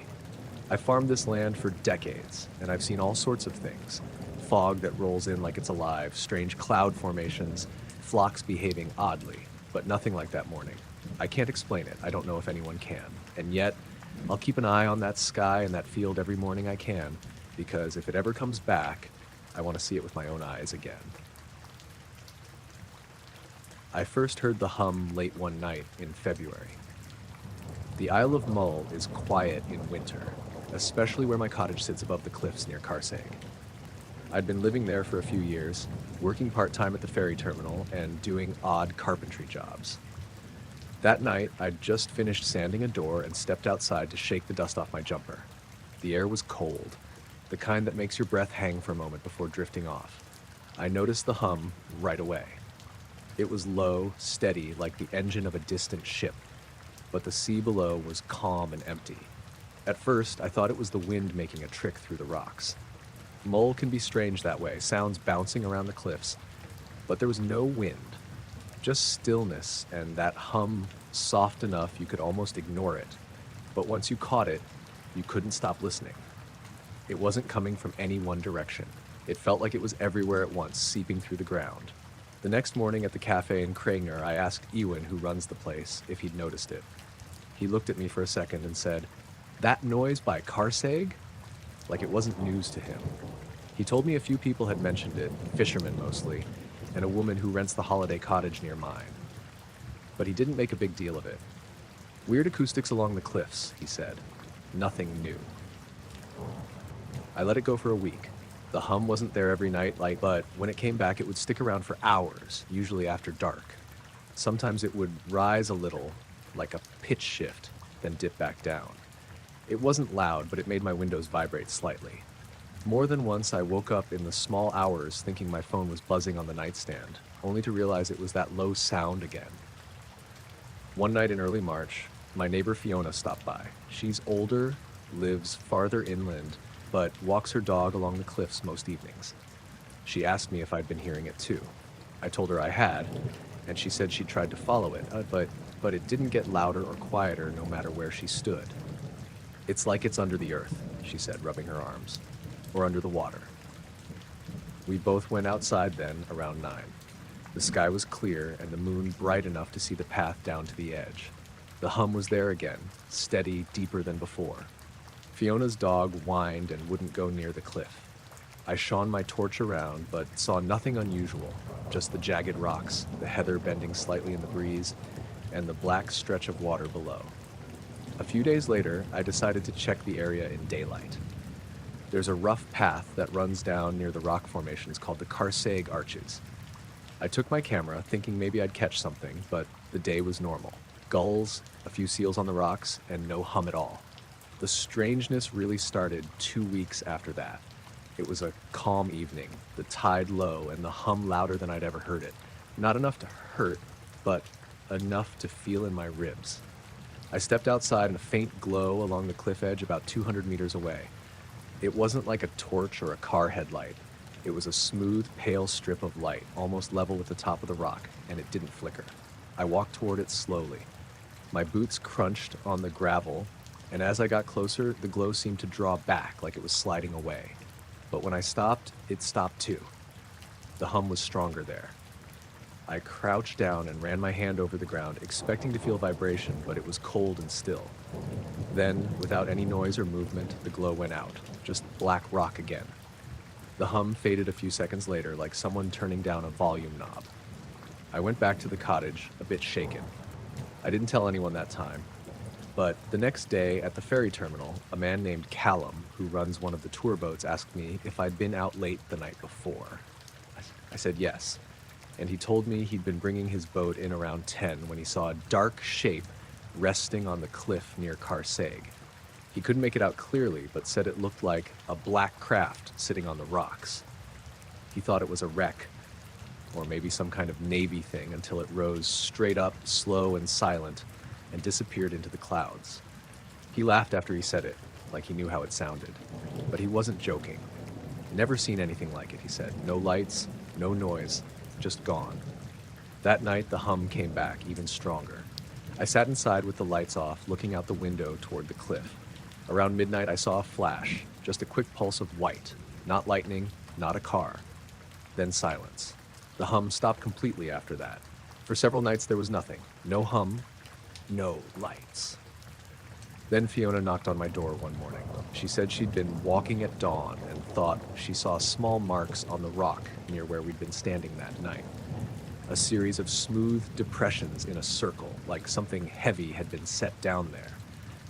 [SPEAKER 1] I farmed this land for decades, and I've seen all sorts of things. Fog that rolls in like it's alive, strange cloud formations, flocks behaving oddly, but nothing like that morning. I can't explain it. I don't know if anyone can. And yet, I'll keep an eye on that sky and that field every morning I can, because if it ever comes back, I want to see it with my own eyes again. I first heard the hum late one night in February. The Isle of Mull is quiet in winter, especially where my cottage sits above the cliffs near Carseg. I'd been living there for a few years, working part-time at the ferry terminal and doing odd carpentry jobs. That night, I'd just finished sanding a door and stepped outside to shake the dust off my jumper. The air was cold, the kind that makes your breath hang for a moment before drifting off. I noticed the hum right away. It was low, steady, like the engine of a distant ship, but the sea below was calm and empty. At first, I thought it was the wind making a trick through the rocks. Mull can be strange that way, sounds bouncing around the cliffs, but there was no wind, just stillness and that hum soft enough you could almost ignore it. But once you caught it, you couldn't stop listening. It wasn't coming from any one direction. It felt like it was everywhere at once, seeping through the ground. The next morning at the cafe in Craignor, I asked Ewan, who runs the place, if he'd noticed it. He looked at me for a second and said, "That noise by Carseg?" Like it wasn't news to him. He told me a few people had mentioned it, fishermen mostly, and a woman who rents the holiday cottage near mine. But he didn't make a big deal of it. "Weird acoustics along the cliffs," he said. "Nothing new." I let it go for a week. The hum wasn't there every night, but when it came back, it would stick around for hours, usually after dark. Sometimes it would rise a little, like a pitch shift, then dip back down. It wasn't loud, but it made my windows vibrate slightly. More than once, I woke up in the small hours thinking my phone was buzzing on the nightstand, only to realize it was that low sound again. One night in early March, my neighbor Fiona stopped by. She's older, lives farther inland, but walks her dog along the cliffs most evenings. She asked me if I'd been hearing it too. I told her I had, and she said she tried to follow it, but it didn't get louder or quieter no matter where she stood. "It's like it's under the earth," she said, rubbing her arms, "or under the water." We both went outside then, around 9. The sky was clear and the moon bright enough to see the path down to the edge. The hum was there again, steady, deeper than before. Fiona's dog whined and wouldn't go near the cliff. I shone my torch around, but saw nothing unusual, just the jagged rocks, the heather bending slightly in the breeze, and the black stretch of water below. A few days later, I decided to check the area in daylight. There's a rough path that runs down near the rock formations called the Carseg Arches. I took my camera, thinking maybe I'd catch something, but the day was normal. Gulls, a few seals on the rocks, and no hum at all. The strangeness really started 2 weeks after that. It was a calm evening, the tide low, and the hum louder than I'd ever heard it. Not enough to hurt, but enough to feel in my ribs. I stepped outside in a faint glow along the cliff edge about 200 meters away. It wasn't like a torch or a car headlight. It was a smooth, pale strip of light, almost level with the top of the rock, and it didn't flicker. I walked toward it slowly. My boots crunched on the gravel, and as I got closer, the glow seemed to draw back like it was sliding away. But when I stopped, it stopped too. The hum was stronger there. I crouched down and ran my hand over the ground, expecting to feel vibration, but it was cold and still. Then, without any noise or movement, the glow went out, just black rock again. The hum faded a few seconds later, like someone turning down a volume knob. I went back to the cottage, a bit shaken. I didn't tell anyone that time. But the next day at the ferry terminal, a man named Callum, who runs one of the tour boats, asked me if I'd been out late the night before. I said yes, and he told me he'd been bringing his boat in around 10 when he saw a dark shape resting on the cliff near Carseg. He couldn't make it out clearly, but said it looked like a black craft sitting on the rocks. He thought it was a wreck, or maybe some kind of Navy thing, until it rose straight up, slow and silent, and disappeared into the clouds. He laughed after he said it, like he knew how it sounded. But he wasn't joking. Never seen anything like it, he said. No lights, no noise, just gone. That night, the hum came back, even stronger. I sat inside with the lights off, looking out the window toward the cliff. Around midnight, I saw a flash, just a quick pulse of white. Not lightning, not a car. Then silence. The hum stopped completely after that. For several nights, there was nothing. No hum, no lights. Then Fiona knocked on my door one morning. She said she'd been walking at dawn and thought she saw small marks on the rock near where we'd been standing that night. A series of smooth depressions in a circle, like something heavy had been set down there.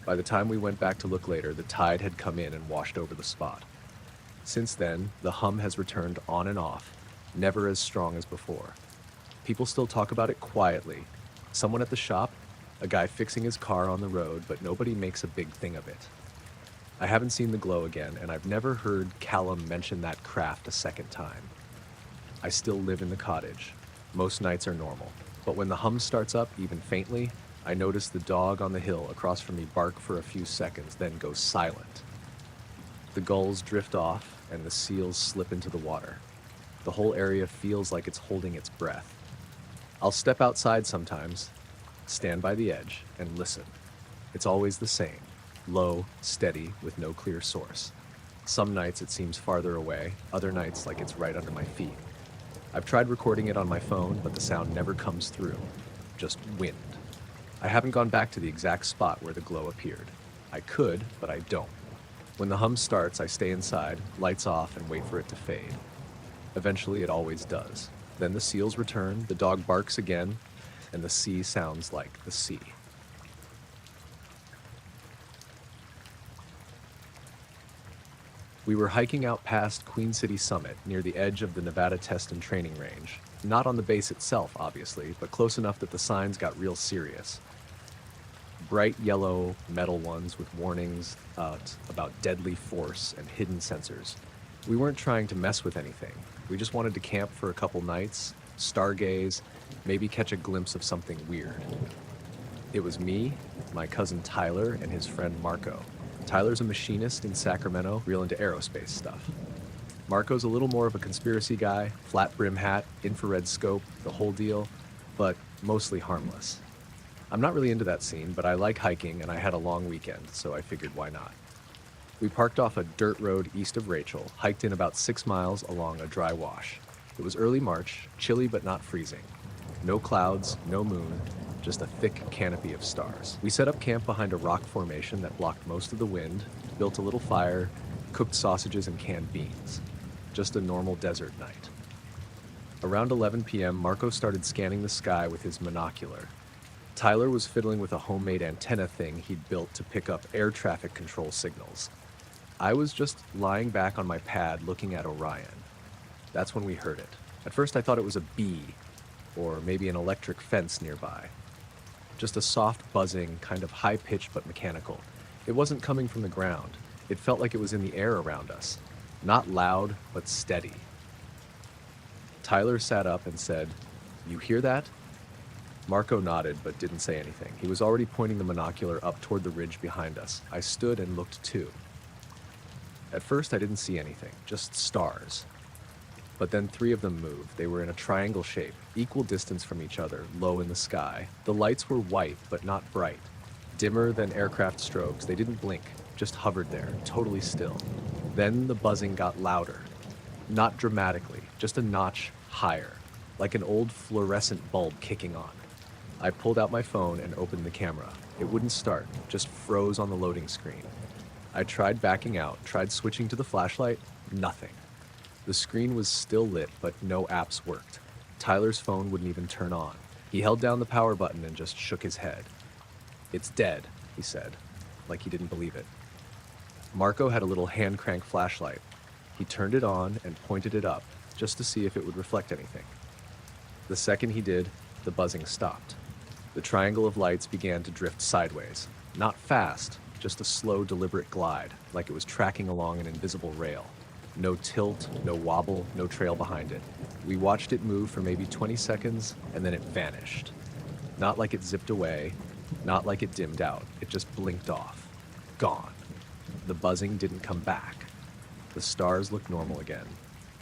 [SPEAKER 1] By the time we went back to look later, the tide had come in and washed over the spot. Since then, the hum has returned on and off, never as strong as before. People still talk about it quietly. Someone at the shop, a guy fixing his car on the road, but nobody makes a big thing of it. I haven't seen the glow again, and I've never heard Callum mention that craft a second time. I still live in the cottage. Most nights are normal, but when the hum starts up, even faintly, I notice the dog on the hill across from me bark for a few seconds, then go silent. The gulls drift off, and the seals slip into the water. The whole area feels like it's holding its breath. I'll step outside sometimes, stand by the edge, and listen. It's always the same, low, steady, with no clear source. Some nights it seems farther away, other nights like it's right under my feet. I've tried recording it on my phone, but the sound never comes through, just wind. I haven't gone back to the exact spot where the glow appeared. I could, but I don't. When the hum starts, I stay inside, lights off, and wait for it to fade. Eventually, it always does. Then the seals return, the dog barks again, and the sea sounds like the sea. We were hiking out past Queen City Summit, near the edge of the Nevada Test and Training Range. Not on the base itself, obviously, but close enough that the signs got real serious. Bright yellow metal ones with warnings about deadly force and hidden sensors. We weren't trying to mess with anything. We just wanted to camp for a couple nights, stargaze, maybe catch a glimpse of something weird. It was me, my cousin Tyler, and his friend Marco. Tyler's a machinist in Sacramento, real into aerospace stuff. Marco's a little more of a conspiracy guy, flat brim hat, infrared scope, the whole deal, but mostly harmless. I'm not really into that scene, but I like hiking and I had a long weekend, so I figured why not. We parked off a dirt road east of Rachel, hiked in about 6 miles along a dry wash. It was early March, chilly but not freezing. No clouds, no moon, just a thick canopy of stars. We set up camp behind a rock formation that blocked most of the wind, built a little fire, cooked sausages and canned beans. Just a normal desert night. Around 11 p.m., Marco started scanning the sky with his monocular. Tyler was fiddling with a homemade antenna thing he'd built to pick up air traffic control signals. I was just lying back on my pad looking at Orion. That's when we heard it. At first I thought it was a bee, or maybe an electric fence nearby. Just a soft buzzing, kind of high-pitched but mechanical. It wasn't coming from the ground. It felt like it was in the air around us. Not loud, but steady. Tyler sat up and said, "You hear that?" Marco nodded but didn't say anything. He was already pointing the monocular up toward the ridge behind us. I stood and looked too. At first I didn't see anything, just stars. But then 3 of them moved. They were in a triangle shape, equal distance from each other, low in the sky. The lights were white, but not bright. Dimmer than aircraft strobes. They didn't blink, just hovered there, totally still. Then the buzzing got louder. Not dramatically, just a notch higher, like an old fluorescent bulb kicking on. I pulled out my phone and opened the camera. It wouldn't start, just froze on the loading screen. I tried backing out, tried switching to the flashlight, nothing. The screen was still lit, but no apps worked. Tyler's phone wouldn't even turn on. He held down the power button and just shook his head. "It's dead," he said, like he didn't believe it. Marco had a little hand crank flashlight. He turned it on and pointed it up, just to see if it would reflect anything. The second he did, the buzzing stopped. The triangle of lights began to drift sideways. Not fast, just a slow, deliberate glide, like it was tracking along an invisible rail. No tilt, no wobble, no trail behind it. We watched it move for maybe 20 seconds, and then it vanished. Not like it zipped away, Not like it dimmed out, it just blinked off. Gone. The buzzing didn't come back. The stars looked normal again.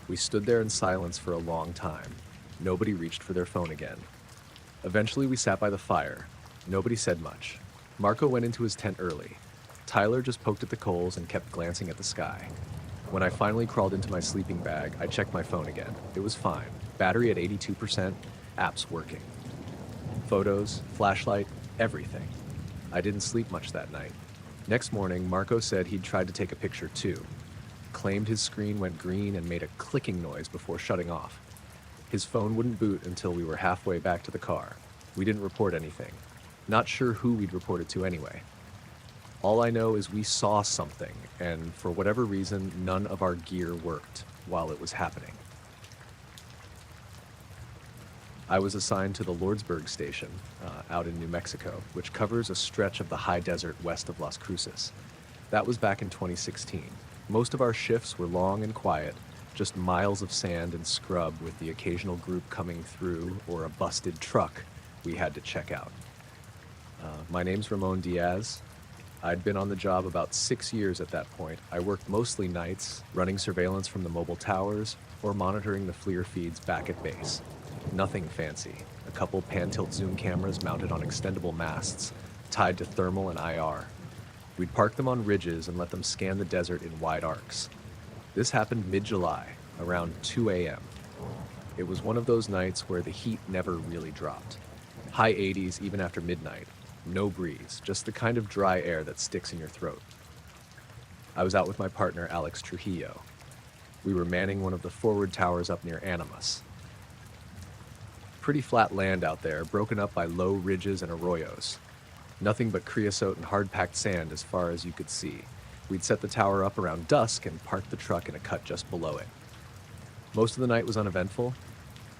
[SPEAKER 1] We stood there in silence for a long time. Nobody reached for their phone again. Eventually, we sat by the fire. Nobody said much. Marco went into his tent early. Tyler just poked at the coals and kept glancing at the sky. When I finally crawled into my sleeping bag, I checked my phone again. It was fine. Battery at 82%, apps working. Photos, flashlight, everything. I didn't sleep much that night. Next morning, Marco said he'd tried to take a picture too. Claimed his screen went green and made a clicking noise before shutting off. His phone wouldn't boot until we were halfway back to the car. We didn't report anything. Not sure who we'd report it to anyway. All I know is we saw something, and for whatever reason, none of our gear worked while it was happening. I was assigned to the Lordsburg station out in New Mexico, which covers a stretch of the high desert west of Las Cruces. That was back in 2016. Most of our shifts were long and quiet, just miles of sand and scrub with the occasional group coming through or a busted truck we had to check out. My name's Ramon Diaz. I'd been on the job about 6 years at that point. I worked mostly nights, running surveillance from the mobile towers or monitoring the FLIR feeds back at base. Nothing fancy. A couple pan-tilt zoom cameras mounted on extendable masts, tied to thermal and IR. We'd park them on ridges and let them scan the desert in wide arcs. This happened mid-July, around 2 a.m. It was one of those nights where the heat never really dropped. High 80s even after midnight. No breeze, just the kind of dry air that sticks in your throat. I was out with my partner, Alex Trujillo. We were manning one of the forward towers up near Animas. Pretty flat land out there, broken up by low ridges and arroyos. Nothing but creosote and hard-packed sand as far as you could see. We'd set the tower up around dusk and parked the truck in a cut just below it. Most of the night was uneventful.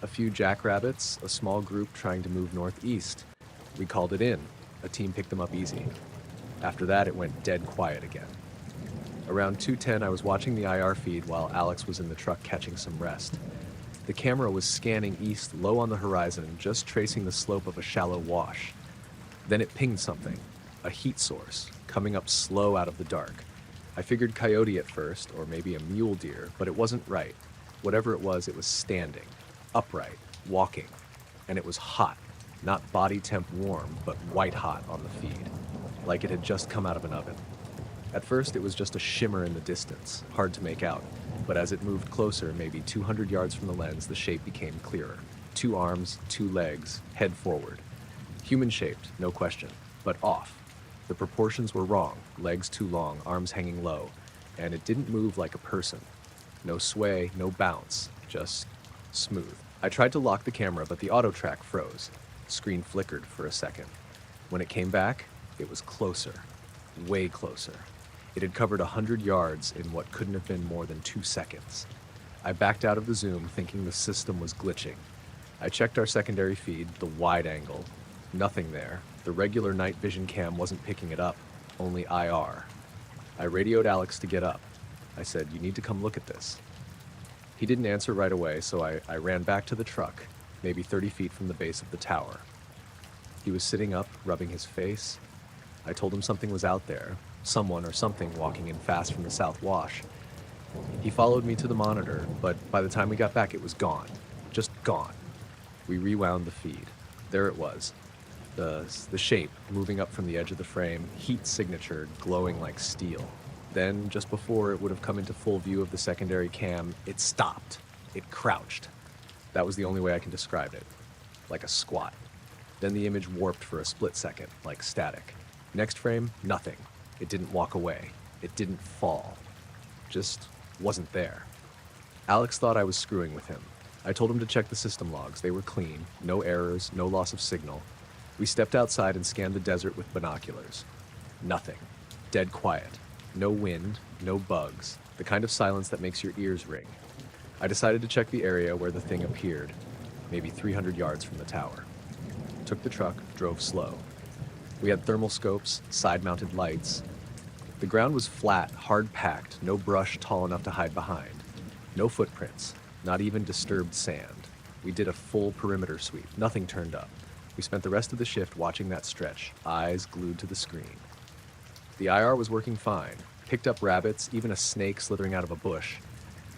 [SPEAKER 1] A few jackrabbits, a small group trying to move northeast. We called it in. A team picked them up easy. After that, it went dead quiet again. Around 2:10, I was watching the IR feed while Alex was in the truck catching some rest. The camera was scanning east, low on the horizon, just tracing the slope of a shallow wash. Then it pinged something, a heat source, coming up slow out of the dark. I figured coyote at first, or maybe a mule deer, but it wasn't right. Whatever it was standing, upright, walking, and it was hot. Not body temp warm, but white hot on the feed, like it had just come out of an oven. At first, it was just a shimmer in the distance, hard to make out, but as it moved closer, maybe 200 yards from the lens, the shape became clearer. 2 arms, 2 legs, head forward. Human-shaped, no question, but off. The proportions were wrong, legs too long, arms hanging low, and it didn't move like a person. No sway, no bounce, just smooth. I tried to lock the camera, but the auto track froze. Screen flickered for a second. When it came back, it was closer, way closer. It had covered 100 yards in what couldn't have been more than 2 seconds. I backed out of the zoom, thinking the system was glitching. I checked our secondary feed, the wide angle. Nothing there. The regular night vision cam wasn't picking it up, only IR. I radioed Alex to get up. I said, "You need to come look at this." He didn't answer right away, so I ran back to the truck, maybe 30 feet from the base of the tower. He was sitting up, rubbing his face. I told him something was out there, someone or something walking in fast from the south wash. He followed me to the monitor, but by the time we got back, it was gone. Just gone. We rewound the feed. There it was. The shape moving up from the edge of the frame, heat signatured, glowing like steel. Then, just before it would have come into full view of the secondary cam, it stopped. It crouched. That was the only way I can describe it. Like a squat. Then the image warped for a split second, like static. Next frame, nothing. It didn't walk away. It didn't fall. Just wasn't there. Alex thought I was screwing with him. I told him to check the system logs. They were clean. No errors, no loss of signal. We stepped outside and scanned the desert with binoculars. Nothing. Dead quiet. No wind, no bugs. The kind of silence that makes your ears ring. I decided to check the area where the thing appeared, maybe 300 yards from the tower. Took the truck, drove slow. We had thermal scopes, side-mounted lights. The ground was flat, hard-packed, no brush tall enough to hide behind. No footprints, not even disturbed sand. We did a full perimeter sweep, nothing turned up. We spent the rest of the shift watching that stretch, eyes glued to the screen. The IR was working fine, picked up rabbits, even a snake slithering out of a bush,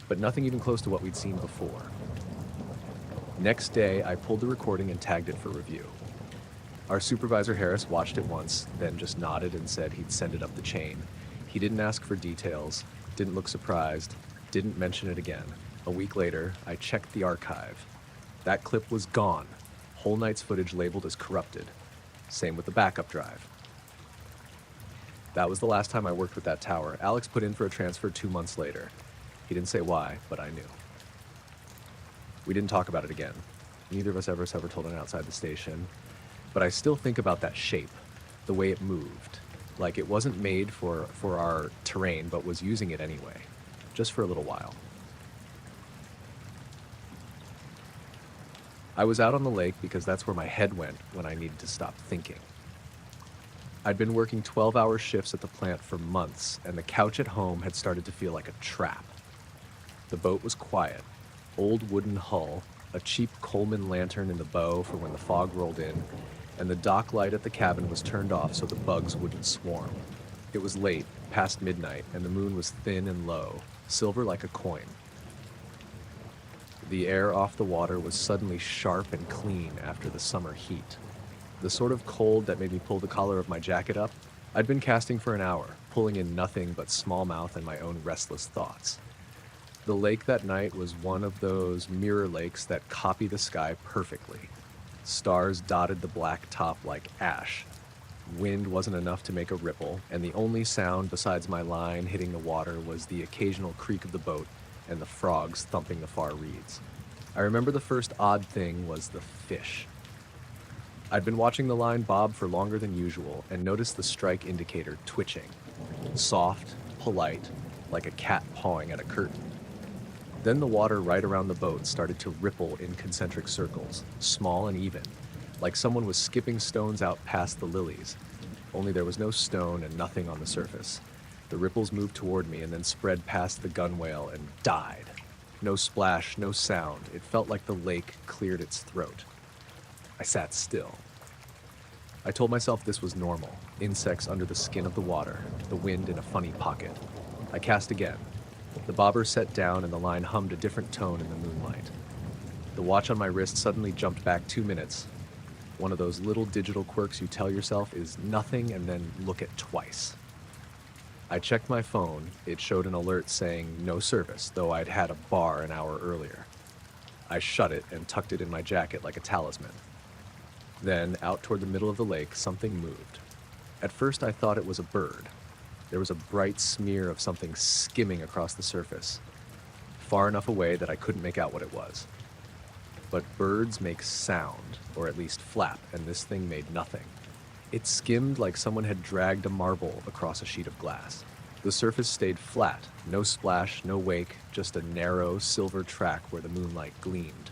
[SPEAKER 1] but nothing even close to what we'd seen before. Next day, I pulled the recording and tagged it for review. Our supervisor Harris watched it once, then just nodded and said he'd send it up the chain. He didn't ask for details, didn't look surprised, didn't mention it again. A week later, I checked the archive. That clip was gone. Whole night's footage labeled as corrupted. Same with the backup drive. That was the last time I worked with that tower. Alex put in for a transfer 2 months later. He didn't say why, but I knew. We didn't talk about it again. Neither of us ever told it outside the station. But I still think about that shape, the way it moved. Like it wasn't made for our terrain, but was using it anyway, just for a little while. I was out on the lake because that's where my head went when I needed to stop thinking. I'd been working 12-hour shifts at the plant for months, and the couch at home had started to feel like a trap. The boat was quiet. Old wooden hull, a cheap Coleman lantern in the bow for when the fog rolled in, and the dock light at the cabin was turned off so the bugs wouldn't swarm. It was late, past midnight, and the moon was thin and low, silver like a coin. The air off the water was suddenly sharp and clean after the summer heat. The sort of cold that made me pull the collar of my jacket up. I'd been casting for an hour, pulling in nothing but smallmouth and my own restless thoughts. The lake that night was one of those mirror lakes that copy the sky perfectly. Stars dotted the black top like ash. Wind wasn't enough to make a ripple, and the only sound besides my line hitting the water was the occasional creak of the boat and the frogs thumping the far reeds. I remember the first odd thing was the fish. I'd been watching the line bob for longer than usual and noticed the strike indicator twitching. Soft, polite, like a cat pawing at a curtain. Then the water right around the boat started to ripple in concentric circles, small and even, like someone was skipping stones out past the lilies. Only there was no stone and nothing on the surface. The ripples moved toward me and then spread past the gunwale and died. No splash, no sound. It felt like the lake cleared its throat. I sat still. I told myself this was normal. Insects under the skin of the water, the wind in a funny pocket. I cast again. The bobber set down and the line hummed a different tone in the moonlight. The watch on my wrist suddenly jumped back 2 minutes. One of those little digital quirks you tell yourself is nothing and then look at twice. I checked my phone. It showed an alert saying no service, though I'd had a bar an hour earlier. I shut it and tucked it in my jacket like a talisman. Then, out toward the middle of the lake, something moved. At first I thought it was a bird. There was a bright smear of something skimming across the surface, far enough away that I couldn't make out what it was. But birds make sound, or at least flap, and this thing made nothing. It skimmed like someone had dragged a marble across a sheet of glass. The surface stayed flat, no splash, no wake, just a narrow silver track where the moonlight gleamed.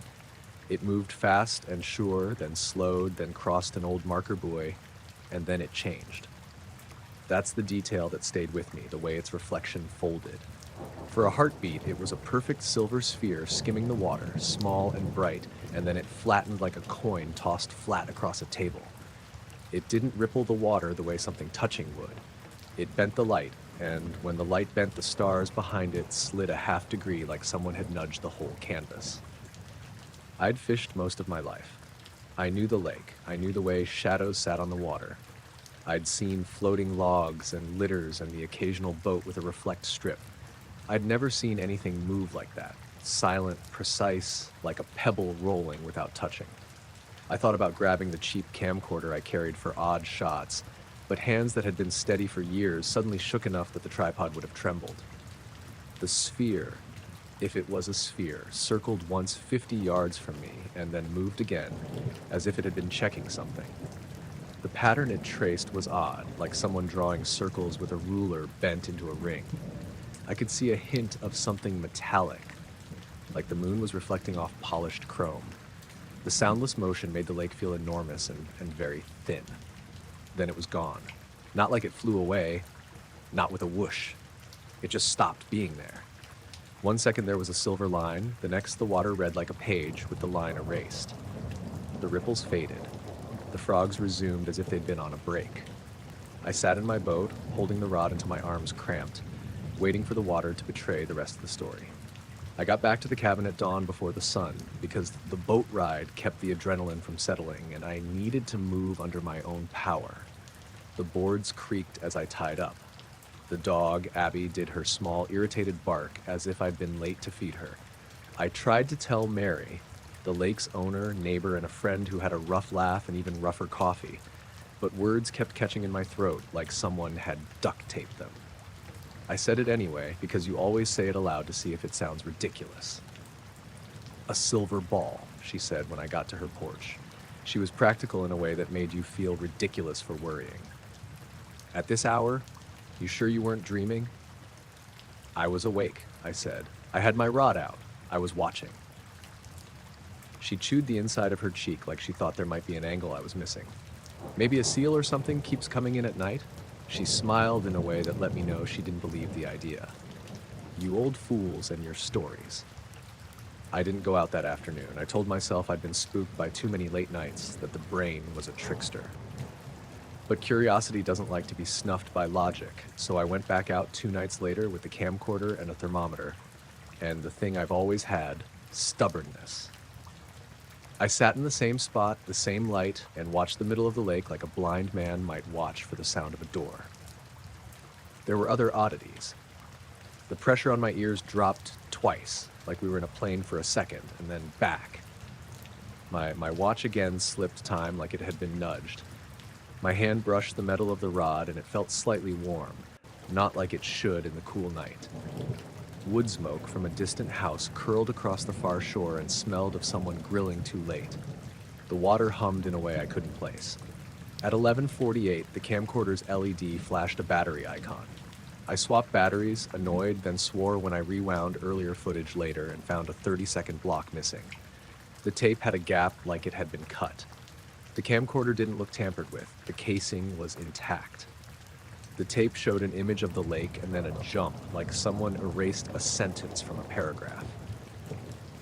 [SPEAKER 1] It moved fast and sure, then slowed, then crossed an old marker buoy, and then it changed. That's the detail that stayed with me, the way its reflection folded. For a heartbeat, it was a perfect silver sphere skimming the water, small and bright, and then it flattened like a coin tossed flat across a table. It didn't ripple the water the way something touching would. It bent the light, and when the light bent, the stars behind it slid a half degree like someone had nudged the whole canvas. I'd fished most of my life. I knew the lake. I knew the way shadows sat on the water. I'd seen floating logs and litters and the occasional boat with a reflect strip. I'd never seen anything move like that, silent, precise, like a pebble rolling without touching. I thought about grabbing the cheap camcorder I carried for odd shots, but hands that had been steady for years suddenly shook enough that the tripod would have trembled. The sphere, if it was a sphere, circled once 50 yards from me and then moved again, as if it had been checking something. The pattern it traced was odd, like someone drawing circles with a ruler bent into a ring. I could see a hint of something metallic, like the moon was reflecting off polished chrome. The soundless motion made the lake feel enormous and very thin. Then it was gone. Not like it flew away, not with a whoosh. It just stopped being there. 1 second there was a silver line, the next the water read like a page with the line erased. The ripples faded. The frogs resumed as if they'd been on a break. I sat in my boat, holding the rod until my arms cramped, waiting for the water to betray the rest of the story. I got back to the cabin at dawn before the sun because the boat ride kept the adrenaline from settling and I needed to move under my own power. The boards creaked as I tied up. The dog, Abby, did her small, irritated bark as if I'd been late to feed her. I tried to tell Mary, the lake's owner, neighbor, and a friend who had a rough laugh and even rougher coffee, but words kept catching in my throat like someone had duct taped them. I said it anyway because you always say it aloud to see if it sounds ridiculous. "A silver ball," she said when I got to her porch. She was practical in a way that made you feel ridiculous for worrying. "At this hour? You sure you weren't dreaming?" "I was awake," I said. "I had my rod out. I was watching." She chewed the inside of her cheek like she thought there might be an angle I was missing. "Maybe a seal or something keeps coming in at night?" She smiled in a way that let me know she didn't believe the idea. "You old fools and your stories." I didn't go out that afternoon. I told myself I'd been spooked by too many late nights, that the brain was a trickster. But curiosity doesn't like to be snuffed by logic, so I went back out 2 nights later with the camcorder and a thermometer, and the thing I've always had, stubbornness. I sat in the same spot, the same light, and watched the middle of the lake like a blind man might watch for the sound of a door. There were other oddities. The pressure on my ears dropped twice, like we were in a plane for a second, and then back. My watch again slipped time like it had been nudged. My hand brushed the metal of the rod, and it felt slightly warm, not like it should in the cool night. Wood smoke from a distant house curled across the far shore and smelled of someone grilling too late. The water hummed in a way I couldn't place. At 11:48, the camcorder's LED flashed a battery icon. I swapped batteries, annoyed, then swore when I rewound earlier footage later and found a 30-second block missing. The tape had a gap like it had been cut. The camcorder didn't look tampered with. The casing was intact. The tape showed an image of the lake and then a jump, like someone erased a sentence from a paragraph.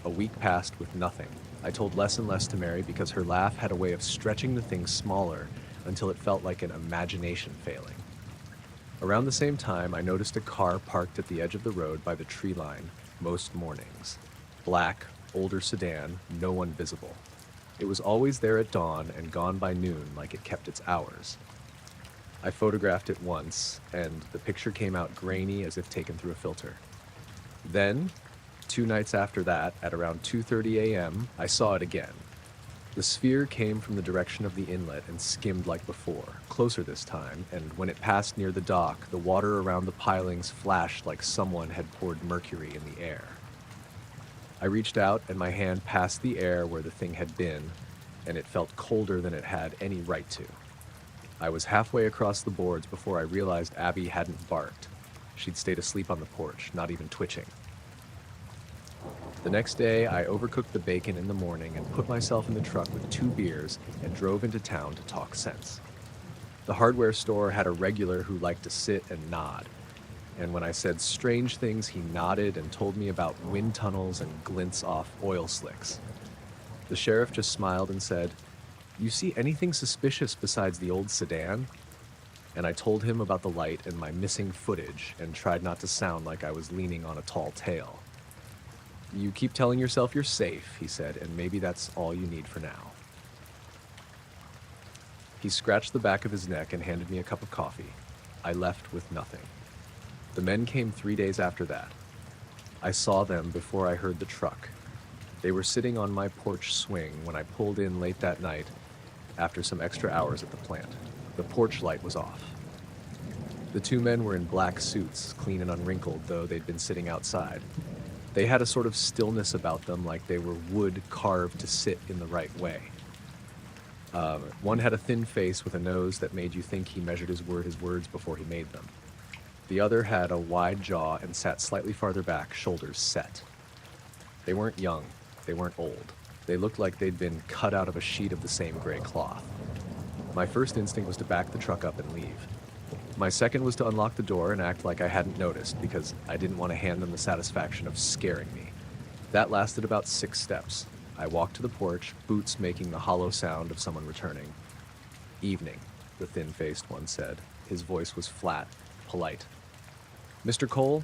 [SPEAKER 1] A week passed with nothing. I told less and less to Mary because her laugh had a way of stretching the thing smaller until it felt like an imagination failing. Around the same time, I noticed a car parked at the edge of the road by the tree line most mornings. Black, older sedan, no one visible. It was always there at dawn and gone by noon like it kept its hours. I photographed it once, and the picture came out grainy as if taken through a filter. Then, 2 nights after that, at around 2:30 a.m., I saw it again. The sphere came from the direction of the inlet and skimmed like before, closer this time, and when it passed near the dock, the water around the pilings flashed like someone had poured mercury in the air. I reached out, and my hand passed the air where the thing had been, and it felt colder than it had any right to. I was halfway across the boards before I realized Abby hadn't barked. She'd stayed asleep on the porch, not even twitching. The next day, I overcooked the bacon in the morning and put myself in the truck with 2 beers and drove into town to talk sense. The hardware store had a regular who liked to sit and nod, and when I said strange things, he nodded and told me about wind tunnels and glints off oil slicks. The sheriff just smiled and said, "You see anything suspicious besides the old sedan?" And I told him about the light and my missing footage and tried not to sound like I was leaning on a tall tale. "You keep telling yourself you're safe," he said, "and maybe that's all you need for now." He scratched the back of his neck and handed me a cup of coffee. I left with nothing. The men came 3 days after that. I saw them before I heard the truck. They were sitting on my porch swing when I pulled in late that night after some extra hours at the plant. The porch light was off. The 2 men were in black suits, clean and unwrinkled, though they'd been sitting outside. They had a sort of stillness about them, like they were wood carved to sit in the right way. One had a thin face with a nose that made you think he measured his words before he made them. The other had a wide jaw and sat slightly farther back, shoulders set. They weren't young. They weren't old. They looked like they'd been cut out of a sheet of the same gray cloth. My first instinct was to back the truck up and leave. My second was to unlock the door and act like I hadn't noticed because I didn't want to hand them the satisfaction of scaring me. That lasted about 6 steps. I walked to the porch, boots making the hollow sound of someone returning. Evening, the thin-faced one said. His voice was flat, polite. Mr. Cole?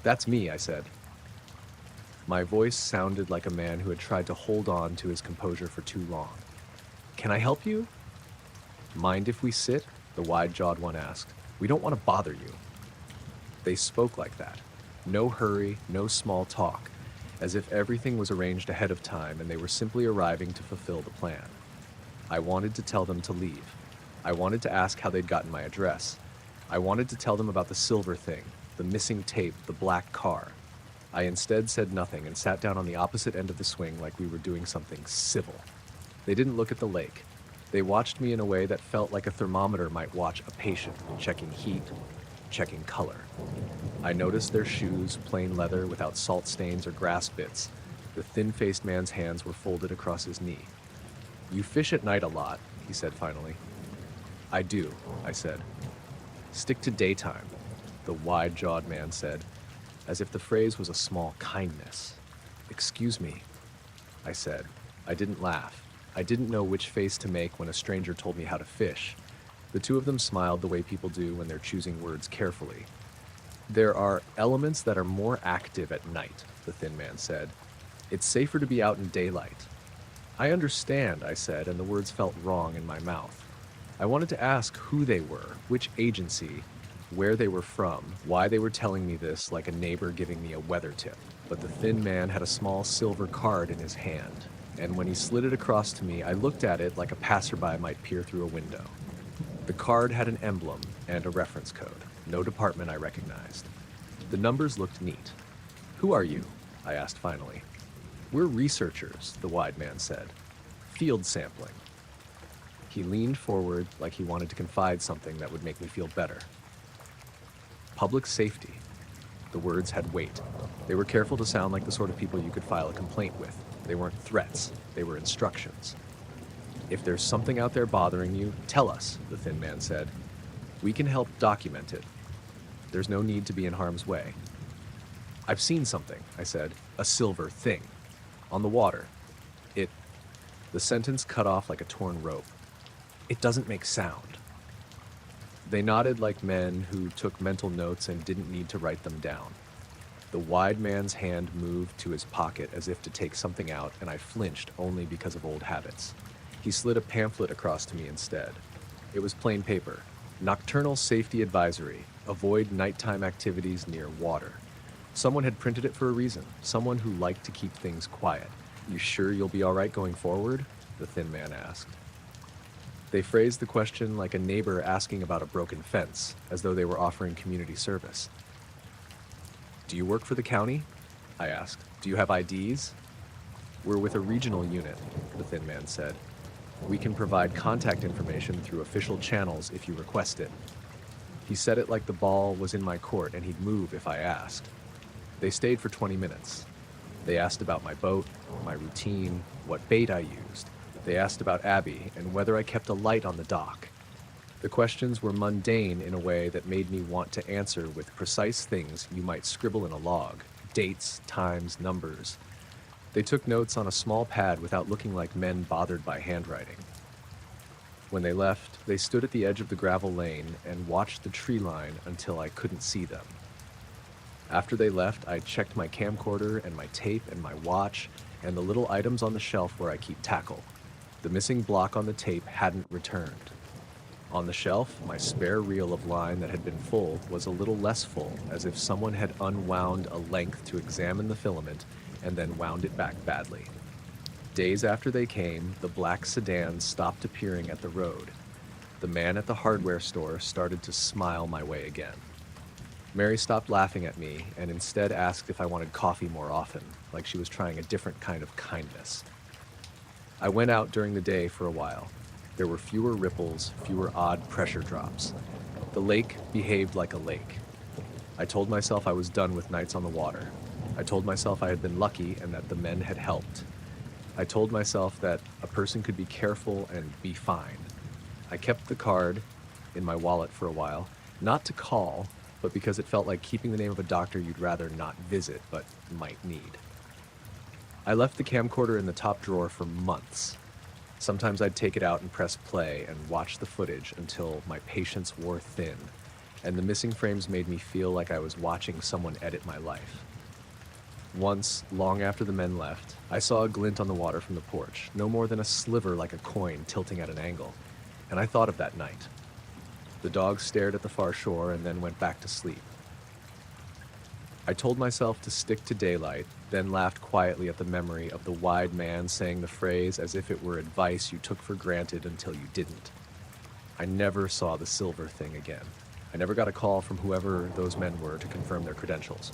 [SPEAKER 1] That's me, I said. My voice sounded like a man who had tried to hold on to his composure for too long. Can I help you? Mind if we sit? The wide-jawed one asked. We don't want to bother you. They spoke like that. No hurry, no small talk, as if everything was arranged ahead of time and they were simply arriving to fulfill the plan. I wanted to tell them to leave. I wanted to ask how they'd gotten my address. I wanted to tell them about the silver thing, the missing tape, the black car. I instead said nothing and sat down on the opposite end of the swing like we were doing something civil. They didn't look at the lake. They watched me in a way that felt like a thermometer might watch a patient, checking heat, checking color. I noticed their shoes, plain leather without salt stains or grass bits. The thin-faced man's hands were folded across his knee. You fish at night a lot, he said finally. I do, I said. Stick to daytime, the wide-jawed man said, as if the phrase was a small kindness. Excuse me, I said. I didn't laugh. I didn't know which face to make when a stranger told me how to fish. The two of them smiled the way people do when they're choosing words carefully. There are elements that are more active at night, the thin man said. It's safer to be out in daylight. I understand, I said, and the words felt wrong in my mouth. I wanted to ask who they were, which agency, where they were from, why they were telling me this like a neighbor giving me a weather tip. But the thin man had a small silver card in his hand, and when he slid it across to me, I looked at it like a passerby might peer through a window. The card had an emblem and a reference code, no department I recognized. The numbers looked neat. Who are you? I asked finally. We're researchers, the wide man said. Field sampling. He leaned forward like he wanted to confide something that would make me feel better. Public safety. The words had weight. They were careful to sound like the sort of people you could file a complaint with. They weren't threats. They were instructions. If there's something out there bothering you, tell us, the thin man said. We can help document it. There's no need to be in harm's way. I've seen something, I said. A silver thing. On the water. The sentence cut off like a torn rope. It doesn't make sound. They nodded like men who took mental notes and didn't need to write them down. The wide man's hand moved to his pocket as if to take something out, and I flinched only because of old habits. He slid a pamphlet across to me instead. It was plain paper. Nocturnal Safety Advisory. Avoid nighttime activities near water. Someone had printed it for a reason. Someone who liked to keep things quiet. You sure you'll be all right going forward? The thin man asked. They phrased the question like a neighbor asking about a broken fence, as though they were offering community service. Do you work for the county? I asked. Do you have IDs? We're with a regional unit, the thin man said. We can provide contact information through official channels if you request it. He said it like the ball was in my court and he'd move if I asked. They stayed for 20 minutes. They asked about my boat, my routine, what bait I used. They asked about Abby and whether I kept a light on the dock. The questions were mundane in a way that made me want to answer with precise things you might scribble in a log. Dates, times, numbers. They took notes on a small pad without looking like men bothered by handwriting. When they left, they stood at the edge of the gravel lane and watched the tree line until I couldn't see them. After they left, I checked my camcorder and my tape and my watch and the little items on the shelf where I keep tackle. The missing block on the tape hadn't returned. On the shelf, my spare reel of line that had been full was a little less full, as if someone had unwound a length to examine the filament and then wound it back badly. Days after they came, the black sedan stopped appearing at the road. The man at the hardware store started to smile my way again. Mary stopped laughing at me and instead asked if I wanted coffee more often, like she was trying a different kind of kindness. I went out during the day for a while. There were fewer ripples, fewer odd pressure drops. The lake behaved like a lake. I told myself I was done with nights on the water. I told myself I had been lucky and that the men had helped. I told myself that a person could be careful and be fine. I kept the card in my wallet for a while, not to call, but because it felt like keeping the name of a doctor you'd rather not visit, but might need. I left the camcorder in the top drawer for months. Sometimes I'd take it out and press play and watch the footage until my patience wore thin, and the missing frames made me feel like I was watching someone edit my life. Once, long after the men left, I saw a glint on the water from the porch, no more than a sliver like a coin tilting at an angle, and I thought of that night. The dogs stared at the far shore and then went back to sleep. I told myself to stick to daylight, then laughed quietly at the memory of the wide man saying the phrase as if it were advice you took for granted until you didn't. I never saw the silver thing again. I never got a call from whoever those men were to confirm their credentials.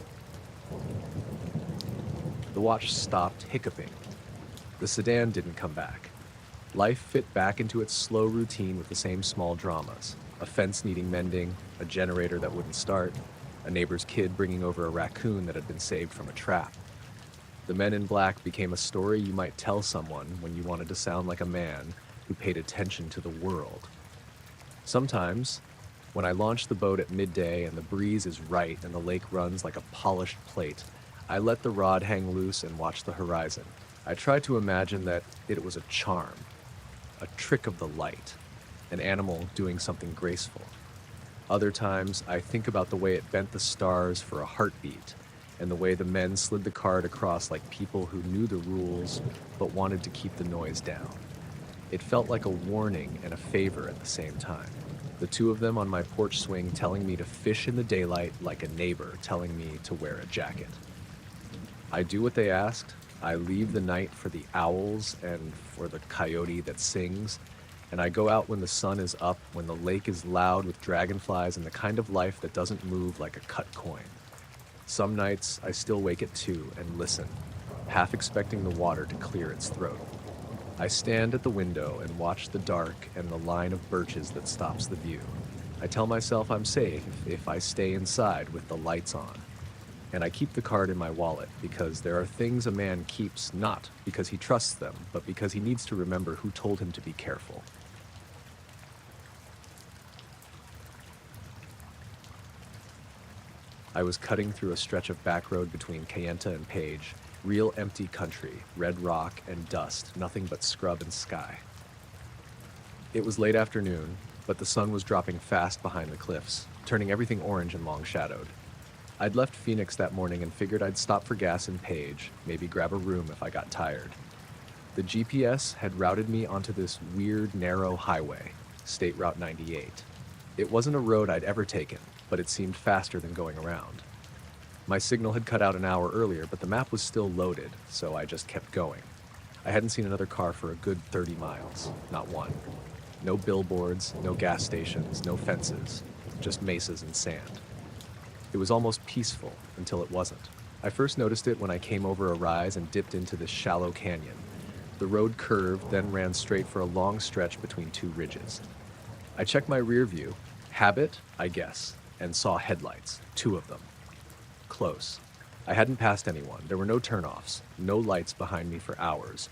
[SPEAKER 1] The watch stopped hiccuping. The sedan didn't come back. Life fit back into its slow routine with the same small dramas. A fence needing mending, a generator that wouldn't start, a neighbor's kid bringing over a raccoon that had been saved from a trap. The Men in Black became a story you might tell someone when you wanted to sound like a man who paid attention to the world. Sometimes, when I launch the boat at midday and the breeze is right and the lake runs like a polished plate, I let the rod hang loose and watch the horizon. I try to imagine that it was a charm, a trick of the light, an animal doing something graceful. Other times, I think about the way it bent the stars for a heartbeat, and the way the men slid the card across like people who knew the rules but wanted to keep the noise down. It felt like a warning and a favor at the same time. The two of them on my porch swing telling me to fish in the daylight like a neighbor telling me to wear a jacket. I do what they asked. I leave the night for the owls and for the coyote that sings, and I go out when the sun is up, when the lake is loud with dragonflies and the kind of life that doesn't move like a cut coin. Some nights, I still wake at 2 and listen, half expecting the water to clear its throat. I stand at the window and watch the dark and the line of birches that stops the view. I tell myself I'm safe if I stay inside with the lights on. And I keep the card in my wallet because there are things a man keeps not because he trusts them, but because he needs to remember who told him to be careful. I was cutting through a stretch of back road between Kayenta and Page, real empty country, red rock and dust, nothing but scrub and sky. It was late afternoon, but the sun was dropping fast behind the cliffs, turning everything orange and long-shadowed. I'd left Phoenix that morning and figured I'd stop for gas in Page, maybe grab a room if I got tired. The GPS had routed me onto this weird, narrow highway, State Route 98. It wasn't a road I'd ever taken, but it seemed faster than going around. My signal had cut out an hour earlier, but the map was still loaded, so I just kept going. I hadn't seen another car for a good 30 miles, not one. No billboards, no gas stations, no fences, just mesas and sand. It was almost peaceful until it wasn't. I first noticed it when I came over a rise and dipped into this shallow canyon. The road curved, then ran straight for a long stretch between two ridges. I checked my rear view, habit, I guess, and saw headlights, 2 of them. Close. I hadn't passed anyone. There were no turnoffs, no lights behind me for hours.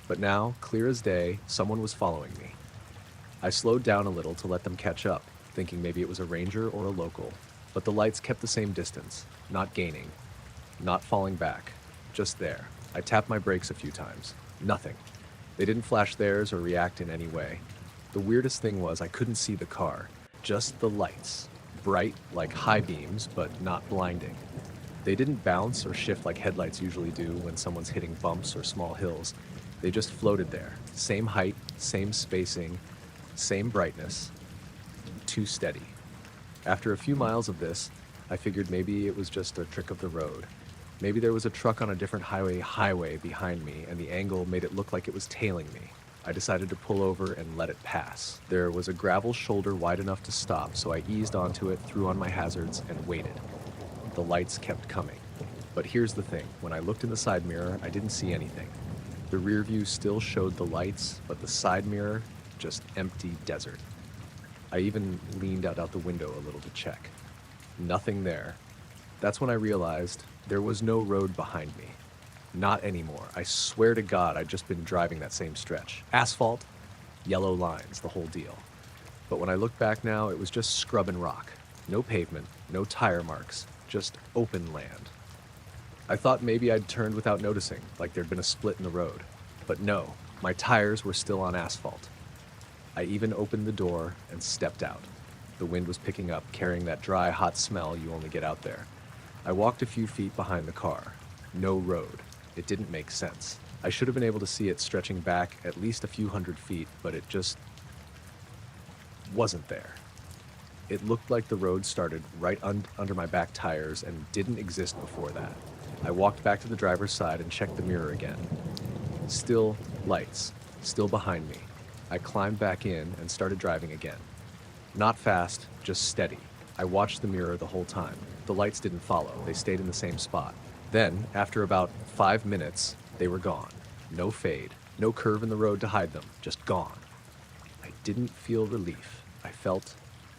[SPEAKER 1] But now, clear as day, someone was following me. I slowed down a little to let them catch up, thinking maybe it was a ranger or a local. But the lights kept the same distance, not gaining, not falling back, just there. I tapped my brakes a few times. Nothing. They didn't flash theirs or react in any way. The weirdest thing was I couldn't see the car, just the lights. Bright like high beams, but not blinding. They didn't bounce or shift like headlights usually do when someone's hitting bumps or small hills. They just floated there. Same height, same spacing, same brightness. Too steady. After a few miles of this, I figured maybe it was just a trick of the road. Maybe there was a truck on a different highway behind me, and the angle made it look like it was tailing me. I decided to pull over and let it pass. There was a gravel shoulder wide enough to stop, so I eased onto it, threw on my hazards, and waited. The lights kept coming. But here's the thing. When I looked in the side mirror, I didn't see anything. The rear view still showed the lights, but the side mirror, just empty desert. I even leaned out the window a little to check. Nothing there. That's when I realized there was no road behind me. Not anymore. I swear to God, I'd just been driving that same stretch. Asphalt, yellow lines, the whole deal. But when I look back now, it was just scrub and rock. No pavement, no tire marks, just open land. I thought maybe I'd turned without noticing, like there'd been a split in the road. But no, My tires were still on asphalt. I even opened the door and stepped out. The wind was picking up, carrying that dry, hot smell you only get out there. I walked a few feet behind the car. No road. It didn't make sense. I should have been able to see it stretching back at least a few hundred feet, but it just wasn't there. It looked like the road started right under my back tires and didn't exist before that. I walked back to the driver's side and checked the mirror again. Still lights, still behind me. I climbed back in and started driving again. Not fast, just steady. I watched the mirror the whole time. The lights didn't follow, they stayed in the same spot. Then, after about 5 minutes, they were gone. No fade, no curve in the road to hide them, just gone. I didn't feel relief. I felt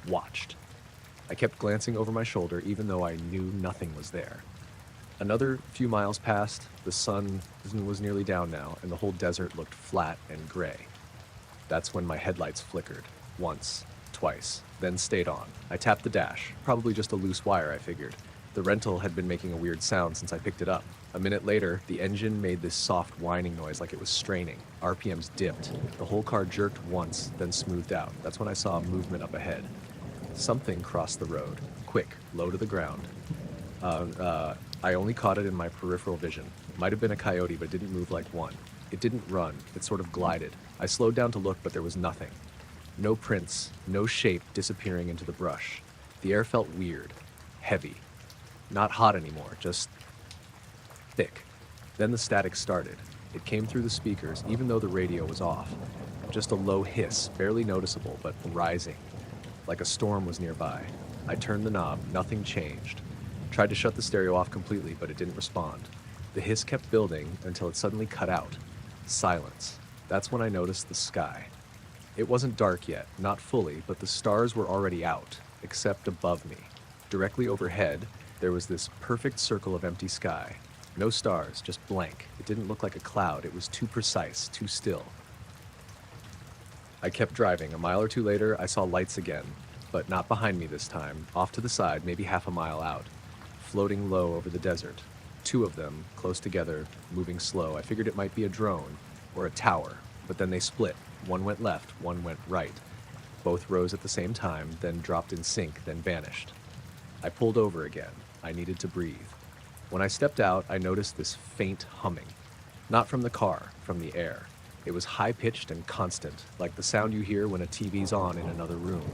[SPEAKER 1] watched. I kept glancing over my shoulder even though I knew nothing was there. Another few miles passed, the sun was nearly down now, and the whole desert looked flat and gray. That's when my headlights flickered. Once, twice, then stayed on. I tapped the dash, probably just a loose wire, I figured. The rental had been making a weird sound since I picked it up. A minute later, the engine made this soft whining noise like it was straining. RPMs dipped. The whole car jerked once, then smoothed out. That's when I saw movement up ahead. Something crossed the road. Quick, low to the ground. I only caught it in my peripheral vision. It might have been a coyote, but it didn't move like one. It didn't run. It sort of glided. I slowed down to look, but there was nothing. No prints, no shape disappearing into the brush. The air felt weird, heavy. Not hot anymore, just thick. Then the static started. It came through the speakers, even though the radio was off. Just a low hiss, barely noticeable, but rising. Like a storm was nearby. I turned the knob, nothing changed. Tried to shut the stereo off completely, but it didn't respond. The hiss kept building until it suddenly cut out. Silence. That's when I noticed the sky. It wasn't dark yet, not fully, but the stars were already out, except above me. Directly overhead, there was this perfect circle of empty sky. No stars, just blank. It didn't look like a cloud. It was too precise, too still. I kept driving. A mile or two later, I saw lights again, but not behind me this time, off to the side, maybe half a mile out, floating low over the desert. 2 of them, close together, moving slow. I figured it might be a drone or a tower, but then they split. One went left, one went right. Both rose at the same time, then dropped in sync, then vanished. I pulled over again. I needed to breathe. When I stepped out, I noticed this faint humming. Not from the car, from the air. It was high-pitched and constant, like the sound you hear when a TV's on in another room.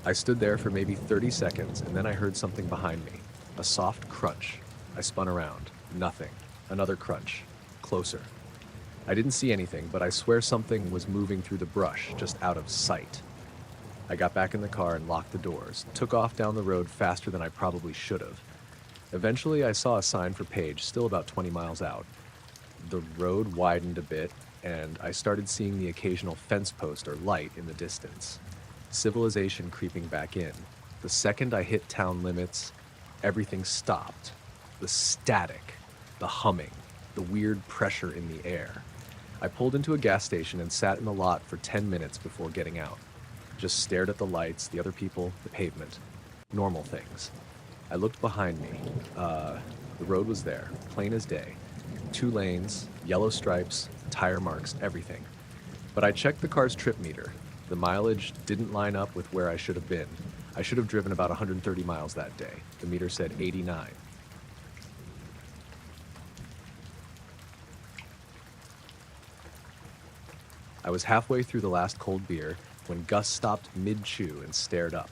[SPEAKER 1] I stood there for maybe 30 seconds, and then I heard something behind me. A soft crunch. I spun around. Nothing. Another crunch. Closer. I didn't see anything, but I swear something was moving through the brush, just out of sight. I got back in the car and locked the doors, took off down the road faster than I probably should have. Eventually, I saw a sign for Page, still about 20 miles out. The road widened a bit, and I started seeing the occasional fence post or light in the distance. Civilization creeping back in. The second I hit town limits, everything stopped. The static, the humming, the weird pressure in the air. I pulled into a gas station and sat in the lot for 10 minutes before getting out. Just stared at the lights, the other people, the pavement. Normal things. I looked behind me. The road was there, plain as day. 2 lanes, yellow stripes, tire marks, everything. But I checked the car's trip meter. The mileage didn't line up with where I should have been. I should have driven about 130 miles that day. The meter said 89. I was halfway through the last cold beer when Gus stopped mid-chew and stared up.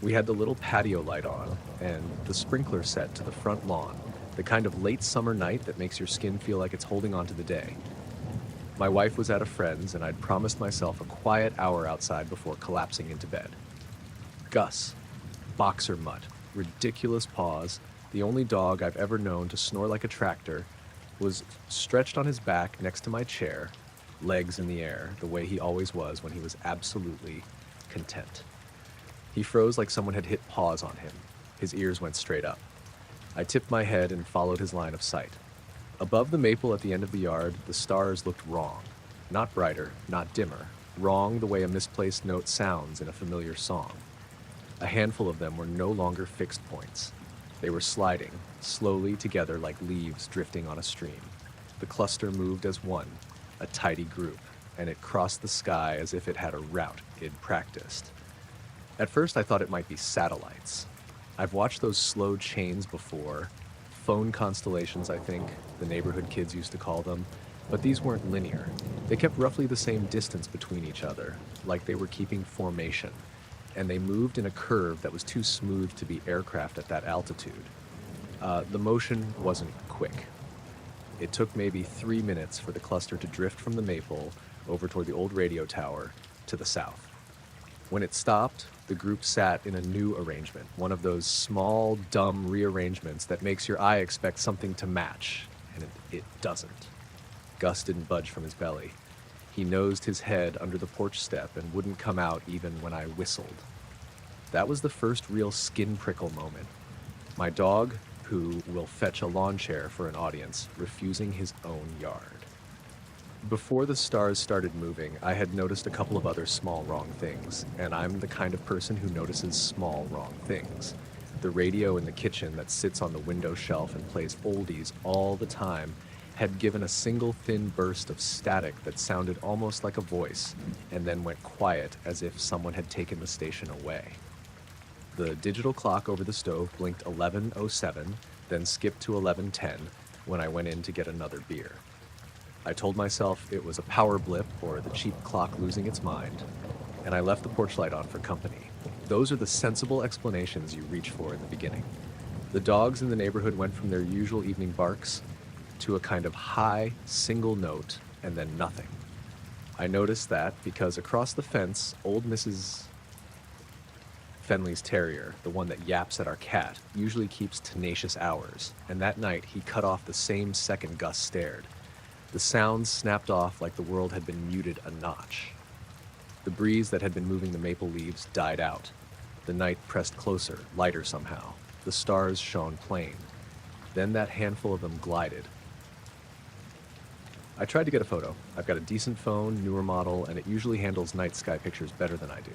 [SPEAKER 1] We had the little patio light on and the sprinkler set to the front lawn, the kind of late summer night that makes your skin feel like it's holding on to the day. My wife was at a friend's and I'd promised myself a quiet hour outside before collapsing into bed. Gus, boxer mutt, ridiculous paws, the only dog I've ever known to snore like a tractor, was stretched on his back next to my chair, legs in the air, the way he always was when he was absolutely content. He froze like someone had hit pause on him. His ears went straight up. I tipped my head and followed his line of sight. Above the maple at the end of the yard, the stars looked wrong. Not brighter, not dimmer. Wrong the way a misplaced note sounds in a familiar song. A handful of them were no longer fixed points. They were sliding, slowly together like leaves drifting on a stream. The cluster moved as one. a tidy group, and it crossed the sky as if it had a route it'd practiced. At first, I thought it might be satellites. I've watched those slow chains before, phone constellations, I think, the neighborhood kids used to call them, but these weren't linear. They kept roughly the same distance between each other, like they were keeping formation, and they moved in a curve that was too smooth to be aircraft at that altitude. The motion wasn't quick. It took maybe 3 minutes for the cluster to drift from the maple over toward the old radio tower to the south. When it stopped, the group sat in a new arrangement, one of those small, dumb rearrangements that makes your eye expect something to match, and it doesn't. Gus didn't budge from his belly. He nosed his head under the porch step and wouldn't come out even when I whistled. That was the first real skin prickle moment. My dog, who will fetch a lawn chair for an audience, refusing his own yard. Before the stars started moving, I had noticed a couple of other small wrong things, and I'm the kind of person who notices small wrong things. The radio in the kitchen that sits on the window shelf and plays oldies all the time had given a single thin burst of static that sounded almost like a voice, and then went quiet as if someone had taken the station away. The digital clock over the stove blinked 11:07, then skipped to 11:10 when I went in to get another beer. I told myself it was a power blip or the cheap clock losing its mind, and I left the porch light on for company. Those are the sensible explanations you reach for in the beginning. The dogs in the neighborhood went from their usual evening barks to a kind of high, single note, and then nothing. I noticed that because across the fence, old Mrs. Fenley's terrier, the one that yaps at our cat, usually keeps tenacious hours, and that night he cut off the same second Gus stared. The sounds snapped off like the world had been muted a notch. The breeze that had been moving the maple leaves died out. The night pressed closer, lighter somehow. The stars shone plain. Then that handful of them glided. I tried to get a photo. I've got a decent phone, newer model, and it usually handles night sky pictures better than I do.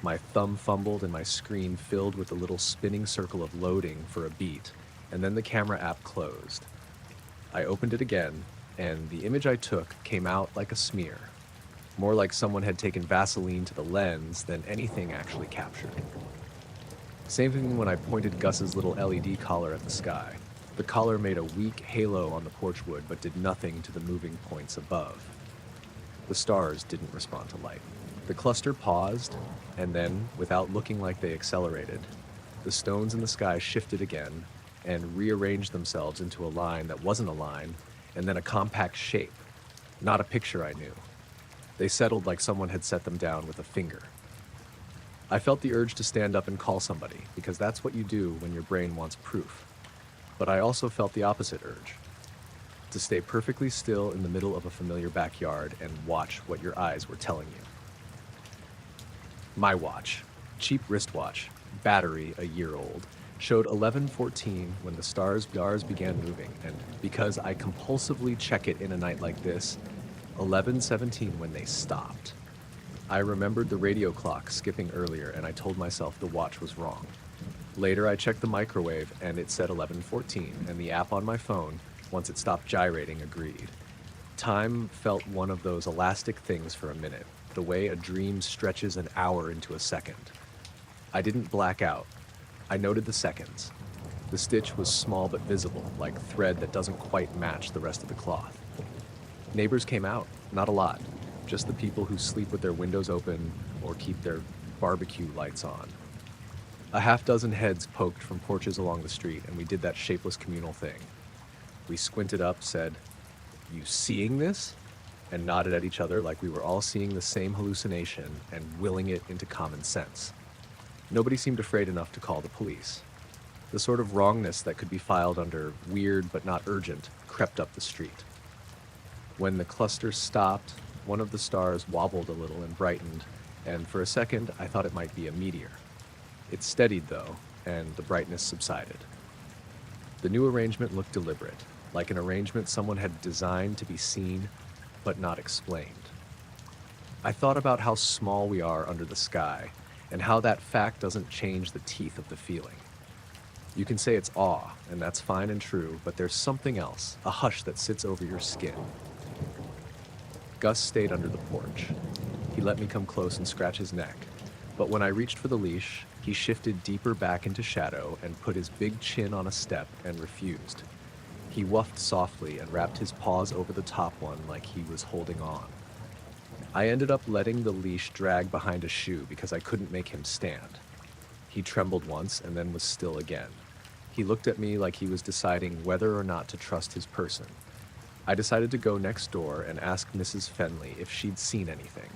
[SPEAKER 1] My thumb fumbled and my screen filled with a little spinning circle of loading for a beat, and then the camera app closed. I opened it again, and the image I took came out like a smear. More like someone had taken Vaseline to the lens than anything actually captured. Same thing when I pointed Gus's little LED collar at the sky. The collar made a weak halo on the porch wood, but did nothing to the moving points above. The stars didn't respond to light. The cluster paused, and then, without looking like they accelerated, the stones in the sky shifted again and rearranged themselves into a line that wasn't a line, and then a compact shape, not a picture I knew. They settled like someone had set them down with a finger. I felt the urge to stand up and call somebody, because that's what you do when your brain wants proof. But I also felt the opposite urge, to stay perfectly still in the middle of a familiar backyard and watch what your eyes were telling you. My watch, cheap wristwatch, battery a year old, showed 11:14 when the stars began moving, and because I compulsively check it in a night like this, 11:17 when they stopped. I remembered the radio clock skipping earlier, and I told myself the watch was wrong. Later, I checked the microwave, and it said 11:14, and the app on my phone, once it stopped gyrating, agreed. Time felt one of those elastic things for a minute, the way a dream stretches an hour into a second. I didn't black out. I noted the seconds. The stitch was small but visible, like thread that doesn't quite match the rest of the cloth. Neighbors came out, not a lot, just the people who sleep with their windows open or keep their barbecue lights on. A half dozen heads poked from porches along the street, and we did that shapeless communal thing. We squinted up, said, "You seeing this?" and nodded at each other like we were all seeing the same hallucination and willing it into common sense. Nobody seemed afraid enough to call the police. The sort of wrongness that could be filed under weird but not urgent crept up the street. When the cluster stopped, one of the stars wobbled a little and brightened, and for a second I thought it might be a meteor. It steadied though, and the brightness subsided. The new arrangement looked deliberate, like an arrangement someone had designed to be seen but not explained. I thought about how small we are under the sky, and how that fact doesn't change the teeth of the feeling. You can say it's awe, and that's fine and true, but there's something else, a hush that sits over your skin. Gus stayed under the porch. He let me come close and scratch his neck, but when I reached for the leash, he shifted deeper back into shadow and put his big chin on a step and refused. He wuffed softly and wrapped his paws over the top one like he was holding on. I ended up letting the leash drag behind a shoe because I couldn't make him stand. He trembled once and then was still again. He looked at me like he was deciding whether or not to trust his person. I decided to go next door and ask Mrs. Fenley if she'd seen anything.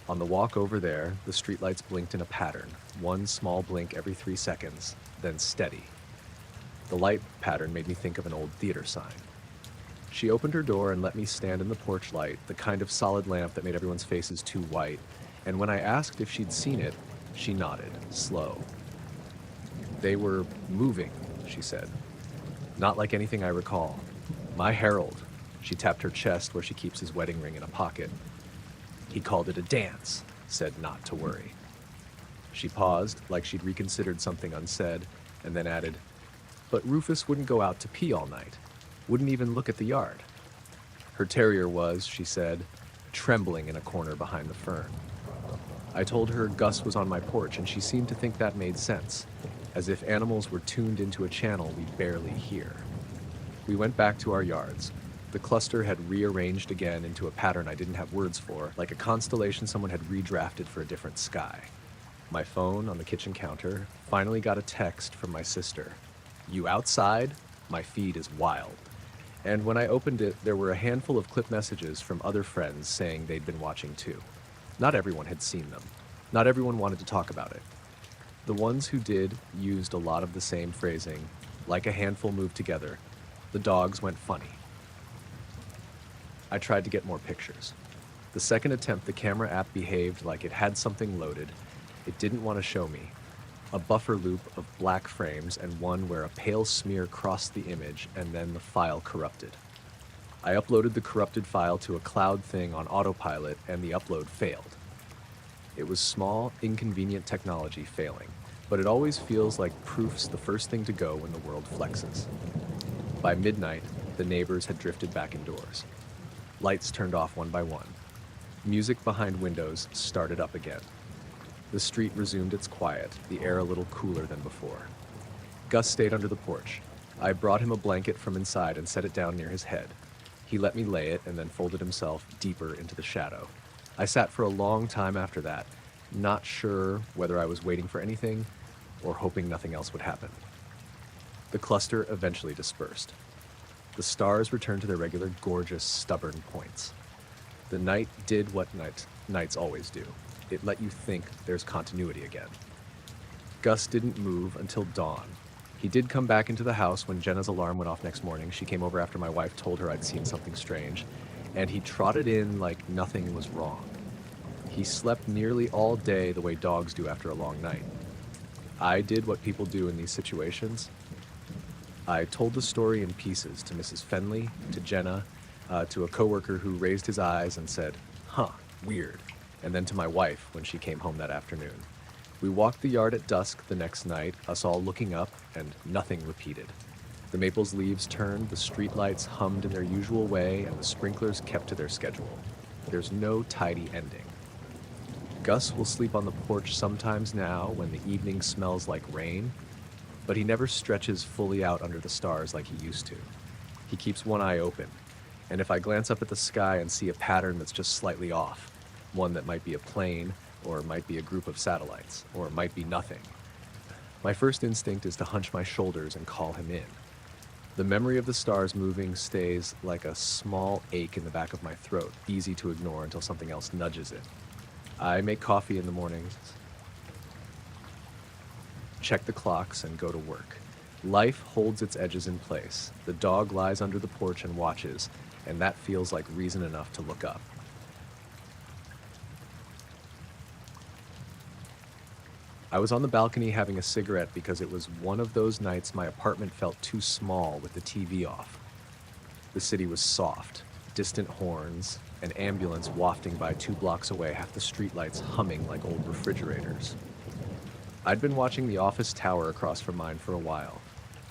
[SPEAKER 1] On the walk over there, the streetlights blinked in a pattern, one small blink every 3 seconds, then steady. The light pattern made me think of an old theater sign. She opened her door and let me stand in the porch light, the kind of solid lamp that made everyone's faces too white, and when I asked if she'd seen it, she nodded, slow. "They were moving," she said. "Not like anything I recall. My Harold," she tapped her chest where she keeps his wedding ring in a pocket. "He called it a dance, said not to worry." She paused, like she'd reconsidered something unsaid, and then added, "But Rufus wouldn't go out to pee all night. Wouldn't even look at the yard." Her terrier was, she said, trembling in a corner behind the fern. I told her Gus was on my porch, and she seemed to think that made sense, as if animals were tuned into a channel we barely hear. We went back to our yards. The cluster had rearranged again into a pattern I didn't have words for, like a constellation someone had redrafted for a different sky. My phone on the kitchen counter finally got a text from my sister. "You outside? My feed is wild." And when I opened it, there were a handful of clip messages from other friends saying they'd been watching too. Not everyone had seen them. Not everyone wanted to talk about it. The ones who did used a lot of the same phrasing, like a handful moved together. The dogs went funny. I tried to get more pictures. The second attempt, the camera app behaved like it had something loaded. It didn't want to show me. A buffer loop of black frames and one where a pale smear crossed the image and then the file corrupted. I uploaded the corrupted file to a cloud thing on autopilot and the upload failed. It was small, inconvenient technology failing, but it always feels like proof's the first thing to go when the world flexes. By midnight, the neighbors had drifted back indoors. Lights turned off one by one. Music behind windows started up again. The street resumed its quiet, the air a little cooler than before. Gus stayed under the porch. I brought him a blanket from inside and set it down near his head. He let me lay it and then folded himself deeper into the shadow. I sat for a long time after that, not sure whether I was waiting for anything or hoping nothing else would happen. The cluster eventually dispersed. The stars returned to their regular, gorgeous, stubborn points. The night did what nights always do. It let you think there's continuity again. Gus didn't move until dawn. He did come back into the house when Jenna's alarm went off next morning. She came over after my wife told her I'd seen something strange, and he trotted in like nothing was wrong. He slept nearly all day the way dogs do after a long night. I did what people do in these situations. I told the story in pieces to Mrs. Fenley, to Jenna, to a coworker who raised his eyes and said, "Huh, weird," and then to my wife when she came home that afternoon. We walked the yard at dusk the next night, us all looking up, and nothing repeated. The maple's leaves turned, the streetlights hummed in their usual way, and the sprinklers kept to their schedule. There's no tidy ending. Gus will sleep on the porch sometimes now when the evening smells like rain, but he never stretches fully out under the stars like he used to. He keeps one eye open, and if I glance up at the sky and see a pattern that's just slightly off, one that might be a plane, or might be a group of satellites, or might be nothing, my first instinct is to hunch my shoulders and call him in. The memory of the stars moving stays like a small ache in the back of my throat, easy to ignore until something else nudges it. I make coffee in the mornings, check the clocks, and go to work. Life holds its edges in place. The dog lies under the porch and watches, and that feels like reason enough to look up. I was on the balcony having a cigarette because it was one of those nights my apartment felt too small with the TV off. The city was soft, distant horns, an ambulance wafting by 2 blocks away, half the streetlights humming like old refrigerators. I'd been watching the office tower across from mine for a while,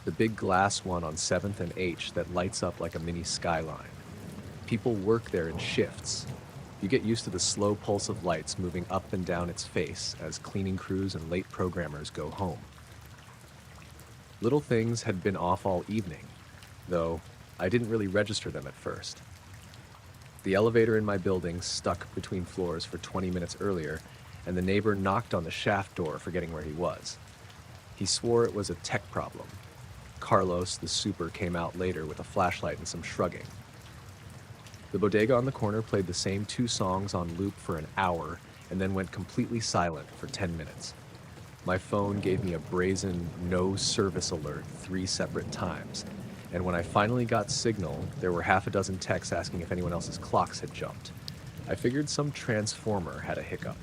[SPEAKER 1] the big glass one on 7th and H that lights up like a mini skyline. People work there in shifts, You get used to the slow pulse of lights moving up and down its face as cleaning crews and late programmers go home. Little things had been off all evening, though I didn't really register them at first. The elevator in my building stuck between floors for 20 minutes earlier, and the neighbor knocked on the shaft door forgetting where he was. He swore it was a tech problem. Carlos, the super, came out later with a flashlight and some shrugging. The bodega on the corner played the same 2 songs on loop for an hour and then went completely silent for 10 minutes. My phone gave me a brazen no service alert 3 separate times, and when I finally got signal, there were half a dozen texts asking if anyone else's clocks had jumped. I figured some transformer had a hiccup.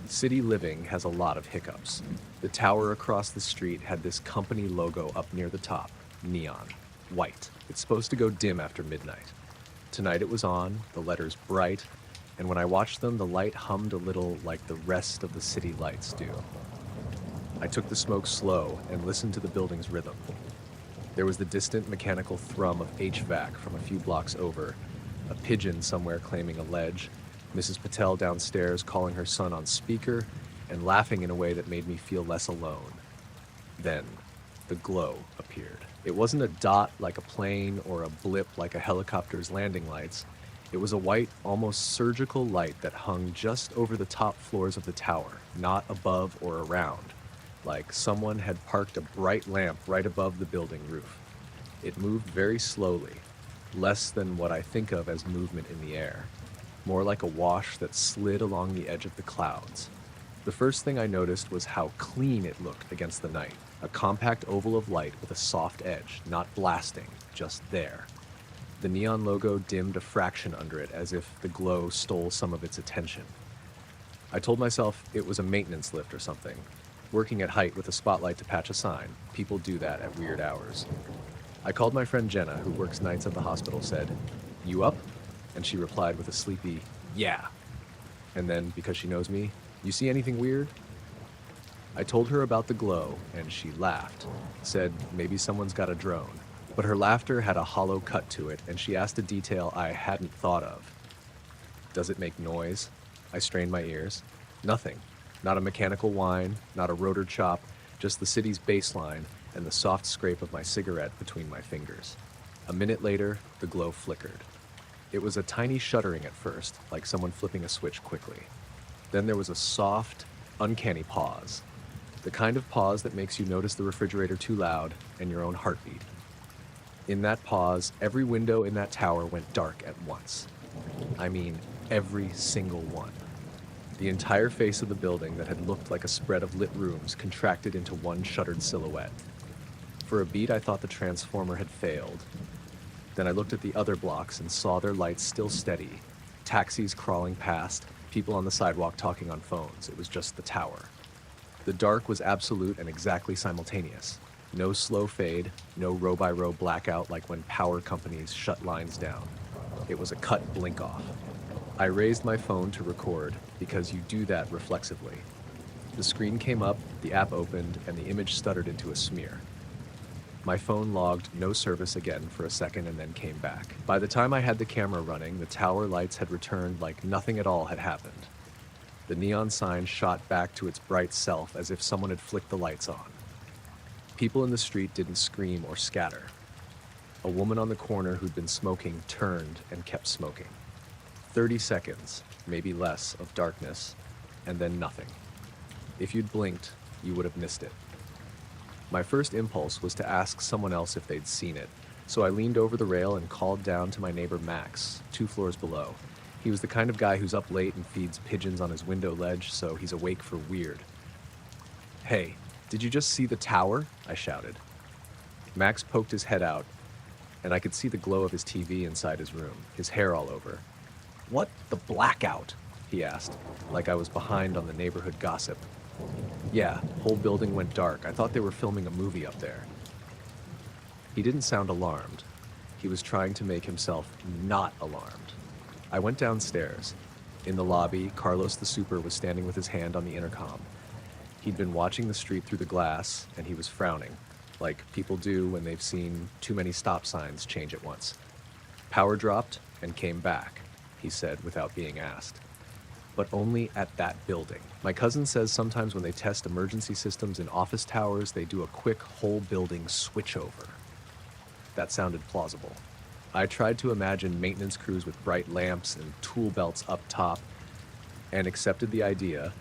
[SPEAKER 1] City living has a lot of hiccups. The tower across the street had this company logo up near the top, neon, white. It's supposed to go dim after midnight. Tonight it was on, the letters bright, and when I watched them, the light hummed a little like the rest of the city lights do. I took the smoke slow and listened to the building's rhythm. There was the distant mechanical thrum of HVAC from a few blocks over, a pigeon somewhere claiming a ledge, Mrs. Patel downstairs calling her son on speaker, and laughing in a way that made me feel less alone. Then, the glow appeared. It wasn't a dot like a plane or a blip like a helicopter's landing lights. It was a white, almost surgical light that hung just over the top floors of the tower, not above or around, like someone had parked a bright lamp right above the building roof. It moved very slowly, less than what I think of as movement in the air, more like a wash that slid along the edge of the clouds. The first thing I noticed was how clean it looked against the night, a compact oval of light with a soft edge, not blasting, just there. The neon logo dimmed a fraction under it as if the glow stole some of its attention. I told myself it was a maintenance lift or something. Working at height with a spotlight to patch a sign, people do that at weird hours. I called my friend Jenna, who works nights at the hospital, said, "You up?" And she replied with a sleepy, "Yeah." And then, because she knows me, "You see anything weird?" I told her about the glow, and she laughed, said maybe someone's got a drone. But her laughter had a hollow cut to it, and she asked a detail I hadn't thought of. "Does it make noise?" I strained my ears. Nothing. Not a mechanical whine, not a rotor chop, just the city's bass line and the soft scrape of my cigarette between my fingers. A minute later, the glow flickered. It was a tiny shuddering at first, like someone flipping a switch quickly. Then there was a soft, uncanny pause. The kind of pause that makes you notice the refrigerator too loud and your own heartbeat. In that pause, every window in that tower went dark at once. I mean, every single one. The entire face of the building that had looked like a spread of lit rooms contracted into one shuttered silhouette. For a beat, I thought the transformer had failed. Then I looked at the other blocks and saw their lights still steady, taxis crawling past, people on the sidewalk talking on phones. It was just the tower. The dark was absolute and exactly simultaneous. No slow fade, no row-by-row blackout like when power companies shut lines down. It was a cut blink off. I raised my phone to record because you do that reflexively. The screen came up, the app opened, and the image stuttered into a smear. My phone logged no service again for a second and then came back. By the time I had the camera running, the tower lights had returned like nothing at all had happened. The neon sign shot back to its bright self as if someone had flicked the lights on. People in the street didn't scream or scatter. A woman on the corner who'd been smoking turned and kept smoking. 30 seconds, maybe less, of darkness, and then nothing. If you'd blinked, you would have missed it. My first impulse was to ask someone else if they'd seen it, so I leaned over the rail and called down to my neighbor Max, 2 floors below. He was the kind of guy who's up late and feeds pigeons on his window ledge, so he's awake for weird. "Hey, did you just see the tower?" I shouted. Max poked his head out, and I could see the glow of his TV inside his room, his hair all over. "What the blackout?" he asked, like I was behind on the neighborhood gossip. "Yeah, whole building went dark. I thought they were filming a movie up there." He didn't sound alarmed. He was trying to make himself not alarmed. I went downstairs. In the lobby, Carlos the Super was standing with his hand on the intercom. He'd been watching the street through the glass, and he was frowning, like people do when they've seen too many stop signs change at once. Power dropped and came back. he said without being asked. But only at that building. My cousin says sometimes when they test emergency systems in office towers, they do a quick whole building switchover. That sounded plausible. I tried to imagine maintenance crews with bright lamps and tool belts up top, and accepted the idea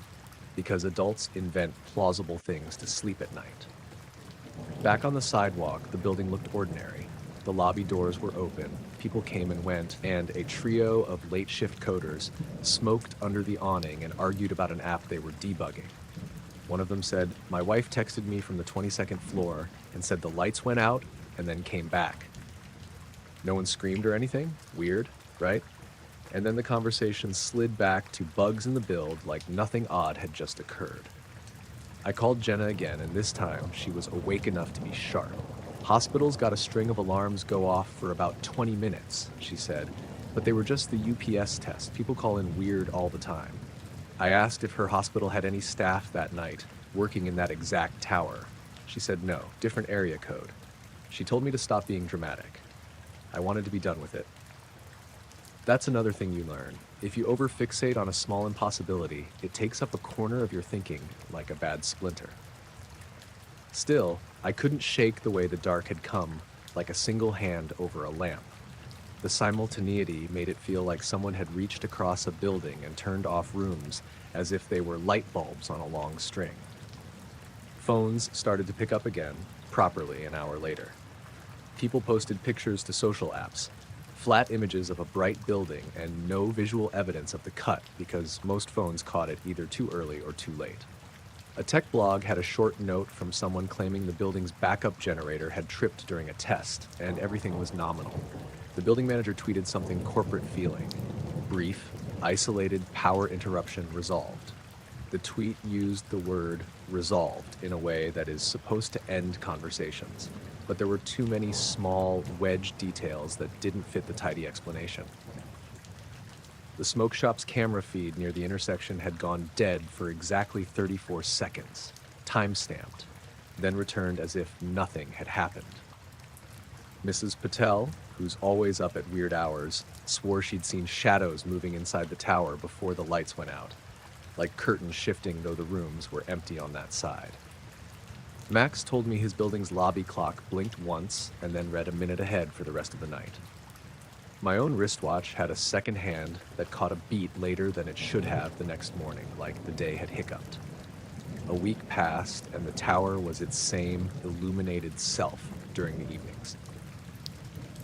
[SPEAKER 1] because adults invent plausible things to sleep at night. Back on the sidewalk, the building looked ordinary. The lobby doors were open, people came and went, and a trio of late shift coders smoked under the awning and argued about an app they were debugging. One of them said, "My wife texted me from the 22nd floor and said the lights went out and then came back." No one screamed or anything? Weird, right? And then the conversation slid back to bugs in the build like nothing odd had just occurred. I called Jenna again, and this time she was awake enough to be sharp. "Hospitals got a string of alarms go off for about 20 minutes, she said, but they were just the UPS test. People call in weird all the time. I asked if her hospital had any staff that night working in that exact tower. She said no, different area code. She told me to stop being dramatic. I wanted to be done with it. That's another thing you learn. If you overfixate on a small impossibility, it takes up a corner of your thinking like a bad splinter. Still, I couldn't shake the way the dark had come, like a single hand over a lamp. The simultaneity made it feel like someone had reached across a building and turned off rooms as if they were light bulbs on a long string. Phones started to pick up again, properly an hour later. People posted pictures to social apps, flat images of a bright building and no visual evidence of the cut because most phones caught it either too early or too late. A tech blog had a short note from someone claiming the building's backup generator had tripped during a test, and everything was nominal. The building manager tweeted something corporate feeling. Brief, isolated power interruption resolved. The tweet used the word resolved in a way that is supposed to end conversations, but there were too many small, wedge details that didn't fit the tidy explanation. The smoke shop's camera feed near the intersection had gone dead for exactly 34 seconds, time-stamped, then returned as if nothing had happened. Mrs. Patel, who's always up at weird hours, swore she'd seen shadows moving inside the tower before the lights went out, like curtains shifting though the rooms were empty on that side. Max told me his building's lobby clock blinked once and then read a minute ahead for the rest of the night. My own wristwatch had a second hand that caught a beat later than it should have the next morning, like the day had hiccuped. A week passed, and the tower was its same illuminated self during the evenings.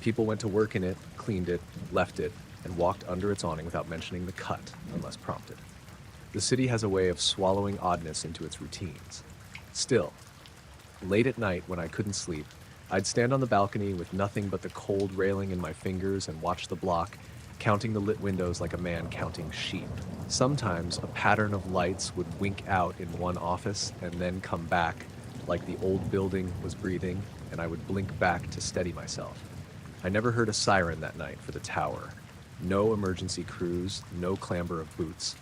[SPEAKER 1] People went to work in it, cleaned it, left it, and walked under its awning without mentioning the cut, unless prompted. The city has a way of swallowing oddness into its routines. Still, late at night when I couldn't sleep, I'd stand on the balcony with nothing but the cold railing in my fingers and watch the block, counting the lit windows like a man counting sheep. Sometimes a pattern of lights would wink out in one office and then come back, like the old building was breathing, and I would blink back to steady myself. I never heard a siren that night for the tower. No emergency crews, no clamber of boots.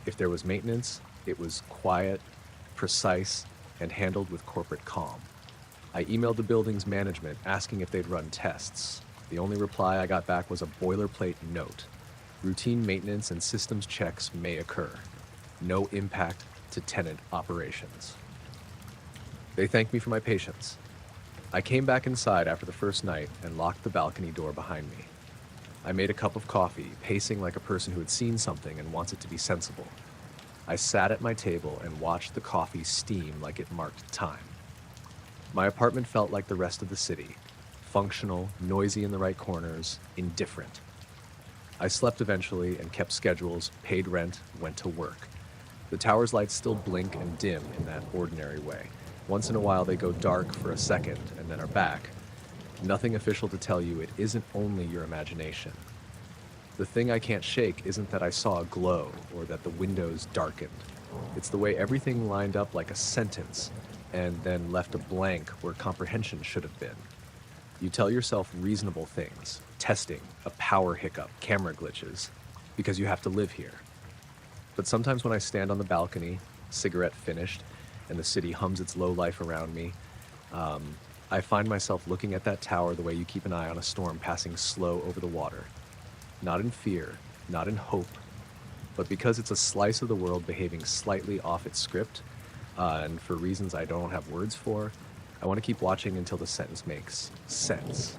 [SPEAKER 1] If there was maintenance, it was quiet, precise, and handled with corporate calm. I emailed the building's management asking if they'd run tests. The only reply I got back was a boilerplate note. Routine maintenance and systems checks may occur. No impact to tenant operations. They thanked me for my patience. I came back inside after the first night and locked the balcony door behind me. I made a cup of coffee, pacing like a person who had seen something and wants it to be sensible. I sat at my table and watched the coffee steam like it marked time. My apartment felt like the rest of the city, functional, noisy in the right corners, indifferent. I slept eventually and kept schedules, paid rent, went to work. The tower's lights still blink and dim in that ordinary way. Once in a while they go dark for a second and then are back. Nothing official to tell you it isn't only your imagination. The thing I can't shake isn't that I saw a glow or that the windows darkened. It's the way everything lined up like a sentence and then left a blank where comprehension should have been. You tell yourself reasonable things, testing, a power hiccup, camera glitches, because you have to live here. But sometimes when I stand on the balcony, cigarette finished, and the city hums its low life around me, I find myself looking at that tower the way you keep an eye on a storm passing slow over the water. Not in fear, not in hope, but because it's a slice of the world behaving slightly off its script, and for reasons I don't have words for, I want to keep watching until the sentence makes sense.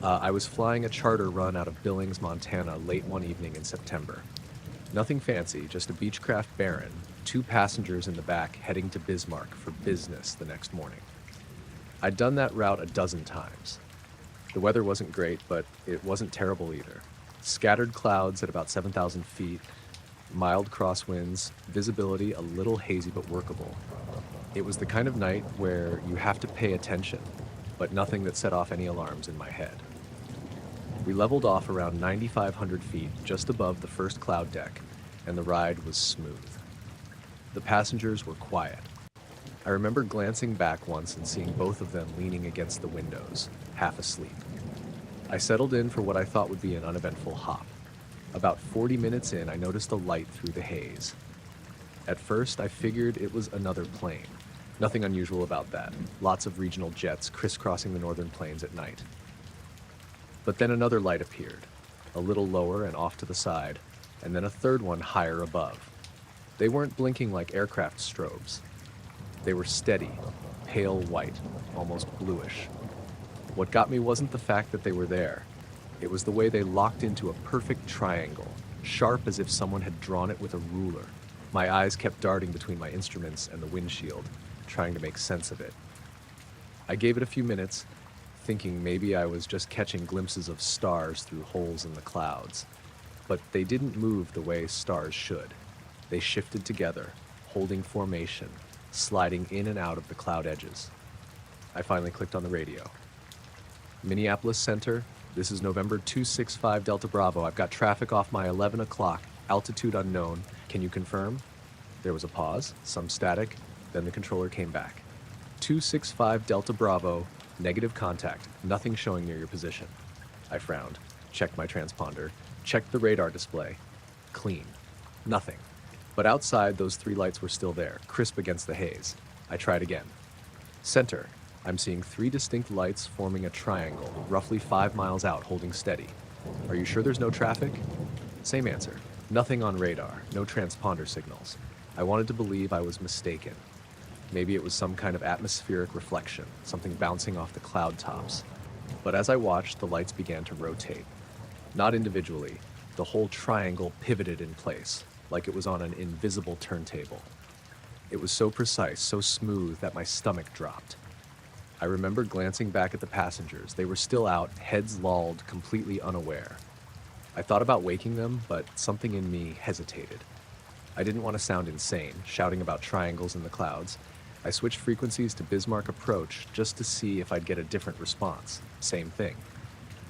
[SPEAKER 1] I was flying a charter run out of Billings, Montana, late one evening in September. Nothing fancy, just a Beechcraft Baron, 2 passengers in the back heading to Bismarck for business the next morning. I'd done that route a dozen times. The weather wasn't great, but it wasn't terrible either. Scattered clouds at about 7,000 feet, mild crosswinds, visibility a little hazy but workable. It was the kind of night where you have to pay attention, but nothing that set off any alarms in my head. We leveled off around 9,500 feet just above the first cloud deck, and the ride was smooth. The passengers were quiet. I remember glancing back once and seeing both of them leaning against the windows, half asleep. I settled in for what I thought would be an uneventful hop. About 40 minutes in, I noticed a light through the haze. At first, I figured it was another plane. Nothing unusual about that. Lots of regional jets crisscrossing the northern plains at night. But then another light appeared, a little lower and off to the side, and then a third one higher above. They weren't blinking like aircraft strobes. They were steady, pale white, almost bluish. What got me wasn't the fact that they were there. It was the way they locked into a perfect triangle, sharp as if someone had drawn it with a ruler. My eyes kept darting between my instruments and the windshield, trying to make sense of it. I gave it a few minutes, thinking maybe I was just catching glimpses of stars through holes in the clouds. But they didn't move the way stars should. They shifted together, holding formation, sliding in and out of the cloud edges. I finally clicked on the radio. Minneapolis Center, this is November 265 Delta Bravo. I've got traffic off my 11 o'clock, altitude unknown. Can you confirm? There was a pause, some static, then the controller came back. 265 Delta Bravo, negative contact, nothing showing near your position. I frowned, checked my transponder, checked the radar display. Clean. Nothing. But outside, those 3 lights were still there, crisp against the haze. I tried again. Center. I'm seeing 3 distinct lights forming a triangle, roughly 5 miles out, holding steady. Are you sure there's no traffic? Same answer. Nothing on radar, no transponder signals. I wanted to believe I was mistaken. Maybe it was some kind of atmospheric reflection, something bouncing off the cloud tops. But as I watched, the lights began to rotate. Not individually, the whole triangle pivoted in place, like it was on an invisible turntable. It was so precise, so smooth that my stomach dropped. I remember glancing back at the passengers. They were still out, heads lolled, completely unaware. I thought about waking them, but something in me hesitated. I didn't want to sound insane, shouting about triangles in the clouds. I switched frequencies to Bismarck approach just to see if I'd get a different response. Same thing.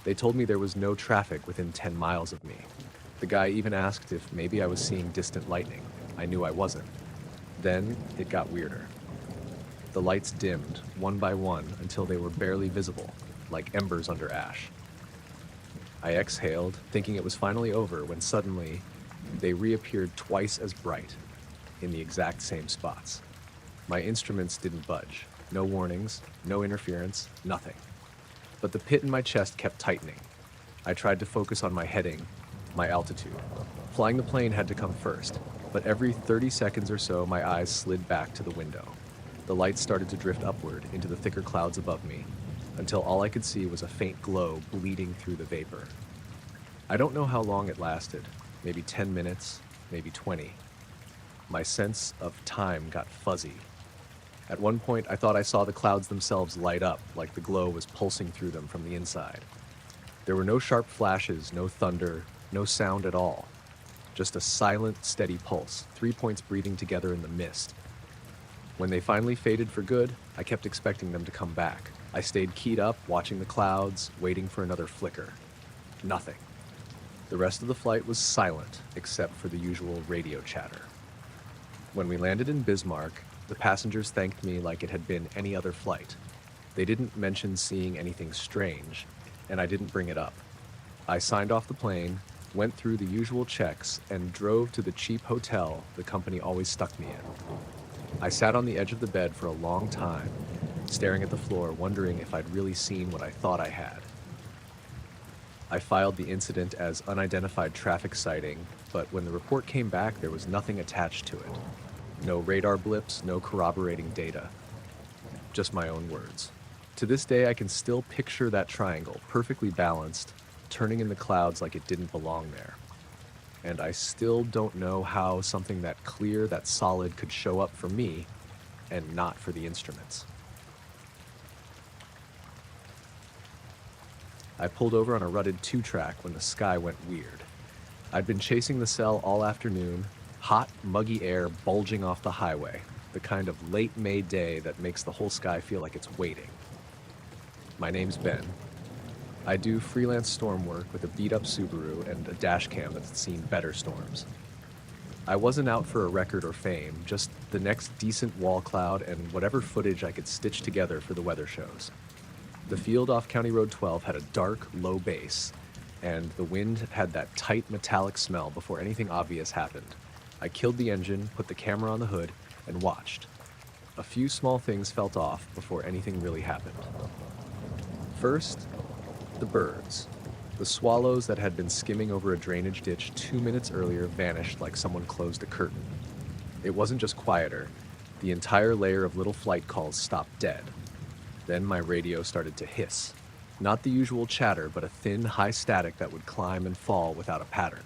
[SPEAKER 1] They told me there was no traffic within 10 miles of me. The guy even asked if maybe I was seeing distant lightning. I knew I wasn't. Then it got weirder. The lights dimmed, one by one, until they were barely visible, like embers under ash. I exhaled, thinking it was finally over, when suddenly they reappeared twice as bright, in the exact same spots. My instruments didn't budge. No warnings, no interference, nothing. But the pit in my chest kept tightening. I tried to focus on my heading, my altitude. Flying the plane had to come first, but every 30 seconds or so, my eyes slid back to the window. The lights started to drift upward into the thicker clouds above me, until all I could see was a faint glow bleeding through the vapor. I don't know how long it lasted, maybe 10 minutes, maybe 20. My sense of time got fuzzy. At one point, I thought I saw the clouds themselves light up, like the glow was pulsing through them from the inside. There were no sharp flashes, no thunder, no sound at all. Just a silent, steady pulse, 3 points breathing together in the mist. When they finally faded for good, I kept expecting them to come back. I stayed keyed up, watching the clouds, waiting for another flicker. Nothing. The rest of the flight was silent, except for the usual radio chatter. When we landed in Bismarck, the passengers thanked me like it had been any other flight. They didn't mention seeing anything strange, and I didn't bring it up. I signed off the plane, went through the usual checks, and drove to the cheap hotel the company always stuck me in. I sat on the edge of the bed for a long time, staring at the floor, wondering if I'd really seen what I thought I had. I filed the incident as unidentified traffic sighting, but when the report came back, there was nothing attached to it. No radar blips, no corroborating data. Just my own words. To this day, I can still picture that triangle, perfectly balanced, turning in the clouds like it didn't belong there. And I still don't know how something that clear, that solid, could show up for me and not for the instruments. I pulled over on a rutted 2-track when the sky went weird. I'd been chasing the cell all afternoon, hot, muggy air bulging off the highway, the kind of late May day that makes the whole sky feel like it's waiting. My name's Ben. I do freelance storm work with a beat-up Subaru and a dash cam that's seen better storms. I wasn't out for a record or fame, just the next decent wall cloud and whatever footage I could stitch together for the weather shows. The field off County Road 12 had a dark, low bass, and the wind had that tight metallic smell before anything obvious happened. I killed the engine, put the camera on the hood, and watched. A few small things felt off before anything really happened. First, the birds. The swallows that had been skimming over a drainage ditch 2 minutes earlier vanished like someone closed a curtain. It wasn't just quieter. The entire layer of little flight calls stopped dead. Then my radio started to hiss. Not the usual chatter, but a thin, high static that would climb and fall without a pattern.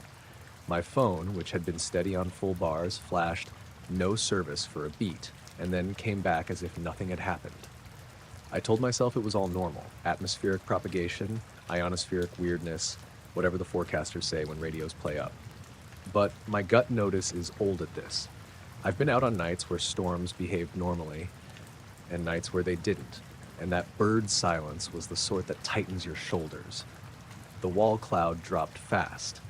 [SPEAKER 1] My phone, which had been steady on full bars, flashed "no service" for a beat, and then came back as if nothing had happened. I told myself it was all normal. Atmospheric propagation, ionospheric weirdness, whatever the forecasters say when radios play up. But my gut notice is old at this. I've been out on nights where storms behaved normally, and nights where they didn't. And that bird silence was the sort that tightens your shoulders. The wall cloud dropped fast.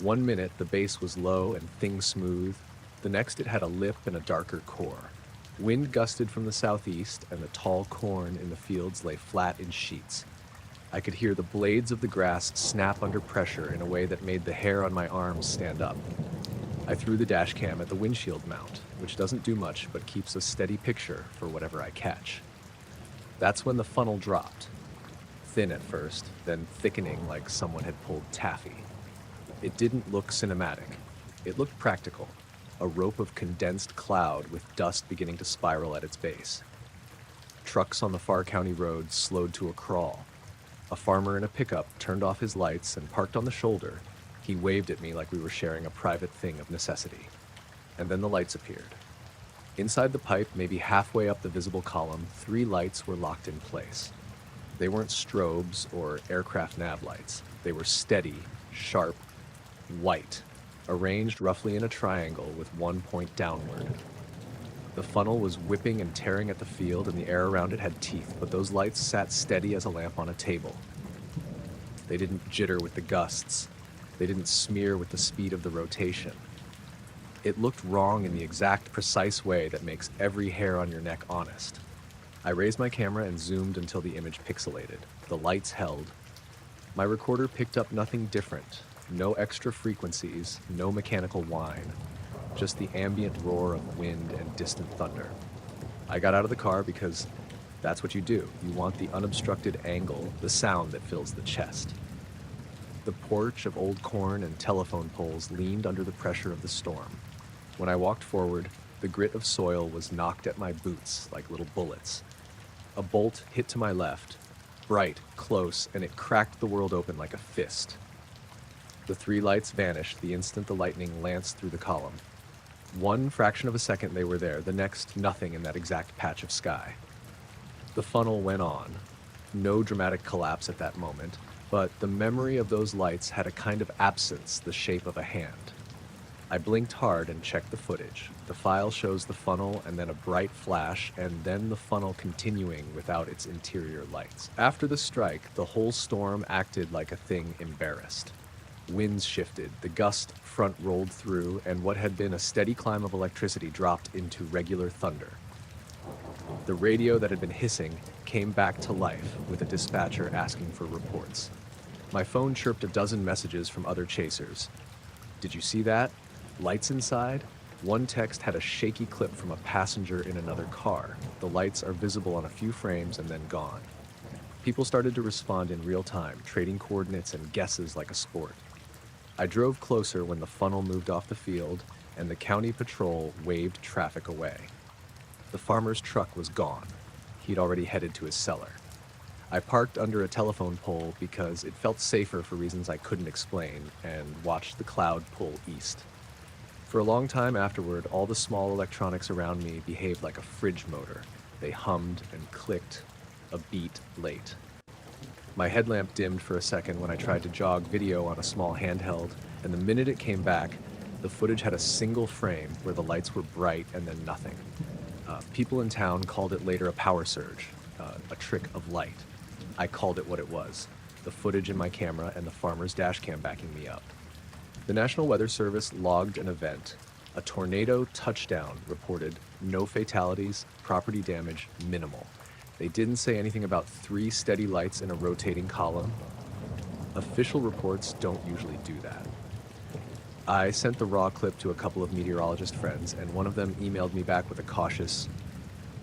[SPEAKER 1] 1 minute, the base was low and things smooth. The next, it had a lip and a darker core. Wind gusted from the southeast, and the tall corn in the fields lay flat in sheets. I could hear the blades of the grass snap under pressure in a way that made the hair on my arms stand up. I threw the dash cam at the windshield mount, which doesn't do much but keeps a steady picture for whatever I catch. That's when the funnel dropped. Thin at first, then thickening like someone had pulled taffy. It didn't look cinematic. It looked practical. A rope of condensed cloud with dust beginning to spiral at its base. Trucks on the far county road slowed to a crawl. A farmer in a pickup turned off his lights and parked on the shoulder. He waved at me like we were sharing a private thing of necessity. And then the lights appeared. Inside the pipe, maybe halfway up the visible column, 3 lights were locked in place. They weren't strobes or aircraft nav lights. They were steady, sharp, white, arranged roughly in a triangle with one point downward. The funnel was whipping and tearing at the field, and the air around it had teeth, but those lights sat steady as a lamp on a table. They didn't jitter with the gusts. They didn't smear with the speed of the rotation. It looked wrong in the exact, precise way that makes every hair on your neck honest. I raised my camera and zoomed until the image pixelated. The lights held. My recorder picked up nothing different. No extra frequencies, no mechanical whine. Just the ambient roar of wind and distant thunder. I got out of the car because that's what you do. You want the unobstructed angle, the sound that fills the chest. The porch of old corn and telephone poles leaned under the pressure of the storm. When I walked forward, the grit of soil was knocked at my boots like little bullets. A bolt hit to my left, bright, close, and it cracked the world open like a fist. The 3 lights vanished the instant the lightning lanced through the column. 1 fraction of a second they were there, the next nothing in that exact patch of sky. The funnel went on. No dramatic collapse at that moment, but the memory of those lights had a kind of absence, the shape of a hand. I blinked hard and checked the footage. The file shows the funnel and then a bright flash, and then the funnel continuing without its interior lights. After the strike, the whole storm acted like a thing embarrassed. Winds shifted, the gust front rolled through, and what had been a steady climb of electricity dropped into regular thunder. The radio that had been hissing came back to life with a dispatcher asking for reports. My phone chirped a dozen messages from other chasers. "Did you see that? Lights inside?" One text had a shaky clip from a passenger in another car. The lights are visible on a few frames and then gone. People started to respond in real time, trading coordinates and guesses like a sport. I drove closer when the funnel moved off the field and the county patrol waved traffic away. The farmer's truck was gone. He'd already headed to his cellar. I parked under a telephone pole because it felt safer for reasons I couldn't explain and watched the cloud pull east. For a long time afterward, all the small electronics around me behaved like a fridge motor. They hummed and clicked, a beat late. My headlamp dimmed for a second when I tried to jog video on a small handheld, and the minute it came back, the footage had a single frame where the lights were bright and then nothing. People in town called it later a power surge, a trick of light. I called it what it was, the footage in my camera and the farmer's dash cam backing me up. The National Weather Service logged an event. A tornado touchdown reported no fatalities, property damage minimal. They didn't say anything about 3 steady lights in a rotating column. Official reports don't usually do that. I sent the raw clip to a couple of meteorologist friends, and one of them emailed me back with a cautious,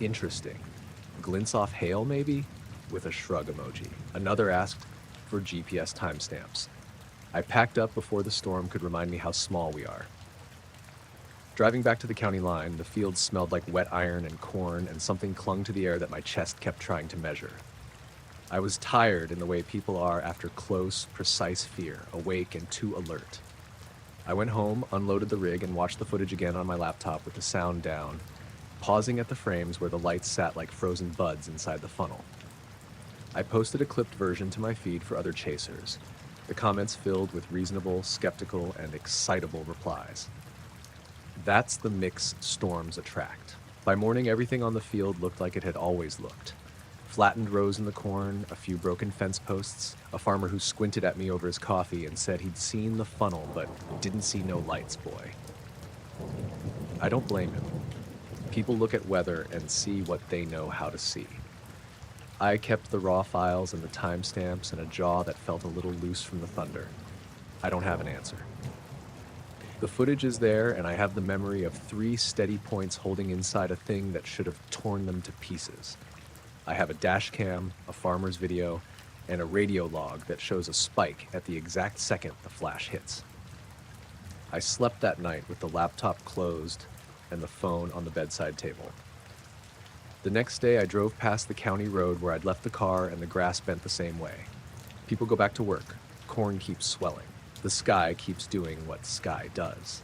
[SPEAKER 1] interesting. Glints off hail, maybe? With a shrug emoji. Another asked for GPS timestamps. I packed up before the storm could remind me how small we are. Driving back to the county line, the fields smelled like wet iron and corn, and something clung to the air that my chest kept trying to measure. I was tired in the way people are after close, precise fear, awake and too alert. I went home, unloaded the rig, and watched the footage again on my laptop with the sound down, pausing at the frames where the lights sat like frozen buds inside the funnel. I posted a clipped version to my feed for other chasers, the comments filled with reasonable, skeptical, and excitable replies. That's the mix storms attract. By morning, everything on the field looked like it had always looked. Flattened rows in the corn, a few broken fence posts, a farmer who squinted at me over his coffee and said he'd seen the funnel but didn't see no lights, boy. I don't blame him. People look at weather and see what they know how to see. I kept the raw files and the timestamps and a jaw that felt a little loose from the thunder. I don't have an answer. The footage is there, and I have the memory of 3 steady points holding inside a thing that should have torn them to pieces. I have a dash cam, a farmer's video, and a radio log that shows a spike at the exact second the flash hits. I slept that night with the laptop closed and the phone on the bedside table. The next day, I drove past the county road where I'd left the car, and the grass bent the same way. People go back to work. Corn keeps swelling. The sky keeps doing what sky does.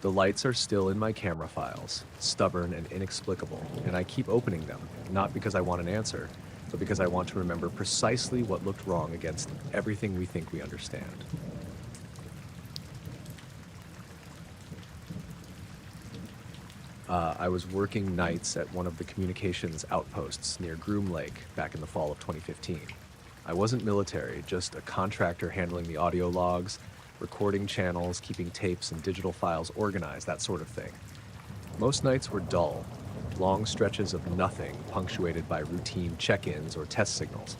[SPEAKER 1] The lights are still in my camera files, stubborn and inexplicable, and I keep opening them, not because I want an answer, but because I want to remember precisely what looked wrong against everything we think we understand. I was working nights at one of the communications outposts near Groom Lake back in the fall of 2015. I wasn't military, just a contractor handling the audio logs, recording channels, keeping tapes and digital files organized, that sort of thing. Most nights were dull, long stretches of nothing punctuated by routine check-ins or test signals.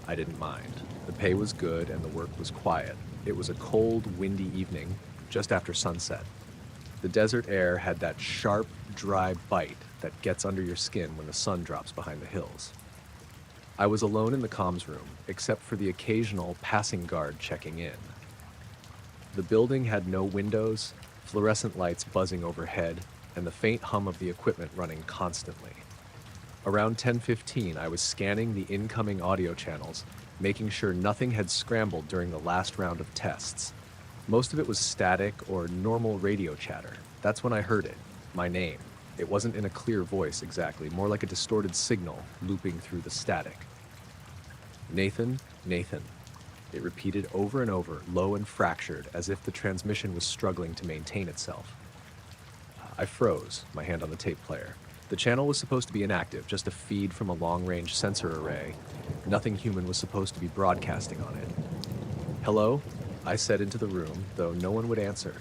[SPEAKER 1] I didn't mind. The pay was good and the work was quiet. It was a cold, windy evening just after sunset. The desert air had that sharp, dry bite that gets under your skin when the sun drops behind the hills. I was alone in the comms room, except for the occasional passing guard checking in. The building had no windows, fluorescent lights buzzing overhead, and the faint hum of the equipment running constantly. Around 10:15, I was scanning the incoming audio channels, making sure nothing had scrambled during the last round of tests. Most of it was static or normal radio chatter. That's when I heard it, my name. It wasn't in a clear voice exactly, more like a distorted signal looping through the static. Nathan, Nathan. It repeated over and over, low and fractured, as if the transmission was struggling to maintain itself. I froze, my hand on the tape player. The channel was supposed to be inactive, just a feed from a long-range sensor array. Nothing human was supposed to be broadcasting on it. Hello? I said into the room, though no one would answer.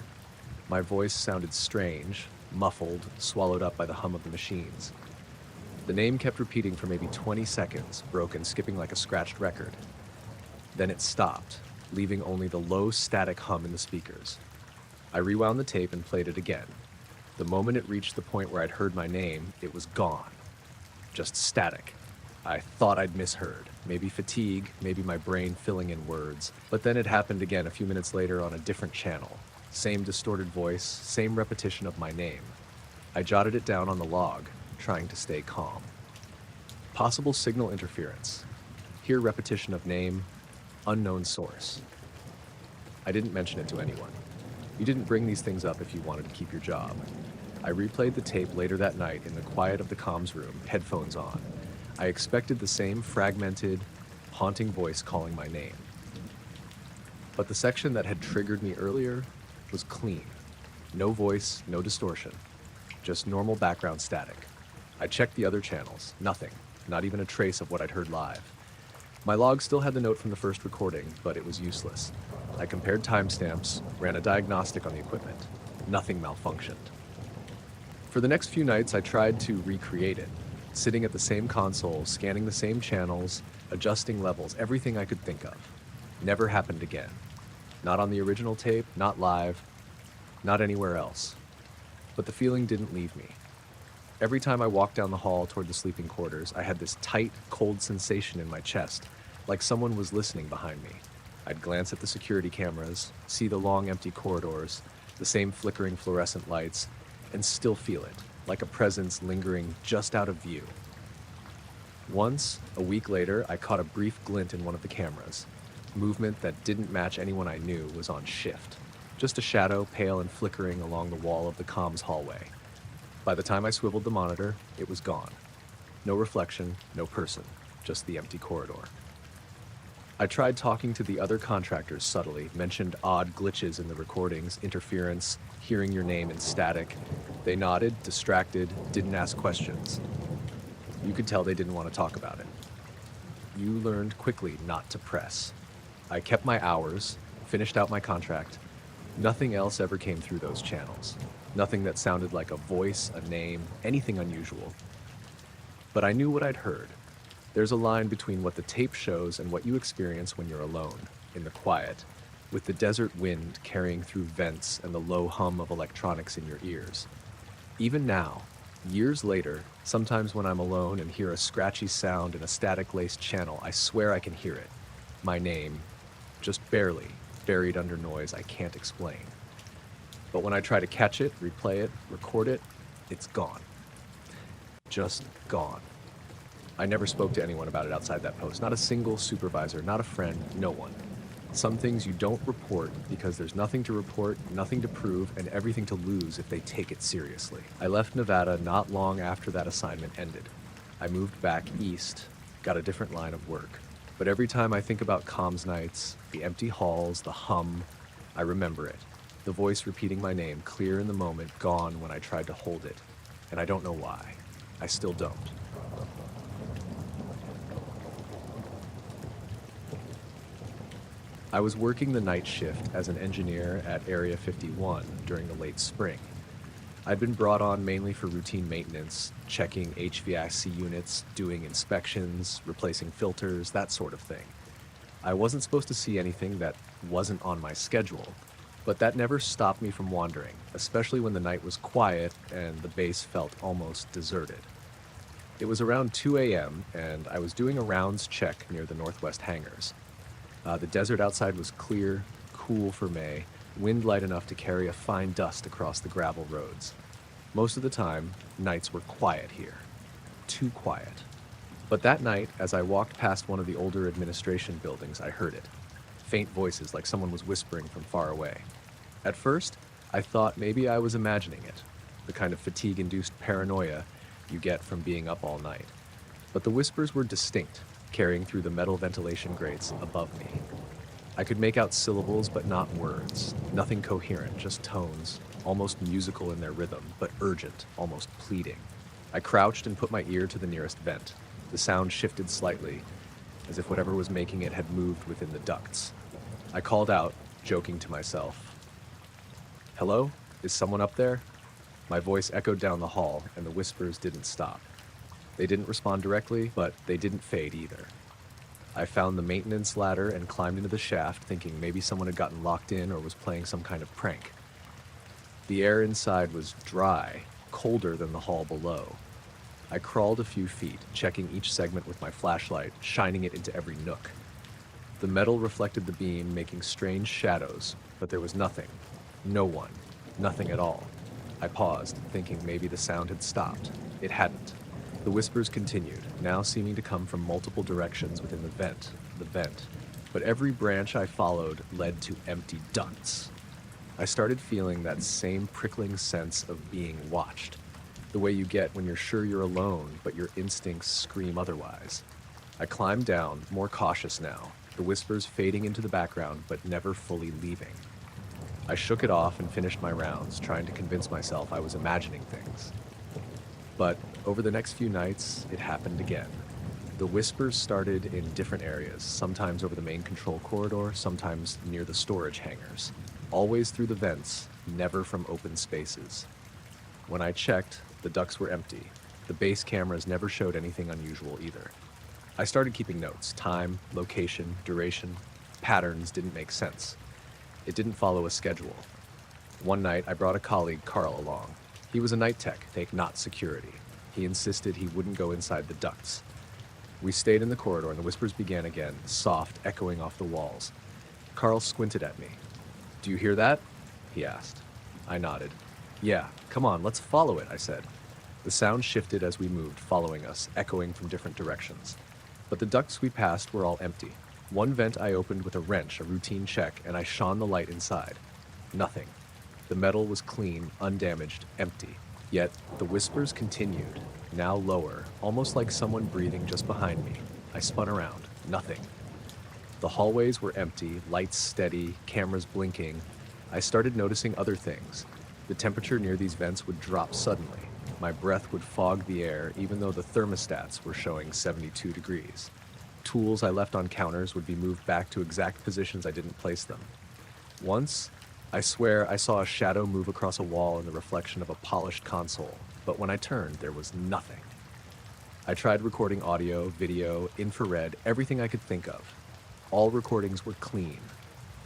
[SPEAKER 1] My voice sounded strange, muffled, swallowed up by the hum of the machines. The name kept repeating for maybe 20 seconds, broken, skipping like a scratched record. Then it stopped, leaving only the low static hum in the speakers. I rewound the tape and played it again. The moment it reached the point where I'd heard my name, it was gone. Just static. I thought I'd misheard. Maybe fatigue, maybe my brain filling in words. But then it happened again a few minutes later on a different channel. Same distorted voice, same repetition of my name. I jotted it down on the log, trying to stay calm. Possible signal interference. Hear repetition of name, unknown source. I didn't mention it to anyone. You didn't bring these things up if you wanted to keep your job. I replayed the tape later that night in the quiet of the comms room, headphones on. I expected the same fragmented, haunting voice calling my name. But the section that had triggered me earlier was clean. No voice, no distortion. Just normal background static. I checked the other channels. Nothing. Not even a trace of what I'd heard live. My log still had the note from the first recording, but it was useless. I compared timestamps, ran a diagnostic on the equipment. Nothing malfunctioned. For the next few nights, I tried to recreate it, sitting at the same console, scanning the same channels, adjusting levels, everything I could think of. Never happened again. Not on the original tape, not live, not anywhere else. But the feeling didn't leave me. Every time I walked down the hall toward the sleeping quarters, I had this tight, cold sensation in my chest, like someone was listening behind me. I'd glance at the security cameras, see the long empty corridors, the same flickering fluorescent lights, and still feel it, like a presence lingering just out of view. Once, a week later, I caught a brief glint in one of the cameras. Movement that didn't match anyone I knew was on shift. Just a shadow, pale and flickering along the wall of the comms hallway. By the time I swiveled the monitor, it was gone. No reflection, no person, just the empty corridor. I tried talking to the other contractors subtly, mentioned odd glitches in the recordings, interference, hearing your name in static. They nodded, distracted, didn't ask questions. You could tell they didn't want to talk about it. You learned quickly not to press. I kept my hours, finished out my contract. Nothing else ever came through those channels. Nothing that sounded like a voice, a name, anything unusual. But I knew what I'd heard. There's a line between what the tape shows and what you experience when you're alone, in the quiet, with the desert wind carrying through vents and the low hum of electronics in your ears. Even now, years later, sometimes when I'm alone and hear a scratchy sound in a static-laced channel, I swear I can hear it. My name, just barely, buried under noise I can't explain. But when I try to catch it, replay it, record it, it's gone. Just gone. I never spoke to anyone about it outside that post. Not a single supervisor, not a friend, no one. Some things you don't report because there's nothing to report, nothing to prove, and everything to lose if they take it seriously. I left Nevada not long after that assignment ended. I moved back east, got a different line of work. But every time I think about comms nights, the empty halls, the hum, I remember it. The voice repeating my name, clear in the moment, gone when I tried to hold it. And I don't know why. I still don't. I was working the night shift as an engineer at Area 51 during the late spring. I'd been brought on mainly for routine maintenance, checking HVAC units, doing inspections, replacing filters, that sort of thing. I wasn't supposed to see anything that wasn't on my schedule, but that never stopped me from wandering, especially when the night was quiet and the base felt almost deserted. It was around 2 a.m., and I was doing a rounds check near the northwest hangars. The desert outside was clear, cool for May, wind light enough to carry a fine dust across the gravel roads. Most of the time, nights were quiet here. Too quiet. But that night, as I walked past one of the older administration buildings, I heard it. Faint voices like someone was whispering from far away. At first, I thought maybe I was imagining it, the kind of fatigue-induced paranoia you get from being up all night. But the whispers were distinct, carrying through the metal ventilation grates above me. I could make out syllables, but not words. Nothing coherent, just tones, almost musical in their rhythm, but urgent, almost pleading. I crouched and put my ear to the nearest vent. The sound shifted slightly, as if whatever was making it had moved within the ducts. I called out, joking to myself. "Hello? Is someone up there?" My voice echoed down the hall, and the whispers didn't stop. They didn't respond directly, but they didn't fade either. I found the maintenance ladder and climbed into the shaft, thinking maybe someone had gotten locked in or was playing some kind of prank. The air inside was dry, colder than the hall below. I crawled a few feet, checking each segment with my flashlight, shining it into every nook. The metal reflected the beam, making strange shadows, but there was nothing. No one. Nothing at all. I paused, thinking maybe the sound had stopped. It hadn't. The whispers continued, now seeming to come from multiple directions within the vent. But every branch I followed led to empty ducts. I started feeling that same prickling sense of being watched. The way you get when you're sure you're alone, but your instincts scream otherwise. I climbed down, more cautious now, the whispers fading into the background but never fully leaving. I shook it off and finished my rounds, trying to convince myself I was imagining things. But over the next few nights, it happened again. The whispers started in different areas, sometimes over the main control corridor, sometimes near the storage hangars. Always through the vents, never from open spaces. When I checked, the ducts were empty. The base cameras never showed anything unusual either. I started keeping notes. Time, location, duration, patterns didn't make sense. It didn't follow a schedule. One night, I brought a colleague, Carl, along. He was a night tech, not security. He insisted he wouldn't go inside the ducts. We stayed in the corridor and the whispers began again, soft, echoing off the walls. Carl squinted at me. "Do you hear that?" he asked. I nodded. "Yeah, come on, let's follow it," I said. The sound shifted as we moved, following us, echoing from different directions. But the ducts we passed were all empty. One vent I opened with a wrench, a routine check, and I shone the light inside. Nothing. The metal was clean, undamaged, empty. Yet the whispers continued, now lower, almost like someone breathing just behind me. I spun around. Nothing. The hallways were empty, lights steady, cameras blinking. I started noticing other things. The temperature near these vents would drop suddenly. My breath would fog the air, even though the thermostats were showing 72 degrees. Tools I left on counters would be moved back to exact positions I didn't place them. Once, I swear I saw a shadow move across a wall in the reflection of a polished console, but when I turned, there was nothing. I tried recording audio, video, infrared, everything I could think of. All recordings were clean.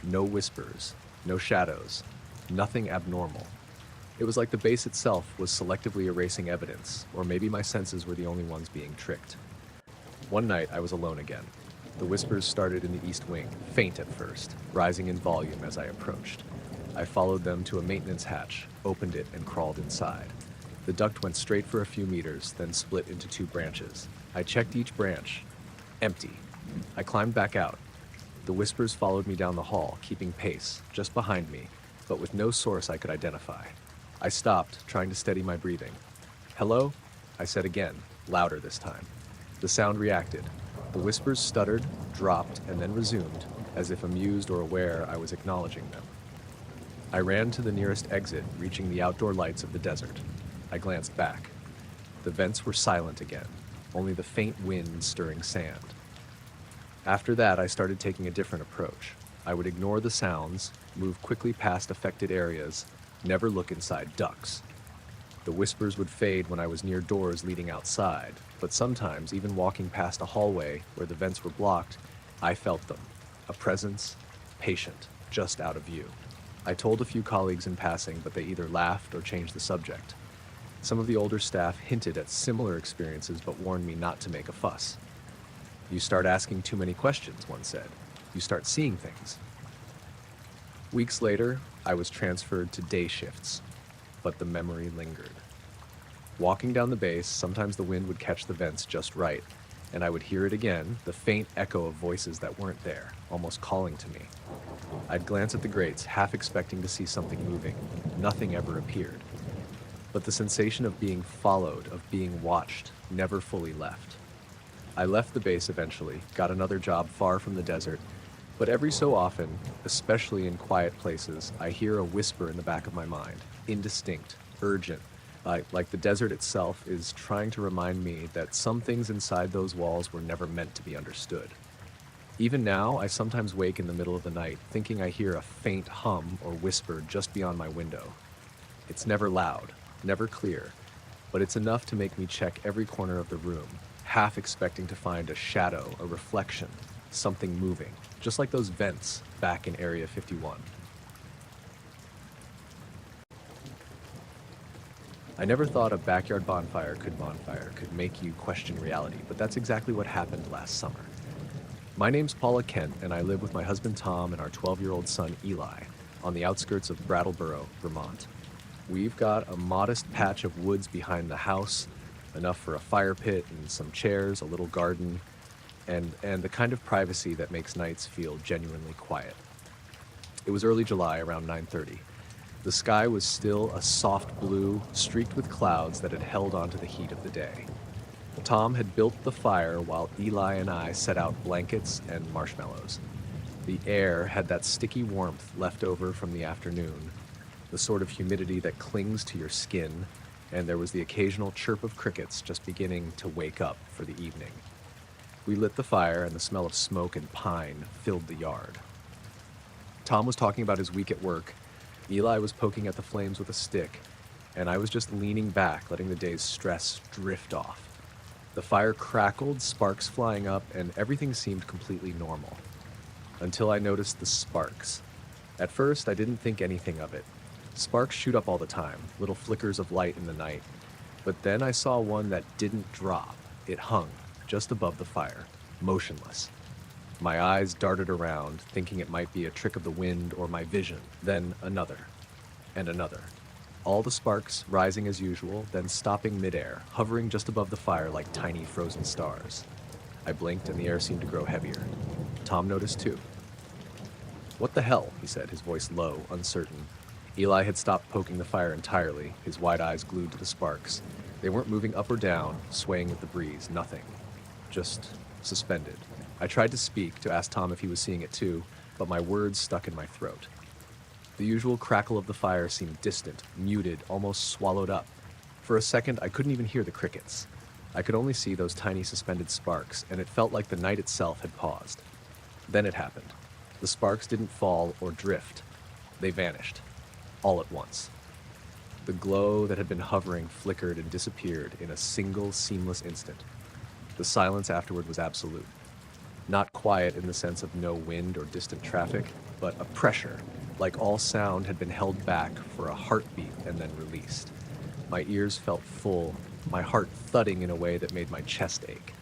[SPEAKER 1] No whispers, no shadows, nothing abnormal. It was like the base itself was selectively erasing evidence, or maybe my senses were the only ones being tricked. One night, I was alone again. The whispers started in the east wing, faint at first, rising in volume as I approached. I followed them to a maintenance hatch, opened it, and crawled inside. The duct went straight for a few meters, then split into two branches. I checked each branch. Empty. I climbed back out. The whispers followed me down the hall, keeping pace, just behind me, but with no source I could identify. I stopped, trying to steady my breathing. "Hello?" I said again, louder this time. The sound reacted. The whispers stuttered, dropped, and then resumed, as if amused or aware I was acknowledging them. I ran to the nearest exit, reaching the outdoor lights of the desert. I glanced back. The vents were silent again, only the faint wind stirring sand. After that, I started taking a different approach. I would ignore the sounds, move quickly past affected areas, never look inside ducts. The whispers would fade when I was near doors leading outside, but sometimes, even walking past a hallway where the vents were blocked, I felt them. A presence, patient, just out of view. I told a few colleagues in passing, but they either laughed or changed the subject. Some of the older staff hinted at similar experiences but warned me not to make a fuss. "You start asking too many questions," one said. "You start seeing things." Weeks later, I was transferred to day shifts, but the memory lingered. Walking down the base, sometimes the wind would catch the vents just right, and I would hear it again, the faint echo of voices that weren't there, almost calling to me. I'd glance at the grates, half expecting to see something moving. Nothing ever appeared. But the sensation of being followed, of being watched, never fully left. I left the base eventually, got another job far from the desert, but every so often, especially in quiet places, I hear a whisper in the back of my mind, indistinct, urgent, like the desert itself is trying to remind me that some things inside those walls were never meant to be understood. Even now, I sometimes wake in the middle of the night, thinking I hear a faint hum or whisper just beyond my window. It's never loud, never clear, but it's enough to make me check every corner of the room, half expecting to find a shadow, a reflection, something moving, just like those vents back in Area 51. I never thought a backyard bonfire could make you question reality, but that's exactly what happened last summer. My name's Paula Kent, and I live with my husband Tom and our 12-year-old son Eli on the outskirts of Brattleboro, Vermont. We've got a modest patch of woods behind the house, enough for a fire pit and some chairs, a little garden, and the kind of privacy that makes nights feel genuinely quiet. It was early July, around 9:30. The sky was still a soft blue, streaked with clouds that had held onto the heat of the day. Tom had built the fire while Eli and I set out blankets and marshmallows. The air had that sticky warmth left over from the afternoon, the sort of humidity that clings to your skin, and there was the occasional chirp of crickets just beginning to wake up for the evening. We lit the fire, and the smell of smoke and pine filled the yard. Tom was talking about his week at work. Eli was poking at the flames with a stick, and I was just leaning back, letting the day's stress drift off. The fire crackled, sparks flying up, and everything seemed completely normal. Until I noticed the sparks. At first, I didn't think anything of it. Sparks shoot up all the time, little flickers of light in the night. But then I saw one that didn't drop. It hung, just above the fire, motionless. My eyes darted around, thinking it might be a trick of the wind or my vision. Then another, and another. All the sparks rising as usual, then stopping midair, hovering just above the fire like tiny frozen stars. I blinked and the air seemed to grow heavier. Tom noticed too. "What the hell?" he said, his voice low, uncertain. Eli had stopped poking the fire entirely, his wide eyes glued to the sparks. They weren't moving up or down, swaying with the breeze, nothing. Just suspended. I tried to speak, to ask Tom if he was seeing it too, but my words stuck in my throat. The usual crackle of the fire seemed distant, muted, almost swallowed up. For a second, I couldn't even hear the crickets. I could only see those tiny suspended sparks, and it felt like the night itself had paused. Then it happened. The sparks didn't fall or drift. They vanished. All at once. The glow that had been hovering flickered and disappeared in a single, seamless instant. The silence afterward was absolute. Not quiet in the sense of no wind or distant traffic, but a pressure, like all sound had been held back for a heartbeat and then released. My ears felt full, my heart thudding in a way that made my chest ache.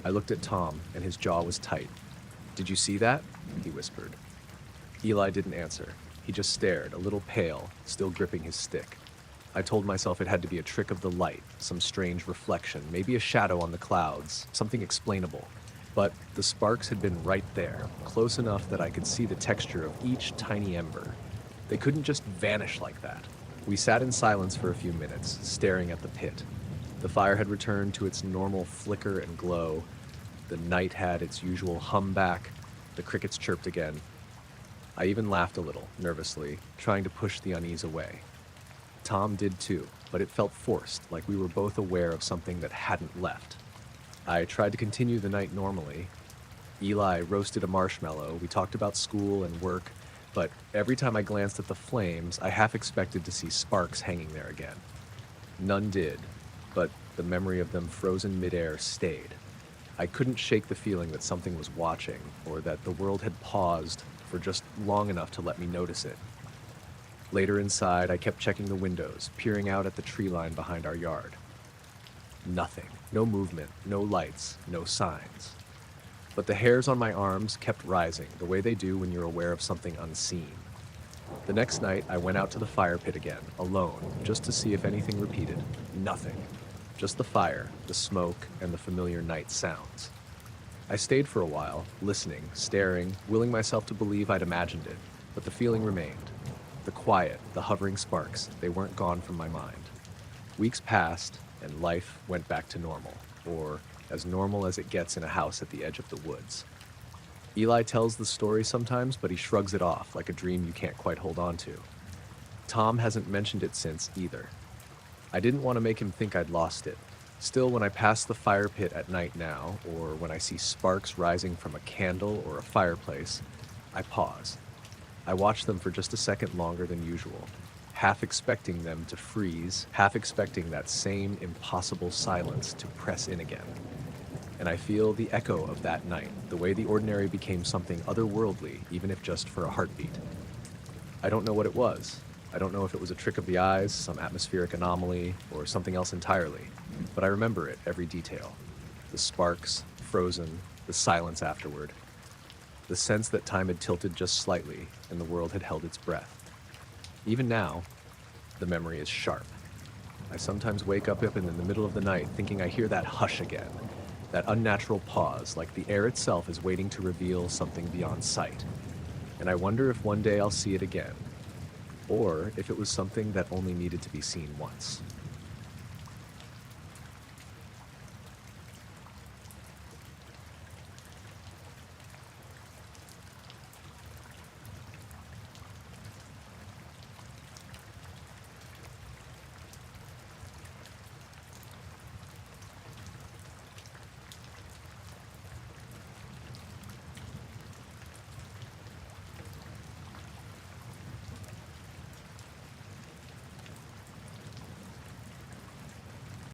[SPEAKER 1] I looked at Tom, and his jaw was tight. "Did you see that?" he whispered. Eli didn't answer. He just stared, a little pale, still gripping his stick. I told myself it had to be a trick of the light, some strange reflection, maybe a shadow on the clouds, something explainable. But the sparks had been right there, close enough that I could see the texture of each tiny ember. They couldn't just vanish like that. We sat in silence for a few minutes, staring at the pit. The fire had returned to its normal flicker and glow. The night had its usual hum back. The crickets chirped again. I even laughed a little, nervously, trying to push the unease away. Tom did too, but it felt forced, like we were both aware of something that hadn't left. I tried to continue the night normally. Eli roasted a marshmallow, we talked about school and work, but every time I glanced at the flames, I half expected to see sparks hanging there again. None did, but the memory of them frozen midair stayed. I couldn't shake the feeling that something was watching, or that the world had paused for just long enough to let me notice it. Later inside, I kept checking the windows, peering out at the tree line behind our yard. Nothing. No movement, no lights, no signs. But the hairs on my arms kept rising, the way they do when you're aware of something unseen. The next night, I went out to the fire pit again, alone, just to see if anything repeated. Nothing. Just the fire, the smoke, and the familiar night sounds. I stayed for a while, listening, staring, willing myself to believe I'd imagined it, but the feeling remained. The quiet, the hovering sparks, they weren't gone from my mind. Weeks passed, and life went back to normal, or as normal as it gets in a house at the edge of the woods. Eli tells the story sometimes, but he shrugs it off like a dream you can't quite hold on to. Tom hasn't mentioned it since either. I didn't want to make him think I'd lost it. Still, when I pass the fire pit at night now, or when I see sparks rising from a candle or a fireplace, I pause. I watch them for just a second longer than usual, half expecting them to freeze, half expecting that same impossible silence to press in again. And I feel the echo of that night, the way the ordinary became something otherworldly, even if just for a heartbeat. I don't know what it was. I don't know if it was a trick of the eyes, some atmospheric anomaly, or something else entirely, but I remember it, every detail. The sparks, frozen, the silence afterward. The sense that time had tilted just slightly and the world had held its breath. Even now, the memory is sharp. I sometimes wake up in the middle of the night thinking I hear that hush again, that unnatural pause, like the air itself is waiting to reveal something beyond sight. And I wonder if one day I'll see it again, or if it was something that only needed to be seen once.